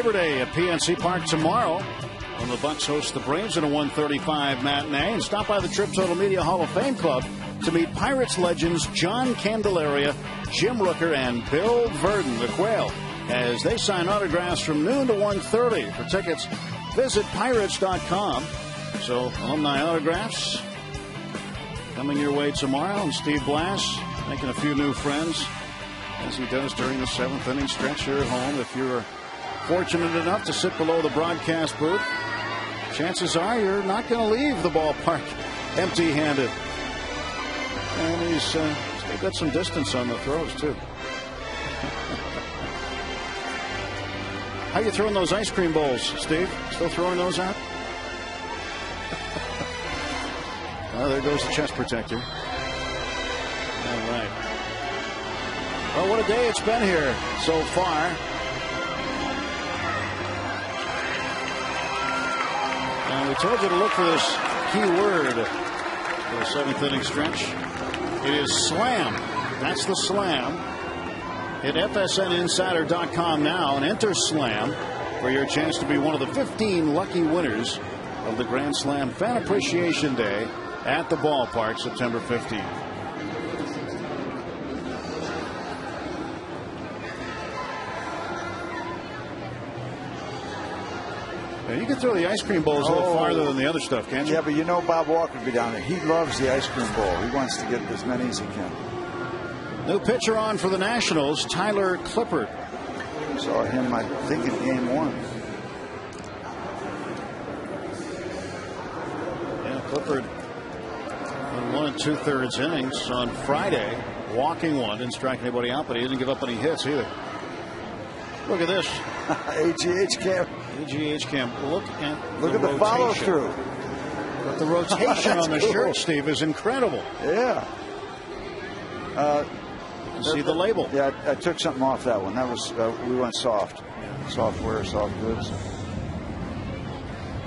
Labor Day at PNC Park tomorrow when the Bucks host the Braves in a 1:35 matinee. And stop by the Trip Total Media Hall of Fame Club to meet Pirates legends John Candelaria, Jim Rooker, and Bill Verdon, the Quail, as they sign autographs from noon to 1:30. For tickets, visit Pirates.com. So, alumni autographs coming your way tomorrow. And Steve Blass making a few new friends, as he does during the 7th inning stretch here at home. If you're fortunate enough to sit below the broadcast booth, chances are you're not going to leave the ballpark empty-handed. And he's still got some distance on the throws, too. How you throwing those ice cream bowls, Steve? Still throwing those out? Oh, there goes the chest protector. All right. Well, what a day it's been here so far. And we told you to look for this key word for the 7th inning stretch. It is slam. That's the slam. Hit FSNinsider.com now and enter slam for your chance to be one of the 15 lucky winners of the Grand Slam Fan Appreciation Day at the ballpark September 15th. Now, you can throw the ice cream bowls a little farther than the other stuff, can't you? Yeah, but you know Bob Walker would be down there. He loves the ice cream bowl. He wants to get as many as he can. New pitcher on for the Nationals, Tyler Clippard. Saw him, I think, in game 1. Yeah, Clippard in 1 2/3 innings on Friday, walking one, didn't strike anybody out, but he didn't give up any hits either. Look at this. AGH cam. AGH cam. Look at the follow through. But the rotation on the shirt, Steve, is incredible. Yeah. See the label. Yeah, I took something off that one. That was we went soft. Software, soft goods.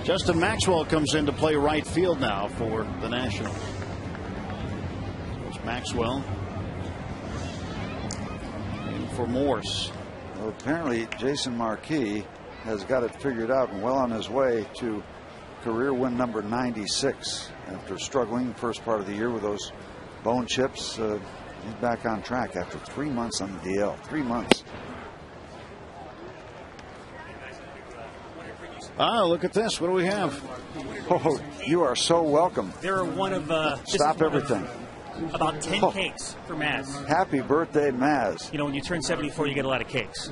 Justin Maxwell comes in to play right field now for the Nationals. So it's Maxwell in for Morse. Well, apparently Jason Marquis has got it figured out and well on his way to career win number 96 after struggling the first part of the year with those bone chips. He's back on track after 3 months on the DL. 3 months. Oh, look at this. What do we have? Oh, you are so welcome. They're one of Stop everything. About 10 cakes for Maz. Happy birthday, Maz. You know, when you turn 74, you get a lot of cakes.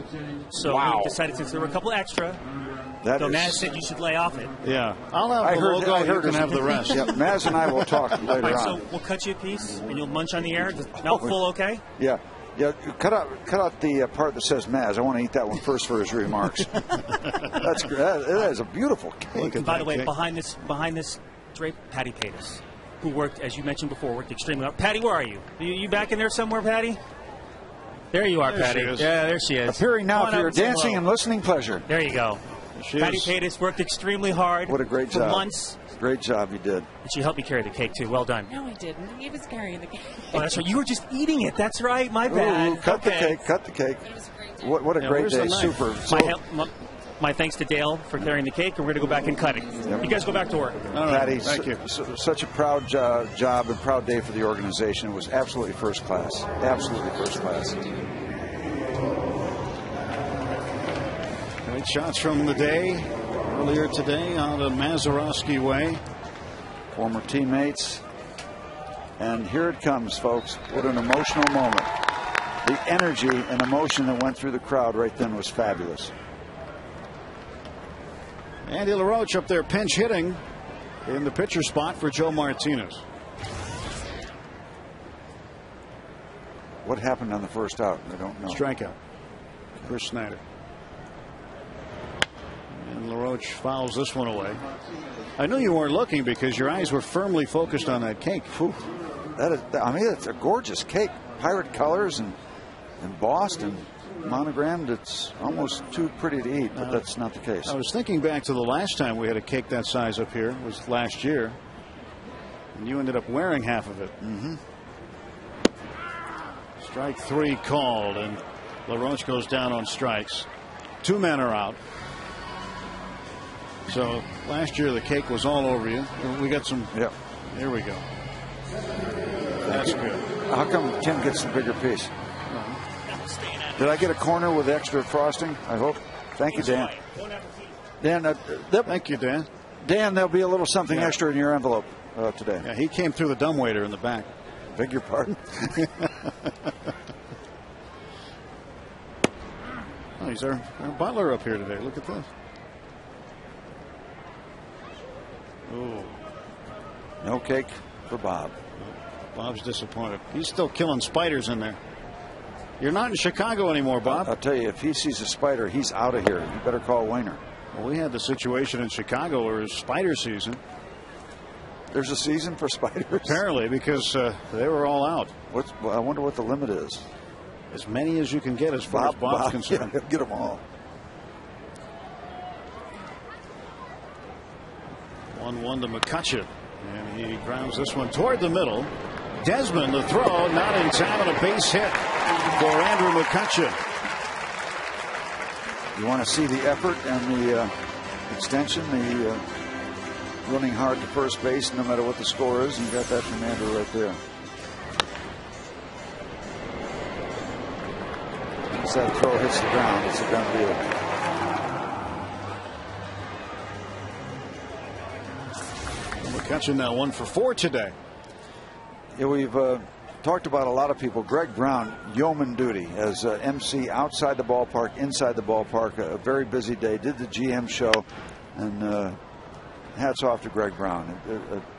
So we decided since there were a couple extra, Maz said you should lay off it. Yeah. I'll have the logo. You can have the rest. Yeah, Maz and I will talk later on. So we'll cut you a piece, and you'll munch on the air. The mouthful, okay? Yeah. Yeah, cut out the part that says Maz. I want to eat that one first for his remarks. That's great. That is a beautiful cake. And by the way, behind this drape, Patty Patis, who worked, as you mentioned before, worked extremely hard. Patty, where are you? You back in there somewhere, Patty? There you are, Patty. Yeah, there she is. Appearing now for your dancing and listening pleasure. There you go. Patty Patis worked extremely hard. What a great job. For months. Great job you did. And she helped me carry the cake, too. Well done. No, I didn't. He was carrying the cake. Oh, that's right. You were just eating it. That's right. My bad. Ooh, cut the cake. Cut the cake. What a great day. Super. My thanks to Dale for carrying the cake, and we're going to go back and cut it. Yep. You guys go back to work. Patty, thank you. Such a proud job and proud day for the organization. It was absolutely first class. Absolutely first class. Great shots from the day earlier today on the Mazeroski Way. Former teammates. And here it comes, folks. What an emotional moment. The energy and emotion that went through the crowd right then was fabulous. Andy LaRoche up there pinch hitting in the pitcher spot for Joe Martinez. What happened on the first out? I don't know. Strikeout. Chris Snyder. And LaRoche fouls this one away. I knew you weren't looking because your eyes were firmly focused on that cake. Whew. It's a gorgeous cake. Pirate colors and embossed and monogrammed. It's almost too pretty to eat, but that's not the case. I was thinking back to the last time we had a cake that size up here. It was last year. And you ended up wearing half of it. Mm-hmm. Strike 3 called, and LaRoche goes down on strikes. 2 men are out. So last year the cake was all over you. We got some. Yep. Here we go. That's good. How come Tim gets the bigger piece? Did I get a corner with extra frosting? I hope. Thank you, Dan. Dan, thank you, Dan. Dan, there'll be a little something extra in your envelope today. Yeah, he came through the dumbwaiter in the back. Beg your pardon. Oh, he's our butler up here today. Look at this. Oh, no cake for Bob. Bob's disappointed. He's still killing spiders in there. You're not in Chicago anymore, Bob. I'll tell you, if he sees a spider, he's out of here. You better call Wayner. Well, we had the situation in Chicago where it was spider season. There's a season for spiders? Apparently, because they were all out. I wonder what the limit is. As many as you can get as far as Bob's concerned. Yeah, get them all. 1-1 to McCutcheon. And he grounds this one toward the middle. Desmond, the throw, not in time, and a base hit for Andrew McCutcheon. You want to see the effort and the extension, the running hard to first base no matter what the score is. You got that from Andrew right there. Once that throw hits the ground, it's a done deal. McCutcheon now 1 for 4 today. Yeah, we've talked about a lot of people. Greg Brown, yeoman duty as MC outside the ballpark, inside the ballpark. A very busy day. Did the GM show, and hats off to Greg Brown.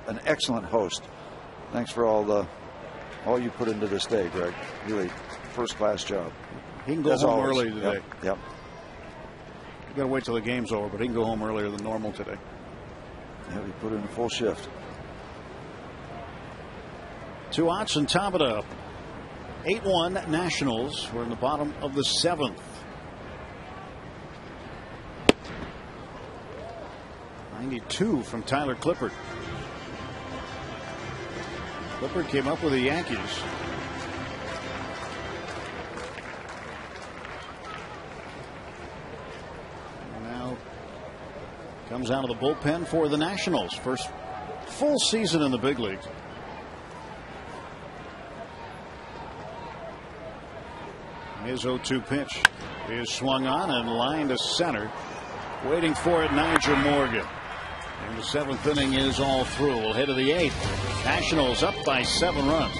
An excellent host. Thanks for all you put into this day, Greg. Really first class job. He can go home early today. Yep. You got to wait till the game's over, but he can go home earlier than normal today. Yeah, he put in a full shift. 2 outs and top it up. 8-1 Nationals. We're in the bottom of the 7th. 92 from Tyler Clippard. Clippard came up with the Yankees. And now comes out of the bullpen for the Nationals. First full season in the big leagues. His 0-2 pitch is swung on and lined to center. Waiting for it, Nigel Morgan. And the 7th inning is all through. We'll head to the 8th. Nationals up by 7 runs.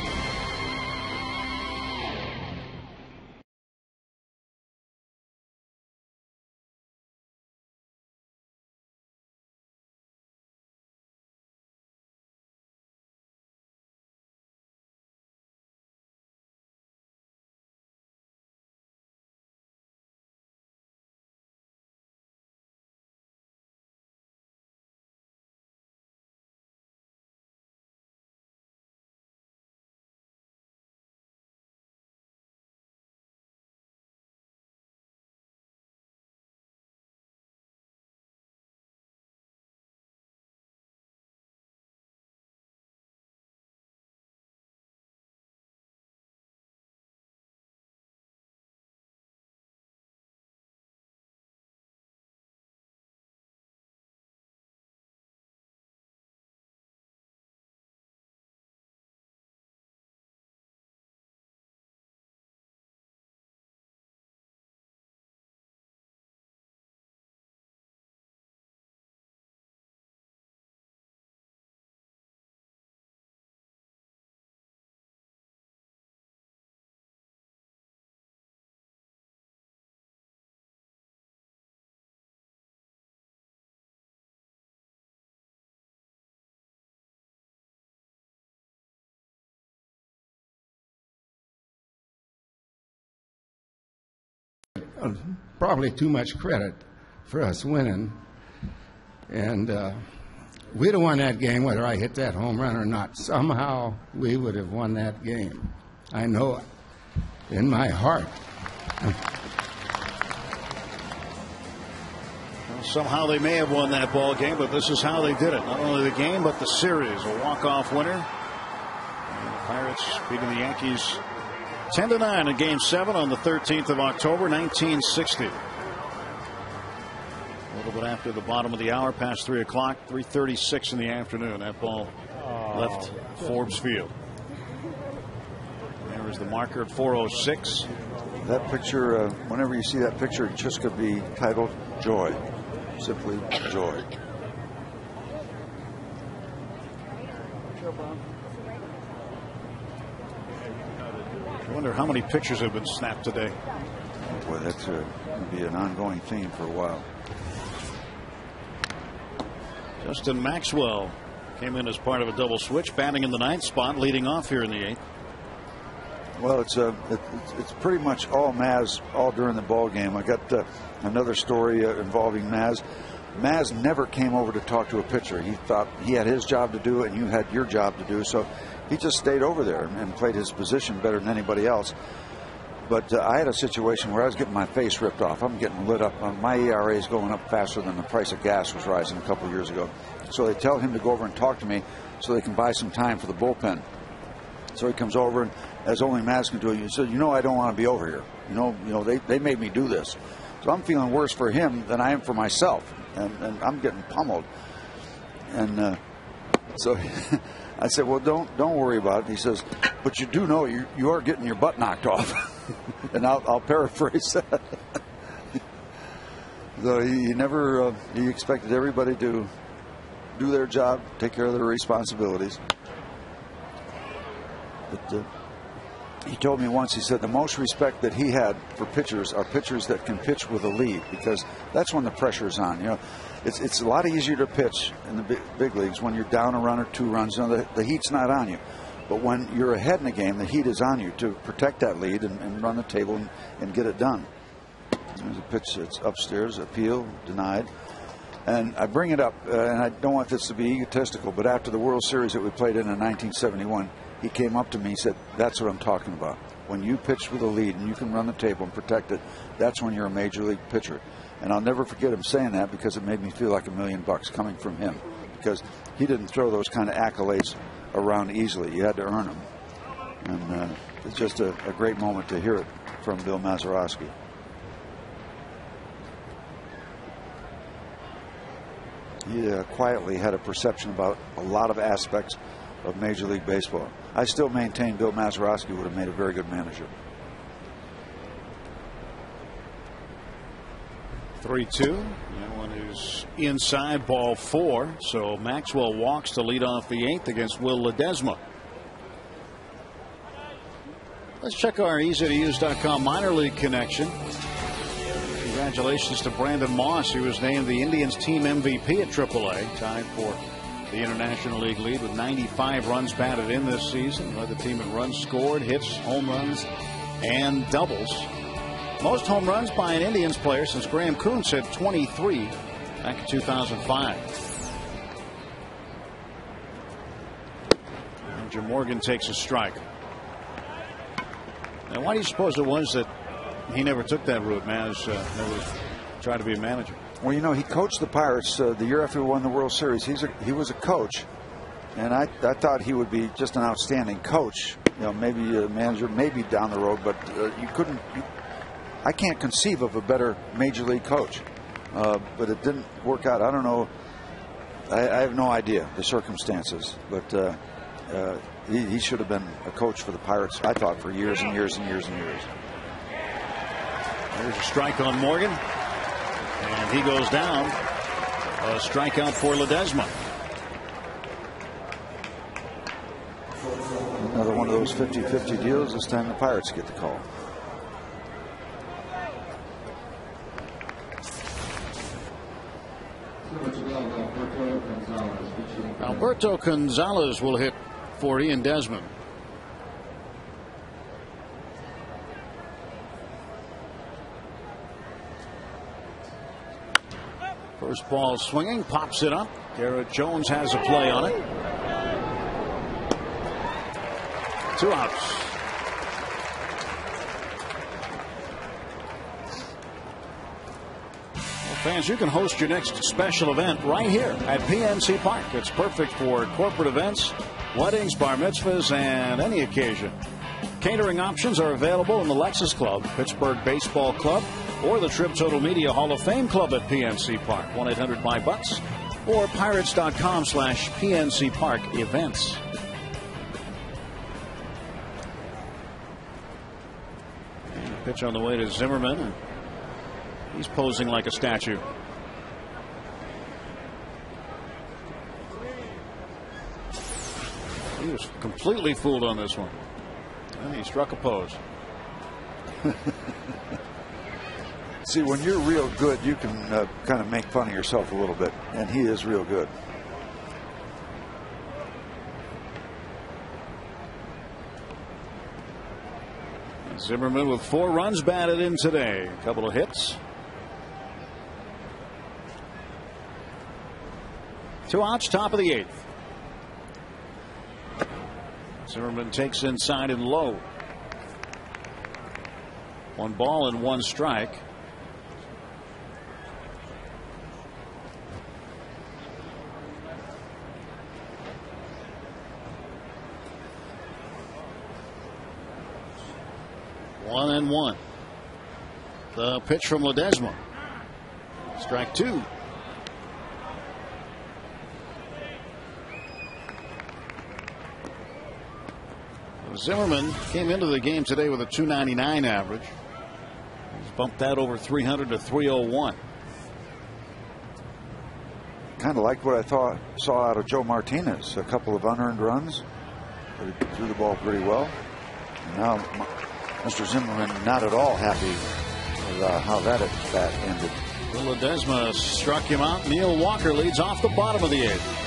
Probably too much credit for us winning. And we'd have won that game whether I hit that home run or not. Somehow we would have won that game. I know it in my heart. Well, somehow they may have won that ball game, but this is how they did it. Not only the game, but the series. A walk-off winner. And the Pirates beating the Yankees 10-9 in Game 7 on the 13th of October, 1960. little bit after the bottom of the hour, past 3 o'clock, 3:36 in the afternoon. That ball left Forbes Field. There is the marker at 4:06. That picture, whenever you see that picture, it just could be titled Joy. Simply Joy. I wonder how many pictures have been snapped today. Boy, that's going to be an ongoing theme for a while. Justin Maxwell came in as part of a double switch, batting in the 9th spot, leading off here in the 8th. Well, it's pretty much all Maz all during the ball game. I got another story involving Maz. Maz never came over to talk to a pitcher. He thought he had his job to do and you had your job to do. So he just stayed over there and played his position better than anybody else. But I had a situation where I was getting my face ripped off. I'm getting lit up. My ERA is going up faster than the price of gas was rising a couple of years ago. So they tell him to go over and talk to me so they can buy some time for the bullpen. So he comes over, and as only Maz can do it, he said, I don't want to be over here. They made me do this. So I'm feeling worse for him than I am for myself. And I'm getting pummeled. And so I said, well, don't worry about it. He says, but you do know you are getting your butt knocked off. And I'll paraphrase that. So he expected everybody to do their job, take care of their responsibilities. But he told me once, he said the most respect that he had for pitchers are pitchers that can pitch with a lead, because that's when the pressure is on. It's a lot easier to pitch in the big leagues when you're down a run or 2 runs. The heat's not on you. But when you're ahead in the game, the heat is on you to protect that lead and run the table and get it done. There's a pitch that's upstairs, appeal, denied. And I bring it up, and I don't want this to be egotistical, but after the World Series that we played in 1971, he came up to me and said, that's what I'm talking about. When you pitch with a lead and you can run the table and protect it, that's when you're a major league pitcher. And I'll never forget him saying that, because it made me feel like $1 million coming from him, because he didn't throw those kind of accolades around easily. You had to earn them. And it's just a great moment to hear it from Bill Mazeroski. He quietly had a perception about a lot of aspects of Major League Baseball. I still maintain Bill Mazeroski would have made a very good manager. 3-2. That one is inside, ball 4. So Maxwell walks to lead off the 8th against Will Ledesma. Let's check our EasyToUse.com minor league connection. Congratulations to Brandon Moss. He was named the Indians team MVP at AAA, tied for the International League lead with 95 runs batted in this season. Led the team in runs scored, hits, home runs, and doubles. Most home runs by an Indians player since Graham Kuntz had 23 back in 2005. Andrew Morgan takes a strike. Now, why do you suppose it was that he never took that route, Maz? Never tried to be a manager. Well, he coached the Pirates the year after we won the World Series. He was a coach, and I thought he would be just an outstanding coach. Maybe a manager, maybe down the road, but you couldn't. I can't conceive of a better major league coach, but it didn't work out. I don't know. I have no idea the circumstances, but he should have been a coach for the Pirates, I thought, for years and years and years and years. There's a strike on Morgan, and he goes down. A strikeout for Ledesma. Another one of those 50-50 deals. This time the Pirates get the call. Alberto Gonzalez will hit for Ian Desmond. First ball swinging, pops it up. Garrett Jones has a play on it. 2 outs. Fans, you can host your next special event right here at PNC Park. It's perfect for corporate events, weddings, bar mitzvahs, and any occasion. Catering options are available in the Lexus Club, Pittsburgh Baseball Club, or the Trib Total Media Hall of Fame Club at PNC Park. 1-800-MY-BUTTS or pirates.com/PNC Park events. And a pitch on the way to Zimmerman. He's posing like a statue. He was completely fooled on this one. And he struck a pose. See, when you're real good, you can kind of make fun of yourself a little bit, and he is real good. Zimmerman with 4 runs batted in today. A couple of hits. 2 outs, top of the 8th. Zimmerman takes inside and low. 1 ball and 1 strike. One and 1. The pitch from Ledesma. Strike 2. Zimmerman came into the game today with a .299 average. He's bumped that over 300 to .301. Kind of like what I saw out of Joe Martinez. A couple of unearned runs. But he threw the ball pretty well. And now Mr. Zimmerman not at all happy with how that ended. Ledesma struck him out. Neil Walker leads off the bottom of the 8th.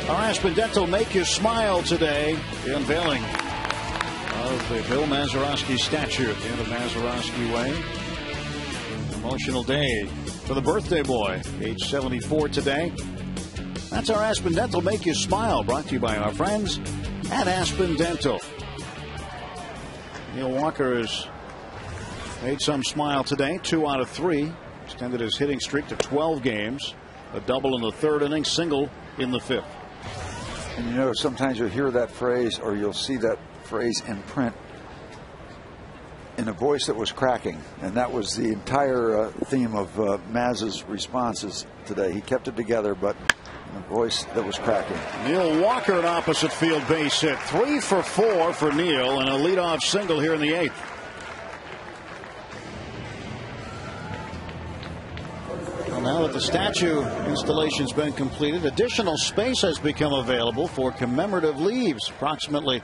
Our Aspen Dental Make You Smile today. The unveiling of the Bill Mazeroski statue at the end of Mazeroski Way. Emotional day for the birthday boy, age 74 today. That's our Aspen Dental Make You Smile, brought to you by our friends at Aspen Dental. Neil Walker has made some smile today, 2 out of 3. Extended his hitting streak to 12 games. A double in the 3rd inning, single in the 5th. And you know, sometimes you'll hear that phrase or you'll see that phrase in print in a voice that was cracking. And that was the entire theme of Maz's responses today. He kept it together, but in a voice that was cracking. Neil Walker, an opposite field base hit. 3 for 4 for Neil, and a leadoff single here in the 8th. Now that the statue installation's been completed, additional space has become available for commemorative leaves. Approximately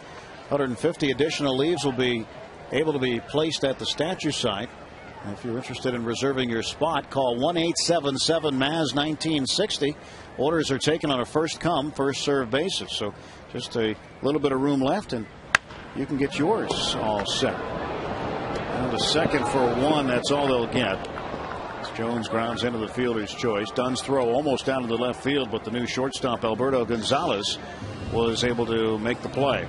150 additional leaves will be able to be placed at the statue site. If you're interested in reserving your spot, call 1-877-MAZ-1960. Orders are taken on a first-come, first-served basis. So just a little bit of room left, and you can get yours all set. And a second for one, that's all they'll get. As Jones grounds into the fielder's choice. Dunn's throw almost down to the left field, but the new shortstop, Alberto Gonzalez, was able to make the play.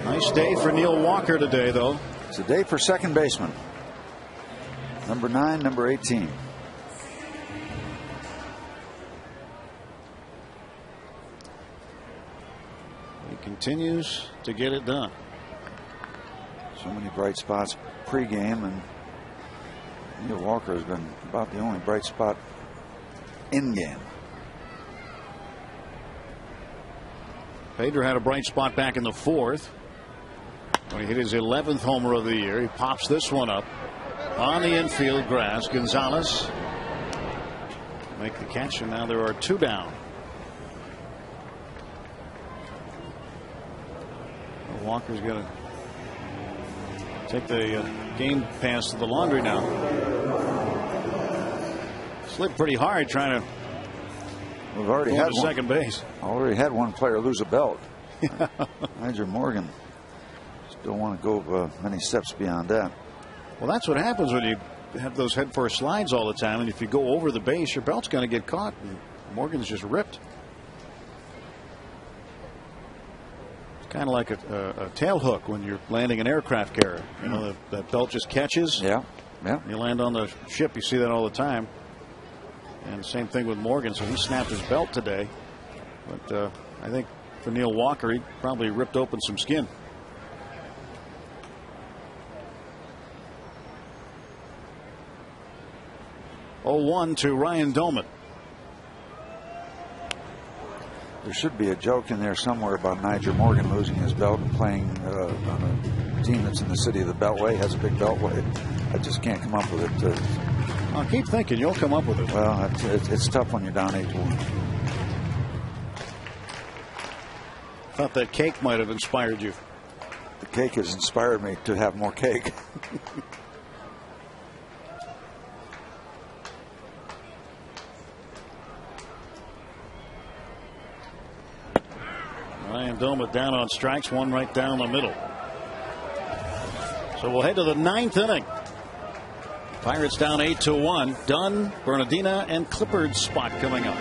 Nice day for Neil Walker today, though. It's a day for second baseman. Number 9, number 18. He continues to get it done. So many bright spots pregame, and Neil Walker has been about the only bright spot in game. Pedro had a bright spot back in the 4th when he hit his 11th homer of the year. He pops this one up on the infield grass. Gonzalez make the catch, and now there are 2 down. Walker's going to take the game pass to the laundry now. Slid pretty hard trying to. We've already had one, second base. Already had one player lose a belt. Nigel Morgan. Don't want to go many steps beyond that. Well, that's what happens when you have those head first slides all the time, and if you go over the base, your belt's going to get caught. And Morgan's just ripped. It's kind of like a tail hook when you're landing an aircraft carrier. You know, that belt just catches. Yeah. You land on the ship. You see that all the time. And same thing with Morgan. So he snapped his belt today. But I think for Neil Walker, he probably ripped open some skin. Oh, 1 to Ryan Doman. There should be a joke in there somewhere about Nigel Morgan losing his belt and playing on a team that's in the city of the Beltway, has a big Beltway. I just can't come up with it. I'll keep thinking. You'll come up with it. Well, it's tough when you're down 8-1. Thought that cake might have inspired you. The cake has inspired me to have more cake. Ryan Doman down on strikes, 1 right down the middle. So we'll head to the 9th inning. Pirates down 8-1. Dunn, Bernardina, and Clippard's spot coming up.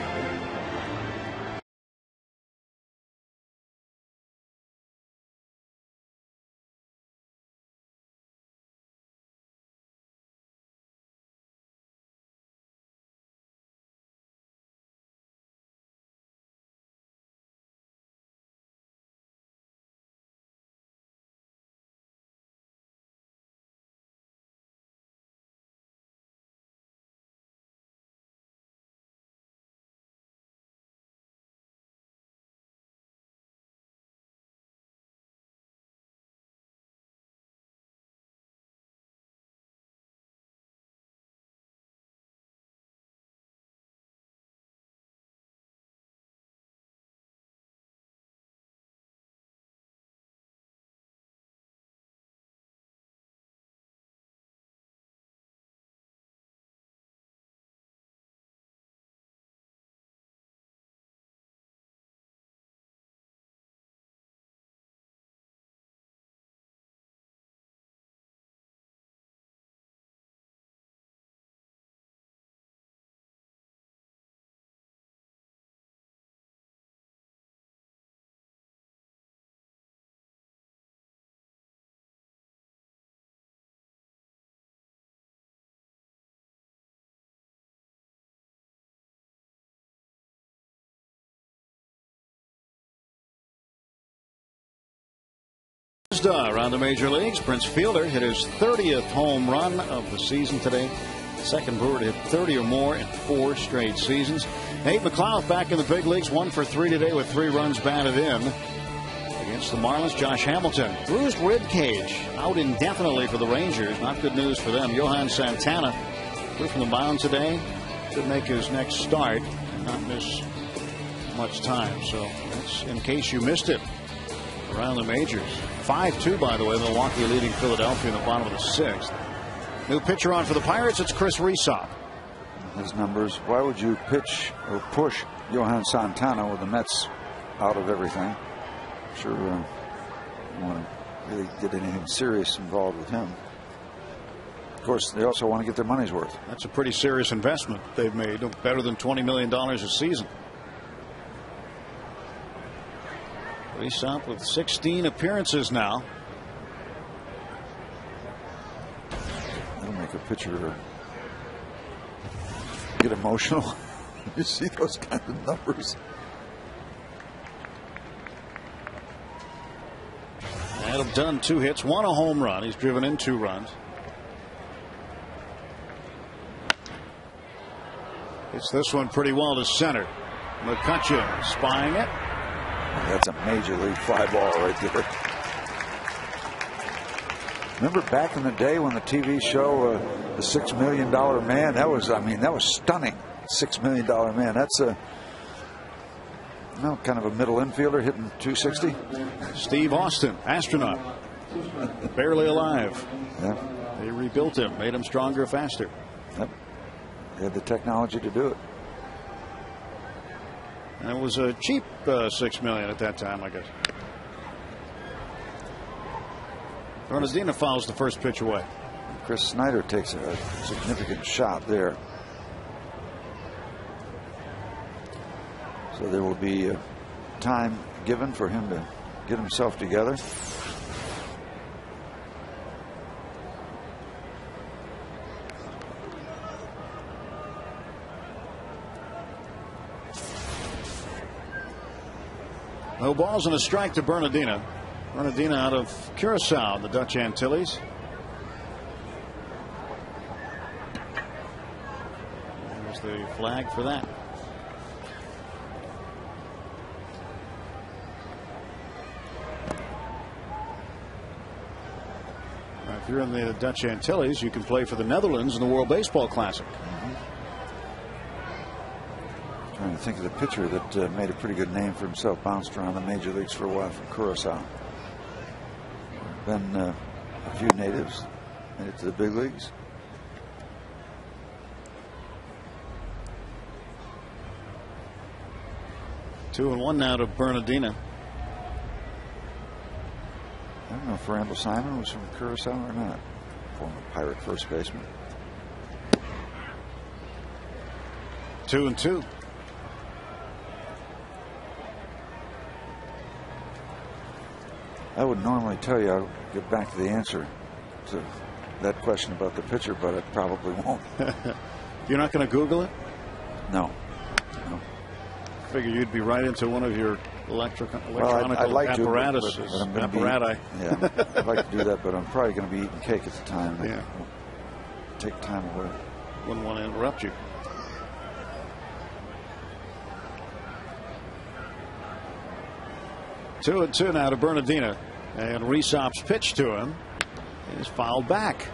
Around the major leagues, Prince Fielder hit his 30th home run of the season today. Second Brewer to hit 30 or more in 4 straight seasons. Nate McLeod back in the big leagues, 1 for 3 today with 3 runs batted in. Against the Marlins, Josh Hamilton, bruised rib cage, out indefinitely for the Rangers. Not good news for them. Johan Santana, threw from the mound today, could make his next start and not miss much time. So that's in case you missed it. around the majors. 5-2, by the way, Milwaukee leading Philadelphia in the bottom of the 6th. New pitcher on for the Pirates. It's Chris Rysop. His numbers. Why would you pitch or push Johan Santana with the Mets out of everything? Sure, you want to really get anything serious involved with him. Of course, they also want to get their money's worth. That's a pretty serious investment they've made. Better than $20 million a season. Rysop with 16 appearances now. That'll make a pitcher get emotional. You see those kind of numbers. Adam Dunn, 2 hits, 1 a home run. He's driven in 2 runs. Hits this one pretty well to center. McCutchen spying it. That's a major league fly ball right there. Remember back in the day when the TV show The $6 Million Man? That was stunning. $6 Million Man. That's kind of a middle infielder hitting 260. Steve Austin, astronaut, barely alive. Yeah. They rebuilt him, made him stronger, faster. Yep. They had the technology to do it. And it was a cheap $6 million at that time, I guess. Bernardino fouls the first pitch away. Chris Snyder takes a significant shot there. So there will be time given for him to get himself together. No balls and a strike to Bernardino. Bernardino out of Curacao, the Dutch Antilles. There's the flag for that. If you're in the Dutch Antilles, you can play for the Netherlands in the World Baseball Classic. Trying to think of the pitcher that made a pretty good name for himself, bounced around the major leagues for a while from Curacao. Been a few natives made it to the big leagues. Two and one now to Bernardino. I don't know if Randall Simon was from Curacao or not. Former Pirate first baseman. 2-2. I would normally tell you I'll get back to the answer to that question about the pitcher, but I probably won't. You're not going to Google it? No. Figure you'd be right into one of your electronic apparatus. Apparati. Yeah, I'd like to do that, but I'm probably going to be eating cake at the time. Yeah. Take time away. Wouldn't want to interrupt you. Two and two now to Bernardino, and Rysop's pitch to him is fouled back.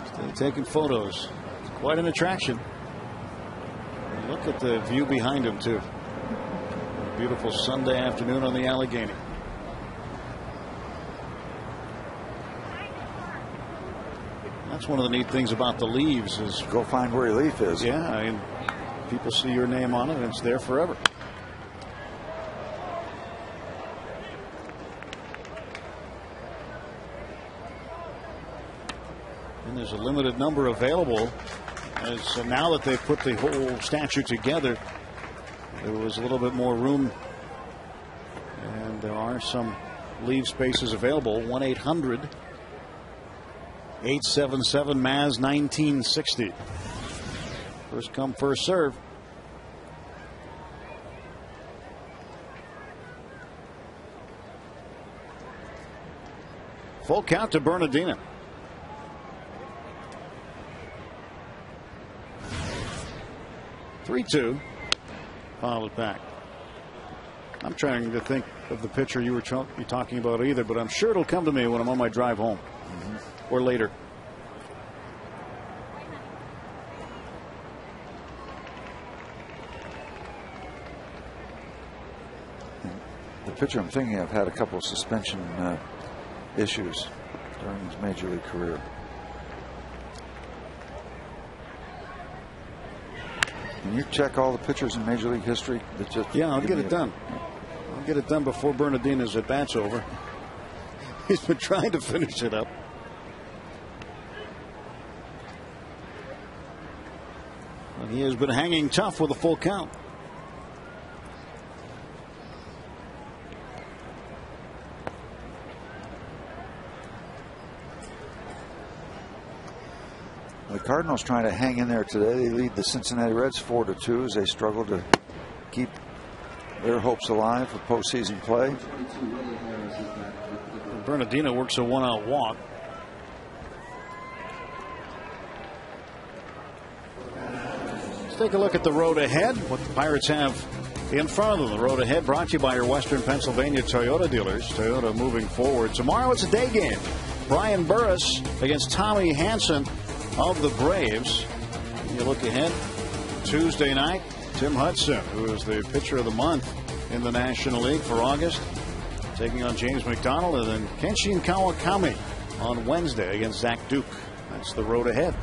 Still taking photos. It's quite an attraction. And look at the view behind him too. A beautiful Sunday afternoon on the Allegheny. That's one of the neat things about the leaves is go find where your leaf is. Yeah, I mean, people see your name on it and it's there forever. And there's a limited number available, as now that they've put the whole statue together, there was a little bit more room, and there are some leave spaces available. 1-800-877-MAZ-1960. First come, first serve. Full count to Bernardino. Three-two. Fouled it back. I'm trying to think of the pitcher you were talking about either, but I'm sure it'll come to me when I'm on my drive home or later. the pitcher I'm thinking of had a couple of suspension issues during his major league career. Can you check all the pitchers in major league history? Yeah, I'll get it done. I'll get it done before Bernardina's at bat's over. He's been trying to finish it up. And he has been hanging tough with a full count. The Cardinals trying to hang in there today. They lead the Cincinnati Reds 4-2 as they struggle to keep their hopes alive for postseason play. Bernardino works a 1-out walk. Let's take a look at the road ahead. What the Pirates have in front of them. The road ahead brought to you by your Western Pennsylvania Toyota dealers. Toyota moving forward. Tomorrow it's a day game. Brian Burris against Tommy Hanson of the Braves. You look ahead. Tuesday night, Tim Hudson, who is the pitcher of the month in the National League for August, taking on James McDonald, and then Kenshin Kawakami on Wednesday against Zach Duke. That's the road ahead.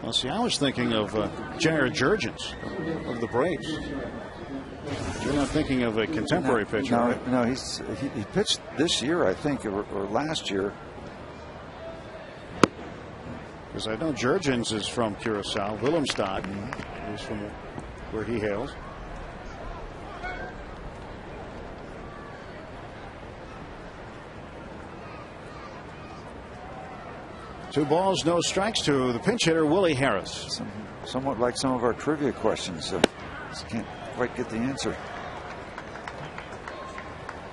Well, see, I was thinking of Jared Jurgens of the Braves. You're not thinking of a contemporary pitcher, right? No, he pitched this year, I think, or last year. Because I know Jurgens is from Curacao. Willemstad is from where he hails. Two balls, no strikes to the pinch hitter, Willie Harris. Somewhat like some of our trivia questions. Just can't quite get the answer.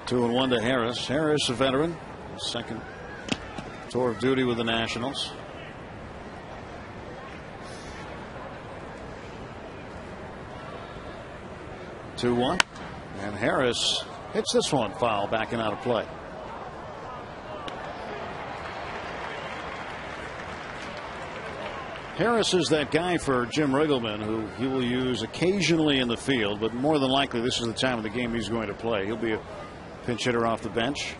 2-1 to Harris. Harris, a veteran, second tour of duty with the Nationals. (2-1), and Harris hits this one foul, backing out of play. Harris is that guy for Jim Riggleman who he will use occasionally in the field, but more than likely this is the time of the game he's going to play. He'll be a pinch hitter off the bench.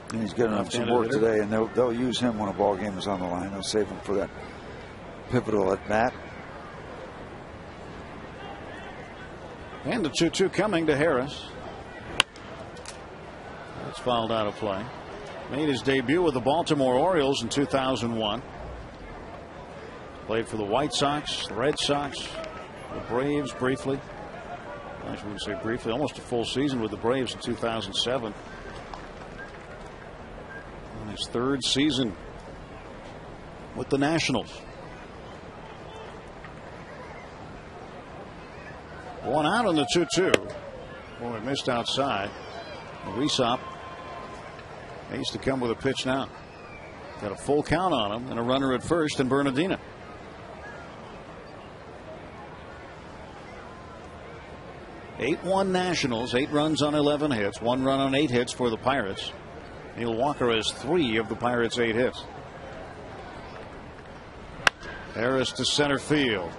And he's getting up some work today, and they'll use him when a ball game is on the line. They'll save him for that pivotal at bat. And the 2-2 coming to Harris. That's fouled out of play. Made his debut with the Baltimore Orioles in 2001. Played for the White Sox, the Red Sox, the Braves briefly. I wouldn't say briefly, almost a full season with the Braves in 2007. On his third season with the Nationals. One out on the 2-2. Boy, missed outside. Weesop needs to come with a pitch now. Got a full count on him and a runner at first in Bernardina. (8-1) Nationals, 8 runs on 11 hits, 1 run on 8 hits for the Pirates. Neil Walker has 3 of the Pirates' 8 hits. Harris to center field.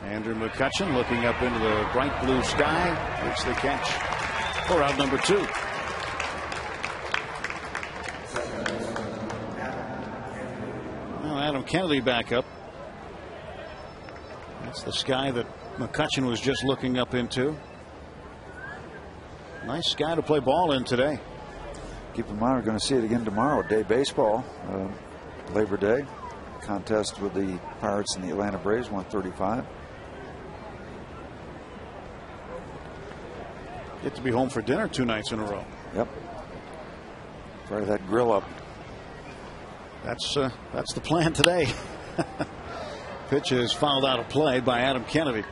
Andrew McCutchen looking up into the bright blue sky. Makes the catch for out number 2. Well, Adam Kennedy back up. That's the sky that McCutchen was just looking up into. Nice sky to play ball in today. Keep in mind, we're going to see it again tomorrow. Day baseball, Labor Day contest with the Pirates and the Atlanta Braves, 1:35. Get to be home for dinner 2 nights in a row. Yep. Try that grill up. That's the plan today. Pitch is fouled out of play by Adam Kennedy.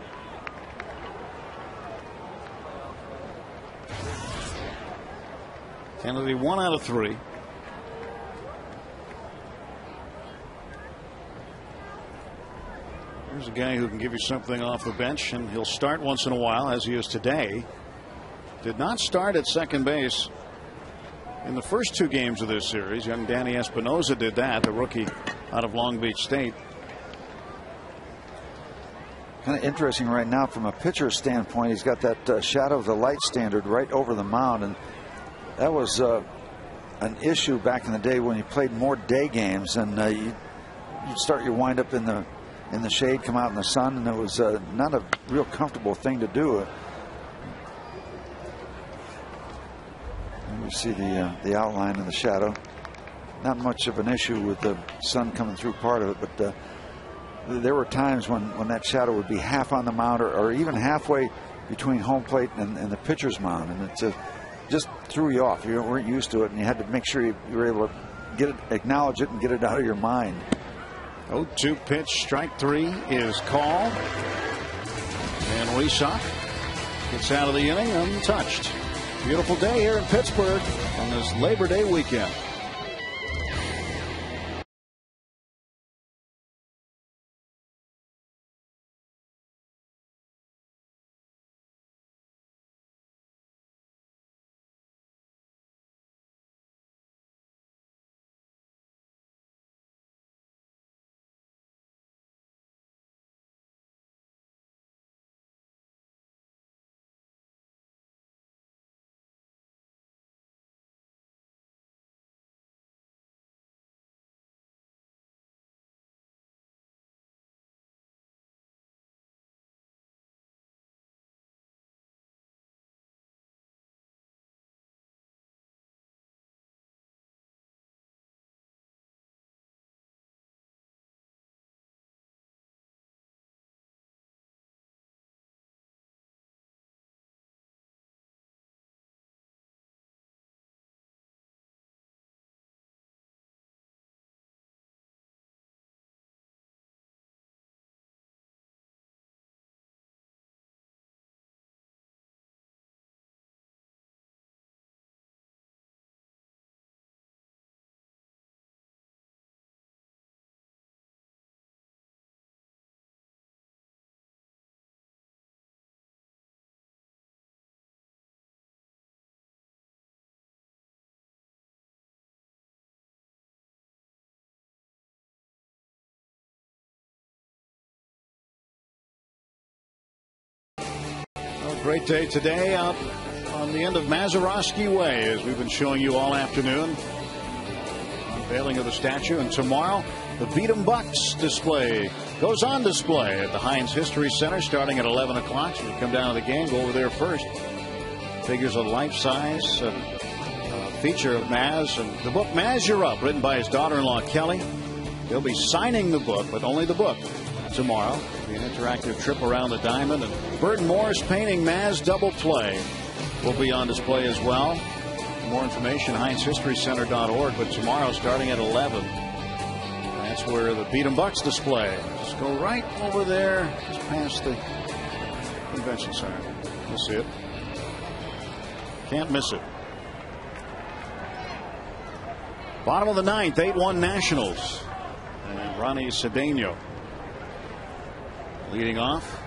Kennedy 1 out of 3. Here's a guy who can give you something off the bench, and he'll start once in a while, as he is today. Did not start at second base in the first 2 games of this series. Young Danny Espinosa did that, the rookie out of Long Beach State. kind of interesting right now from a pitcher standpoint. He's got that shadow of the light standard right over the mound, and that was an issue back in the day when you played more day games, and you'd start your windup in the shade, come out in the sun, and it was not a real comfortable thing to do. You see the outline of the shadow. Not much of an issue with the sun coming through part of it, but there were times when that shadow would be half on the mound or even halfway between home plate and the pitcher's mound, and it just threw you off. You weren't used to it, and you had to make sure you were able to get it, acknowledge it, and get it out of your mind. 0-2 pitch, strike 3 is called, and Weissach gets out of the inning untouched. Beautiful day here in Pittsburgh on this Labor Day weekend. Great day today out on the end of Mazeroski Way, as we've been showing you all afternoon. Unveiling of the statue, and tomorrow the Beat 'em Bucks display goes on display at the Heinz History Center starting at 11 o'clock. So you come down to the game, go over there first. Figures a life-size feature of Maz, and the book Maz You're Up, written by his daughter-in-law Kelly. They'll be signing the book, but only the book, tomorrow. An interactive trip around the diamond, and Burton Morris painting Maz Double Play will be on display as well. For more information, HeinzHistoryCenter.org. But tomorrow, starting at 11, that's where the Beat 'em Bucks display. Just go right over there, just past the convention center. You'll see it. Can't miss it. Bottom of the ninth, 8-1 Nationals, and Ronnie Cedeno leading off,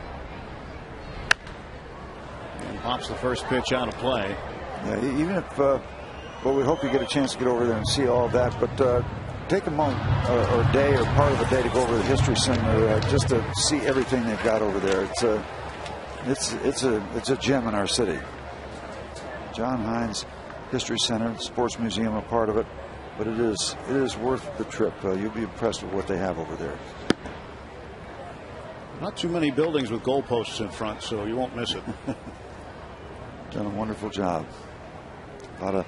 and pops the first pitch out of play. Yeah, even if, well, we hope you get a chance to get over there and see all of that, but take a moment or a day or part of the day to go over to the History Center just to see everything they've got over there. It's a gem in our city. John Heinz History Center, Sports Museum, a part of it, but it is worth the trip. You'll be impressed with what they have over there. Not too many buildings with goalposts in front, so you won't miss it. Done a wonderful job. A lot of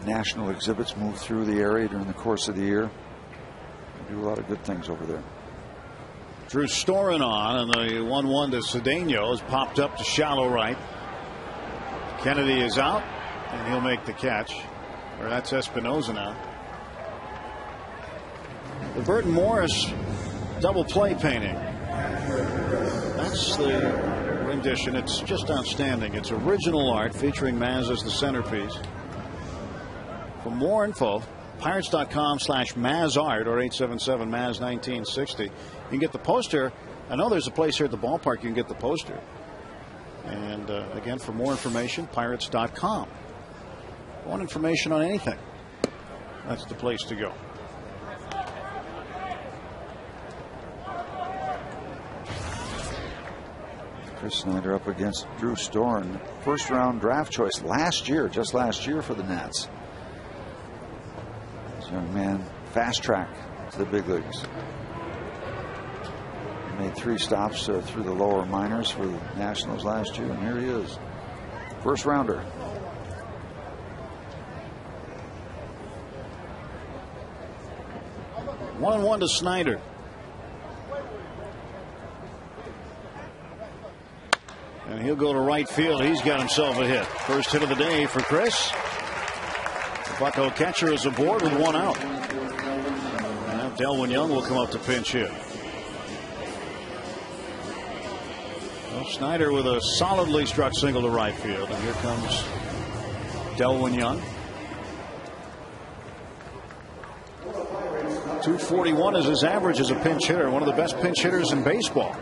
national exhibits move through the area during the course of the year. They do a lot of good things over there. Drew Storen on, and the 1-1 to Cedeno has popped up to shallow right. Kennedy is out, and he'll make the catch. Or that's Espinoza now. The Burton Morris double play painting. That's the rendition. It's just outstanding. It's original art featuring Maz as the centerpiece. For more info, Pirates.com/MazArt or 877-MAZ-1960. You can get the poster. I know there's a place here at the ballpark you can get the poster. And again, for more information, Pirates.com. Want information on anything? That's the place to go. Chris Snyder up against Drew Storen, first round draft choice just last year for the Nats. This young man, fast track to the big leagues. Made 3 stops through the lower minors for the Nationals last year, and here he is, first rounder. One to Snyder. And he'll go to right field. He's got himself a hit. First hit of the day for Chris. The Bucko catcher is aboard with 1 out. And now Delwyn Young will come up to pinch hit. Well, Snyder with a solidly struck single to right field. And here comes Delwyn Young. 241 is his average as a pinch hitter. One of the best pinch hitters in baseball.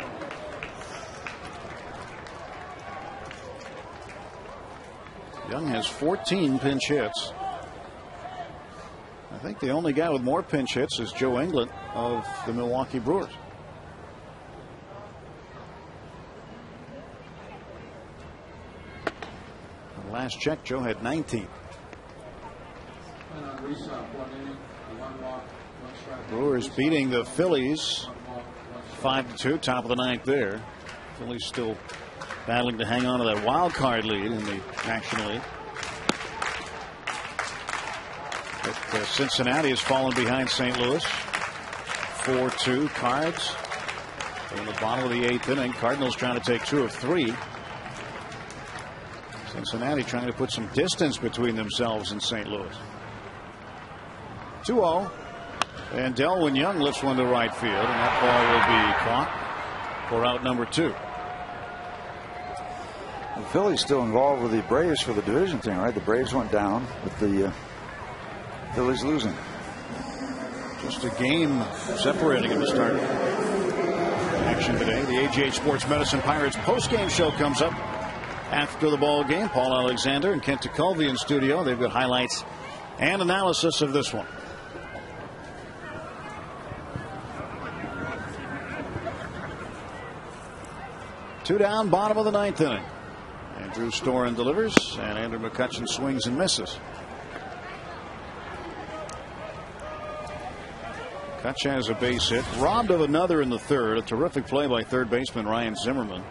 Young has 14 pinch hits. I think the only guy with more pinch hits is Joe Englund of the Milwaukee Brewers. Last check, Joe had 19. Brewers beating the Phillies 5-2, top of the 9th there. Phillies still battling to hang on to that wild card lead in the National League. But Cincinnati has fallen behind St. Louis 4-2. Cards in the bottom of the 8th inning. Cardinals trying to take 2 of 3. Cincinnati trying to put some distance between themselves and St. Louis. 2-0. And Delwyn Young lifts one to right field, and that ball will be caught for out number 2. The Phillies still involved with the Braves for the division thing, right? The Braves went down with the Phillies losing. Just a game separating them to start action today. The AGH Sports Medicine Pirates postgame show comes up after the ball game. Paul Alexander and Kent Tekulve in studio. They've got highlights and analysis of this one. Two down, bottom of the 9th inning. Andrew Storen delivers, and Andrew McCutchen swings and misses. Kutch has a base hit, robbed of another in the 3rd. A terrific play by third baseman Ryan Zimmerman.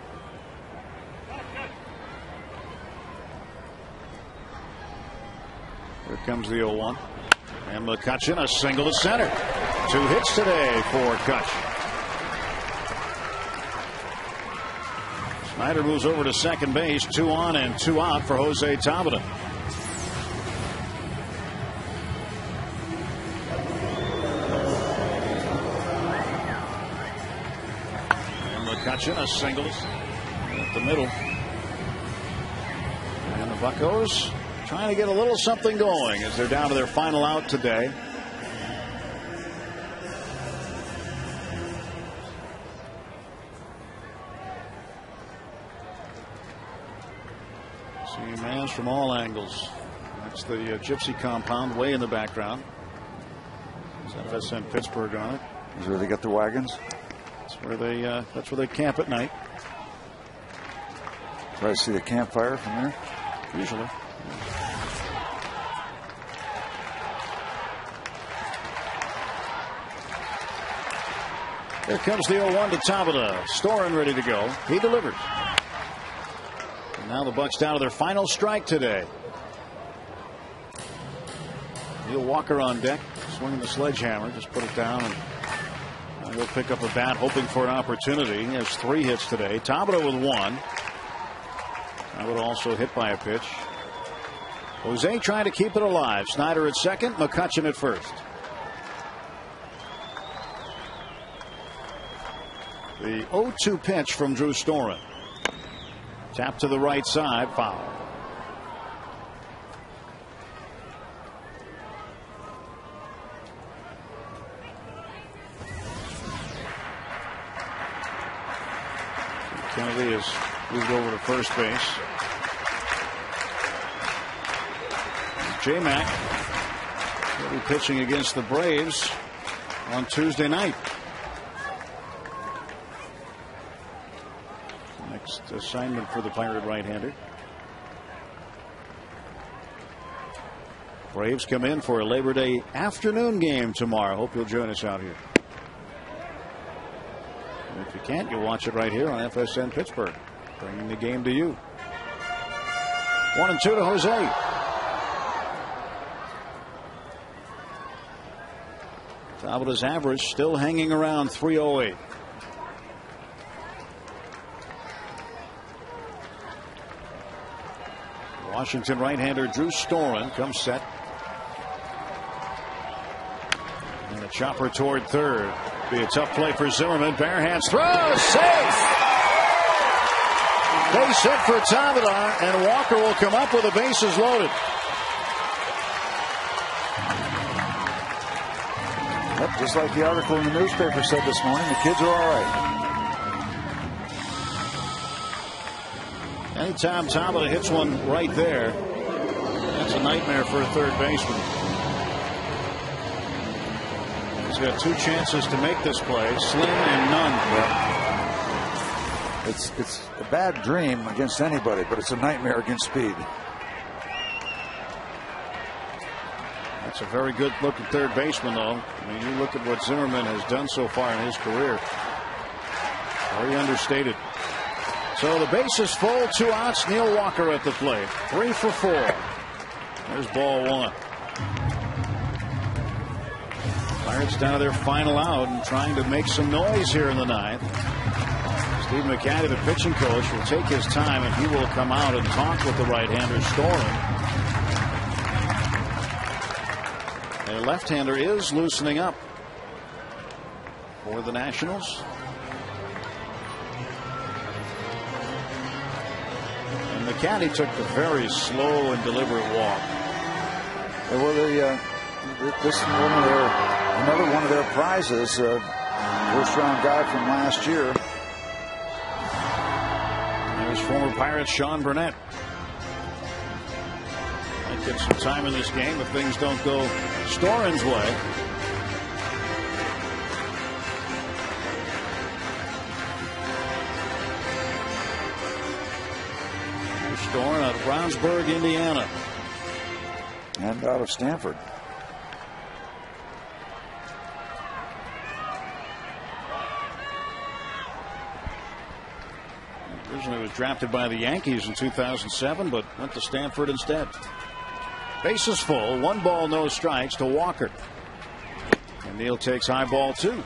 Here comes the 0-1. And McCutchen, a single to center. 2 hits today for Kutch. Snyder moves over to second base. 2 on and 2 out for Jose Tabata. And McCutchen, a single at the middle. And the Buccos trying to get a little something going as they're down to their final out today. Seeing Mans from all angles. That's the Gypsy compound way in the background. There's FSN Pittsburgh on it. Is where they get the wagons? That's where they camp at night. Try to see the campfire from there? Usually. Here comes the 0-1 to Tabata. Storen ready to go. He delivers. And now the Bucks down to their final strike today. Neil Walker on deck, swinging the sledgehammer. Just put it down, and he'll pick up a bat, hoping for an opportunity. He has 3 hits today. Tabata with 1. Tabata also hit by a pitch. Jose trying to keep it alive. Snyder at second, McCutchen at first. The 0-2 pitch from Drew Storen. Tap to the right side, foul. Kennedy has moved over to first base. J-Mac will be pitching against the Braves on Tuesday night. Next assignment for the Pirate right-hander. Braves come in for a Labor Day afternoon game tomorrow. Hope you'll join us out here. And if you can't, you'll watch it right here on FSN Pittsburgh, bringing the game to you. 1-2 to Jose. Taveda's average still hanging around .308. Washington right-hander Drew Storen comes set. And a chopper toward third. Be a tough play for Zimmerman. Bare hands throw. Safe. Base hit for Taveda, and Walker will come up with the bases loaded. Yep, just like the article in the newspaper said this morning, the kids are all right. Anytime Taveda hits one right there, that's a nightmare for a third baseman. He's got 2 chances to make this play, slim and none. Yeah. It's a bad dream against anybody, but it's a nightmare against speed. That's a very good looking third baseman, though. I mean, you look at what Zimmerman has done so far in his career. Very understated. So the base is full, 2 outs. Neil Walker at the plate. 3 for 4. There's ball 1. Pirates down to their final out and trying to make some noise here in the 9th. Steve McCatty, the pitching coach, will take his time and he will come out and talk with the right-hander Storen. A left-hander is loosening up for the Nationals. And McCatty took the very slow and deliberate walk. Well, this is another one of their prizes. First-round guy from last year. There's former Pirate Sean Burnett. Might get some time in this game if things don't go Storen's way. Storen out of Brownsburg, Indiana. And out of Stanford. Originally was drafted by the Yankees in 2007, but went to Stanford instead. Bases full, 1 ball, no strikes to Walker. And Neil takes high ball 2.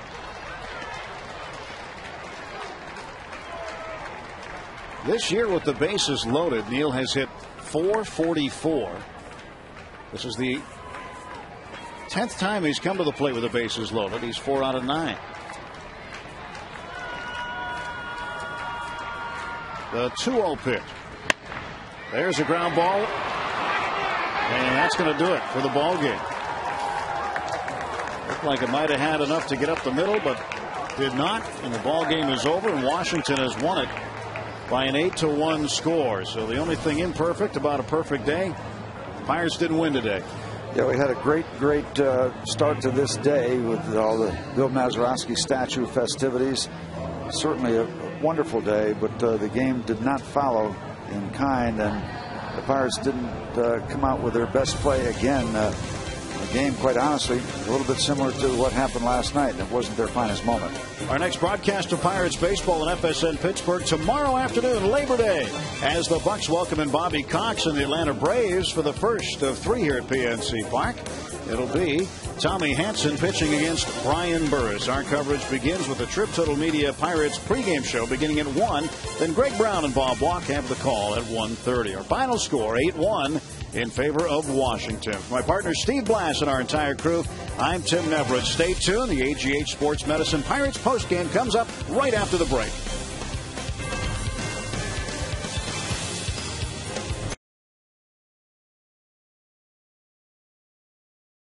This year with the bases loaded, Neil has hit .444. This is the 10th time he's come to the plate with the bases loaded. He's 4 out of 9. The 2-0 pitch. There's a ground ball. And that's going to do it for the ball game. Looked like it might have had enough to get up the middle, but did not. And the ball game is over, and Washington has won it by an 8-1 score. So the only thing imperfect about a perfect day, Pirates didn't win today. Yeah, we had a great start to this day with all the Bill Mazeroski statue festivities. Certainly a wonderful day, but the game did not follow in kind, and the Pirates didn't come out with their best play again. The game, quite honestly, a little bit similar to what happened last night, and it wasn't their finest moment. Our next broadcast of Pirates baseball in FSN Pittsburgh tomorrow afternoon, Labor Day, as the Bucks welcome in Bobby Cox and the Atlanta Braves for the first of 3 here at PNC Park. It'll be Tommy Hanson pitching against Brian Burris. Our coverage begins with the Trip Total Media Pirates pregame show beginning at 1. Then Greg Brown and Bob Walk have the call at 1:30. Our final score, 8-1 in favor of Washington. For my partner Steve Blass and our entire crew, I'm Tim Neverett. Stay tuned. The AGH Sports Medicine Pirates postgame comes up right after the break.